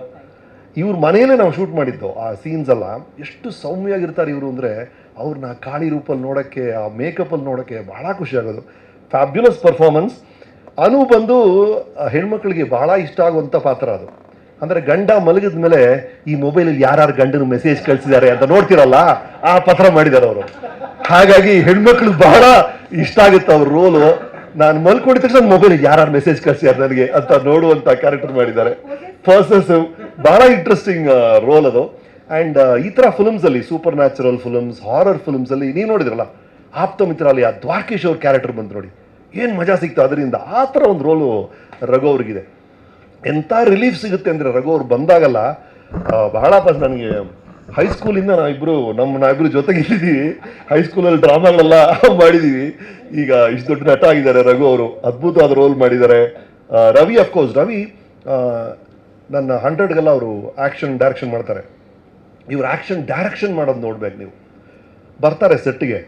ಇವ್ರ ಮನೆಯಲ್ಲೇ ನಾವು ಶೂಟ್ ಮಾಡಿದ್ದು ಆ ಸೀನ್ಸ್ ಎಲ್ಲ. ಎಷ್ಟು ಸೌಮ್ಯವಾಗಿರ್ತಾರೆ ಇವರು ಅಂದರೆ, ಅವ್ರನ್ನ ಕಾಳಿ ರೂಪಲ್ಲಿ ನೋಡೋಕ್ಕೆ, ಆ ಮೇಕಪ್ಪಲ್ಲಿ ನೋಡೋಕ್ಕೆ ಭಾಳ ಖುಷಿ ಆಗೋದು. Fabulous performance. ಅನು ಬಂದು ಹೆಣ್ಮಕ್ಳಿಗೆ ಭಾಳ ಇಷ್ಟ ಆಗುವಂಥ ಪಾತ್ರ ಅದು. ಅಂದರೆ ಗಂಡ ಮಲಗಿದ ಮೇಲೆ ಈ ಮೊಬೈಲಲ್ಲಿ ಯಾರು ಗಂಡನ ಮೆಸೇಜ್ ಕಳಿಸಿದ್ದಾರೆ ಅಂತ ನೋಡ್ತಿರಲ್ಲ, ಆ ಪಾತ್ರ ಮಾಡಿದ್ದಾರೆ ಅವರು. ಹಾಗಾಗಿ ಹೆಣ್ಮಕ್ಳು ಬಹಳ ಇಷ್ಟ ಆಗುತ್ತೆ ಅವ್ರ ರೋಲು. ನಾನು ಮಲ್ಕೊಂಡಿದ ತಕ್ಷಣ ಮೊಬೈಲಿಗೆ ಯಾರು ಮೆಸೇಜ್ ಕಳಿಸಿದ್ದಾರೆ ನನಗೆ ಅಂತ ನೋಡುವಂಥ ಕ್ಯಾರೆಕ್ಟರ್ ಮಾಡಿದ್ದಾರೆ. ಪರ್ಸಸಿವ್, ಬಹಳ ಇಂಟ್ರೆಸ್ಟಿಂಗ್ ರೋಲ್ ಅದು. ಆ್ಯಂಡ್ ಈ ಥರ ಫಿಲ್ಮ್ಸಲ್ಲಿ, ಸೂಪರ್ ನ್ಯಾಚುರಲ್ ಫಿಲ್ಮ್ಸ್, ಹಾರರ್ ಫಿಲ್ಮ್ಸಲ್ಲಿ ನೀವು ನೋಡಿದ್ರಲ್ಲ, ಆಪ್ತಮಿತ್ರ ಅಲ್ಲಿ ಆ ದ್ವಾರಕೀಶ್ ಅವ್ರ ಕ್ಯಾರೆಕ್ಟರ್ ಬಂತು ನೋಡಿ, ಏನು ಮಜಾ ಸಿಗ್ತಾ ಅದರಿಂದ. ಆ ಥರ ಒಂದು ರೋಲು ರಘು ಅವ್ರಿಗಿದೆ. ಎಂಥ ರಿಲೀಫ್ ಸಿಗುತ್ತೆ ಅಂದರೆ ರಘು ಅವ್ರು ಬಂದಾಗಲ್ಲ ಬಹಳ ನನಗೆ ಹೈಸ್ಕೂಲಿಂದ ನಾವಿಬ್ಬರು ಜೊತೆಗಿದ್ದೀವಿ, ಹೈಸ್ಕೂಲಲ್ಲಿ ಡ್ರಾಮಾಗಳೆಲ್ಲ ಮಾಡಿದ್ದೀವಿ. ಈಗ ಇಷ್ಟು ದೊಡ್ಡ ನಟ ಆಗಿದ್ದಾರೆ ರಘು ಅವರು, ಅದ್ಭುತವಾದ ರೋಲ್ ಮಾಡಿದ್ದಾರೆ. ರವಿ ಅಫ್ಕೋರ್ಸ್, ರವಿ ನನ್ನ 100ಗೆಲ್ಲ ಅವರು ಆ್ಯಕ್ಷನ್ ಡೈರೆಕ್ಷನ್ ಮಾಡ್ತಾರೆ. ಇವ್ರು ಆ್ಯಕ್ಷನ್ ಡೈರೆಕ್ಷನ್ ಮಾಡೋದು ನೋಡ್ಬೇಕು ನೀವು. ಬರ್ತಾರೆ ಸೆಟ್ಟಿಗೆ,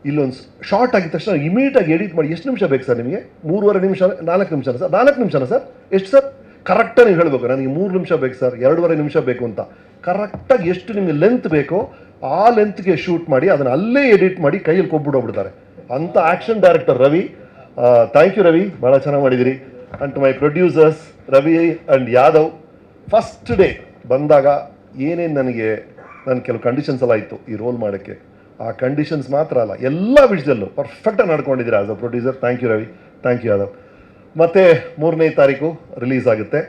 ಇಲ್ಲೊಂದು ಶಾರ್ಟ್ ಆಗಿದ ತಕ್ಷಣ ಇಮಿಡಿಯೇಟಾಗಿ ಎಡಿಟ್ ಮಾಡಿ, ಎಷ್ಟು ನಿಮಿಷ ಬೇಕು ಸರ್ ನಿಮಗೆ? 3.5 ನಿಮಿಷ, 4 ನಿಮಿಷನ ಸರ್? 4 ನಿಮಿಷನ ಸರ್? ಎಷ್ಟು ಸರ್? ಕರೆಕ್ಟಾಗಿ ನೀವು ಹೇಳಬೇಕು, ನನಗೆ 3 ನಿಮಿಷ ಬೇಕು ಸರ್, 2.5 ನಿಮಿಷ ಬೇಕು ಅಂತ. ಕರೆಕ್ಟಾಗಿ ಎಷ್ಟು ನಿಮಗೆ ಲೆಂತ್ ಬೇಕೋ ಆ ಲೆಂತ್ಗೆ ಶೂಟ್ ಮಾಡಿ ಅದನ್ನು ಅಲ್ಲೇ ಎಡಿಟ್ ಮಾಡಿ ಕೈಯಲ್ಲಿ ಕೊಟ್ಬಿಡೋಗ್ಬಿಡ್ತಾರೆ. ಅಂಥ action director Ravi. Thank you Ravi, ಭಾಳ ಚೆನ್ನಾಗಿ ಮಾಡಿದಿರಿ. And to my producers Ravi and Yadav, first day ಬಂದಾಗ ಏನೇನು ನನ್ನ ಕೆಲವು ಕಂಡೀಷನ್ಸ್ ಎಲ್ಲ ಇತ್ತು ಈ ರೋಲ್ ಮಾಡೋಕ್ಕೆ, ಆ ಕಂಡೀಷನ್ಸ್ ಮಾತ್ರ ಅಲ್ಲ, ಎಲ್ಲ ವಿಷಯದಲ್ಲೂ ಪರ್ಫೆಕ್ಟಾಗಿ ನಡ್ಕೊಂಡಿದ್ದೀರಾ as a producer. Thank you Ravi, thank you Yadav. ಮತ್ತು 3ನೇ ತಾರೀಕು ರಿಲೀಸ್ ಆಗುತ್ತೆ.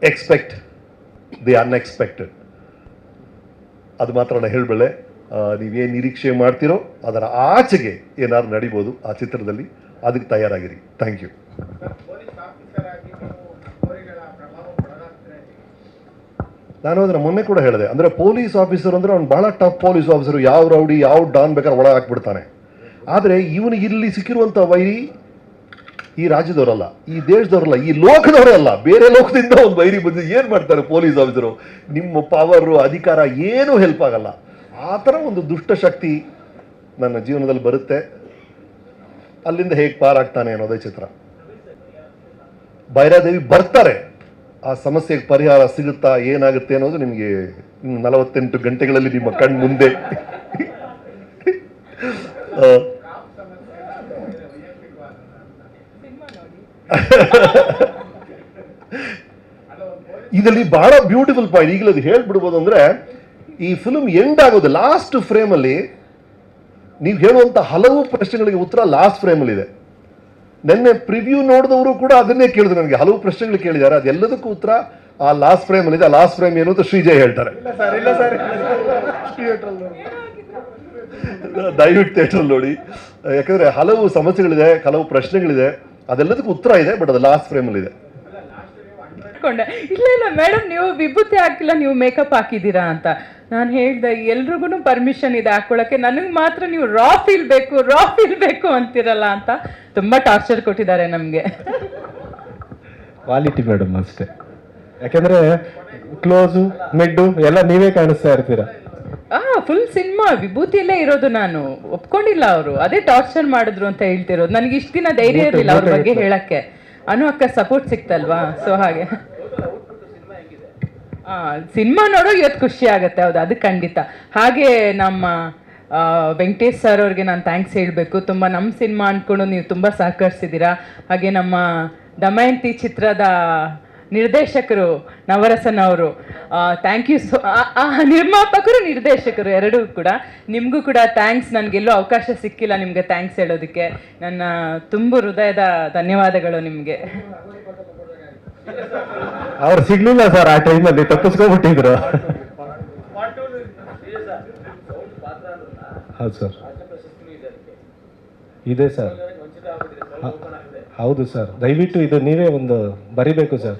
ಎಕ್ಸ್ಪೆಕ್ಟ್ ದಿ ಅನ್ಎಕ್ಸ್ಪೆಕ್ಟೆಡ್, ಅದು ಮಾತ್ರ ನಾನು ಹೇಳಬಲ್ಲೆ. ನೀವೇನು ನಿರೀಕ್ಷೆ ಮಾಡ್ತೀರೋ ಅದರ ಆಚೆಗೆ ಏನಾದ್ರು ನಡಿಬೋದು ಆ ಚಿತ್ರದಲ್ಲಿ, ಅದಕ್ಕೆ ತಯಾರಾಗಿರಿ. Thank you. ನಾನು ಅದನ್ನು ಮೊನ್ನೆ ಕೂಡ ಹೇಳಿದೆ, ಅಂದರೆ ಪೊಲೀಸ್ ಆಫೀಸರ್ ಅಂದರೆ ಅವ್ನು ಭಾಳ ಟಫ್ ಪೊಲೀಸ್ ಆಫೀಸರು, ಯಾವ ರೌಡಿ ಯಾವ ಡಾನ್ ಬೇಕಾದ್ರೆ ಒಳಗೆ ಹಾಕ್ಬಿಡ್ತಾನೆ. ಆದರೆ ಇವನಿಗೆ ಇಲ್ಲಿ ಸಿಕ್ಕಿರುವಂಥ ವೈರಿ ಈ ರಾಜ್ಯದವರಲ್ಲ, ಈ ದೇಶದವರಲ್ಲ, ಈ ಲೋಕದವರೇ ಅಲ್ಲ, ಬೇರೆ ಲೋಕದಿಂದ ಒಂದು ವೈರಿ ಬಂದು ಏನು ಮಾಡ್ತಾರೆ ಪೊಲೀಸ್ ಆಫೀಸರು? ನಿಮ್ಮ ಪವರು ಅಧಿಕಾರ ಏನೂ ಹೆಲ್ಪ್ ಆಗಲ್ಲ. ಆ ಥರ ಒಂದು ದುಷ್ಟಶಕ್ತಿ ನನ್ನ ಜೀವನದಲ್ಲಿ ಬರುತ್ತೆ. ಅಲ್ಲಿಂದ ಹೇಗೆ ಪಾರಾಗ್ತಾನೆ ಅನ್ನೋದೇ ಚಿತ್ರ. ಭೈರಾದೇವಿ ಬರ್ತಾರೆ, ಆ ಸಮಸ್ಯೆಗೆ ಪರಿಹಾರ ಸಿಗುತ್ತಾ ಏನಾಗುತ್ತೆ ಅನ್ನೋದು ನಿಮಗೆ 48 ಗಂಟೆಗಳಲ್ಲಿ ನಿಮ್ಮ ಕಣ್ಣು ಮುಂದೆ. ಇದರಲ್ಲಿ ಬಹಳ ಬ್ಯೂಟಿಫುಲ್ ಪಾಯಿಂಟ್, ಈಗಲೂ ಅದು ಹೇಳ್ಬಿಡ್ಬೋದು. ಅಂದ್ರೆ ಈ ಫಿಲ್ಮ್ ಎಂಡ್ ಆಗೋದು ಲಾಸ್ಟ್ ಫ್ರೇಮ್ ಅಲ್ಲಿ, ನೀವು ಹೇಳುವಂತ ಹಲವು ಪ್ರಶ್ನೆಗಳಿಗೆ ಉತ್ತರ ಲಾಸ್ಟ್ ಫ್ರೇಮ್ ಅಲ್ಲಿ ಇದೆ. ನೆನ್ನೆ ಪ್ರಿವ್ಯೂ ನೋಡಿದವರು ಕೂಡ ಅದನ್ನೇ ಕೇಳಿದ್ರು, ನನಗೆ ಹಲವು ಪ್ರಶ್ನೆಗಳು ಕೇಳಿದ್ದಾರೆ, ಅದೆಲ್ಲದಕ್ಕೂ ಉತ್ತರ ಆ ಲಾಸ್ಟ್ ಫ್ರೇಮ್ ಅಲ್ಲಿ ಇದೆ. ಆ ಲಾಸ್ಟ್ ಫ್ರೇಮ್ ಏನು ಅಂತ ಶ್ರೀಜಯ್ ಹೇಳ್ತಾರೆ. ದಯವಿಟ್ಟು ಥಿಯೇಟರ್ ನೋಡಿ, ಯಾಕಂದ್ರೆ ಹಲವು ಸಮಸ್ಯೆಗಳಿದೆ, ಹಲವು ಪ್ರಶ್ನೆಗಳಿದೆ, ಅದೆಲ್ಲದಕ್ಕೂ ಉತ್ತರ ಇದೆ, ಬಟ್ ಅದು ಲಾಸ್ಟ್ ಫ್ರೇಮ್ ಅಲ್ಲಿ ಇದೆ. ಇಲ್ಲ ಇಲ್ಲ ಮೇಡಮ್, ನೀವು ವಿಭೂತಿ ಹಾಕಿಲ್ಲ, ನೀವು ಮೇಕಪ್ ಹಾಕಿದ್ದೀರಾ ಅಂತ ನಾನು ಹೇಳ್ದೆ. ಎಲ್ರಿಗೂ ಪರ್ಮಿಷನ್ ಇದೆ ಹಾಕೊಳ್ಳೋಕ್ಕೆ, ನನಗೆ ಮಾತ್ರ ನೀವು ರಾ ಫೀಲ್ ಬೇಕು ಅಂತಿರಲ್ಲ ಅಂತ ತುಂಬ ಟಾರ್ಚರ್ ಕೊಟ್ಟಿದ್ದಾರೆ ನಮಗೆ. ಕ್ವಾಲಿಟಿ ಮೇಡಮ್ ಅಷ್ಟೇ, ಯಾಕೆಂದ್ರೆ ಕ್ಲೋಸು ಮಿಡ್ಡು ಎಲ್ಲ ನೀವೇ ಕಾಣಿಸ್ತಾ ಇರ್ತೀರಾ. ಫುಲ್ ಸಿನಿಮಾ ವಿಭೂತಿಯಲ್ಲೇ ಇರೋದು. ನಾನು ಒಪ್ಕೊಂಡಿಲ್ಲ, ಅವರು ಅದೇ ಟಾರ್ಚರ್ ಮಾಡಿದ್ರು ಅಂತ ಹೇಳ್ತಿರೋದು. ನನಗೆ ಇಷ್ಟು ದಿನ ಧೈರ್ಯ ಇರಲಿಲ್ಲ ಅವ್ರ ಬಗ್ಗೆ ಹೇಳಕ್ಕೆ. ಅನು ಅಕ್ಕ ಸಪೋರ್ಟ್ ಸಿಕ್ತಲ್ವಾ, ಸೊ ಹಾಗೆ ಸಿನಿಮಾ ನೋಡೋ ಇವತ್ತು ಖುಷಿ ಆಗುತ್ತೆ. ಹೌದು, ಅದು ಖಂಡಿತ. ಹಾಗೆ ನಮ್ಮ ವೆಂಕಟೇಶ್ ಸರ್ ಅವ್ರಿಗೆ ನಾನು ಥ್ಯಾಂಕ್ಸ್ ಹೇಳಬೇಕು. ತುಂಬ ನಮ್ಮ ಸಿನಿಮಾ ಅಂದ್ಕೊಂಡು ನೀವು ತುಂಬ ಸಹಕರಿಸಿದ್ದೀರಾ. ಹಾಗೆ ನಮ್ಮ ದಮಯಂತಿ ಚಿತ್ರದ ನಿರ್ದೇಶಕರು ನವರಸನ್ ಅವರು, ಥ್ಯಾಂಕ್ ಯು. ನಿರ್ಮಾಪಕರು ನಿರ್ದೇಶಕರು ಎರಡೂ ಕೂಡ, ನಿಮಗೂ ಕೂಡ ಥ್ಯಾಂಕ್ಸ್. ನನಗೆಲ್ಲೂ ಅವಕಾಶ ಸಿಕ್ಕಿಲ್ಲ ನಿಮಗೆ ಥ್ಯಾಂಕ್ಸ್ ಹೇಳೋದಕ್ಕೆ. ನನ್ನ ತುಂಬ ಹೃದಯದ ಧನ್ಯವಾದಗಳು ನಿಮಗೆ. ಅವ್ರು ಸಿಗ್ಲಿಲ್ಲ ಸರ್ ಆ ಟೈಮಲ್ಲಿ, ತಪ್ಪಿಸ್ಕೊಂಡ್ಬಿಟ್ಟಿದ್ರು. ಹೌದು ಸರ್, ಇದೆ ಸರ್. ಹೌದು ಸರ್, ದಯವಿಟ್ಟು ಇದು ನೀವೇ ಒಂದು ಬರಿಬೇಕು ಸರ್.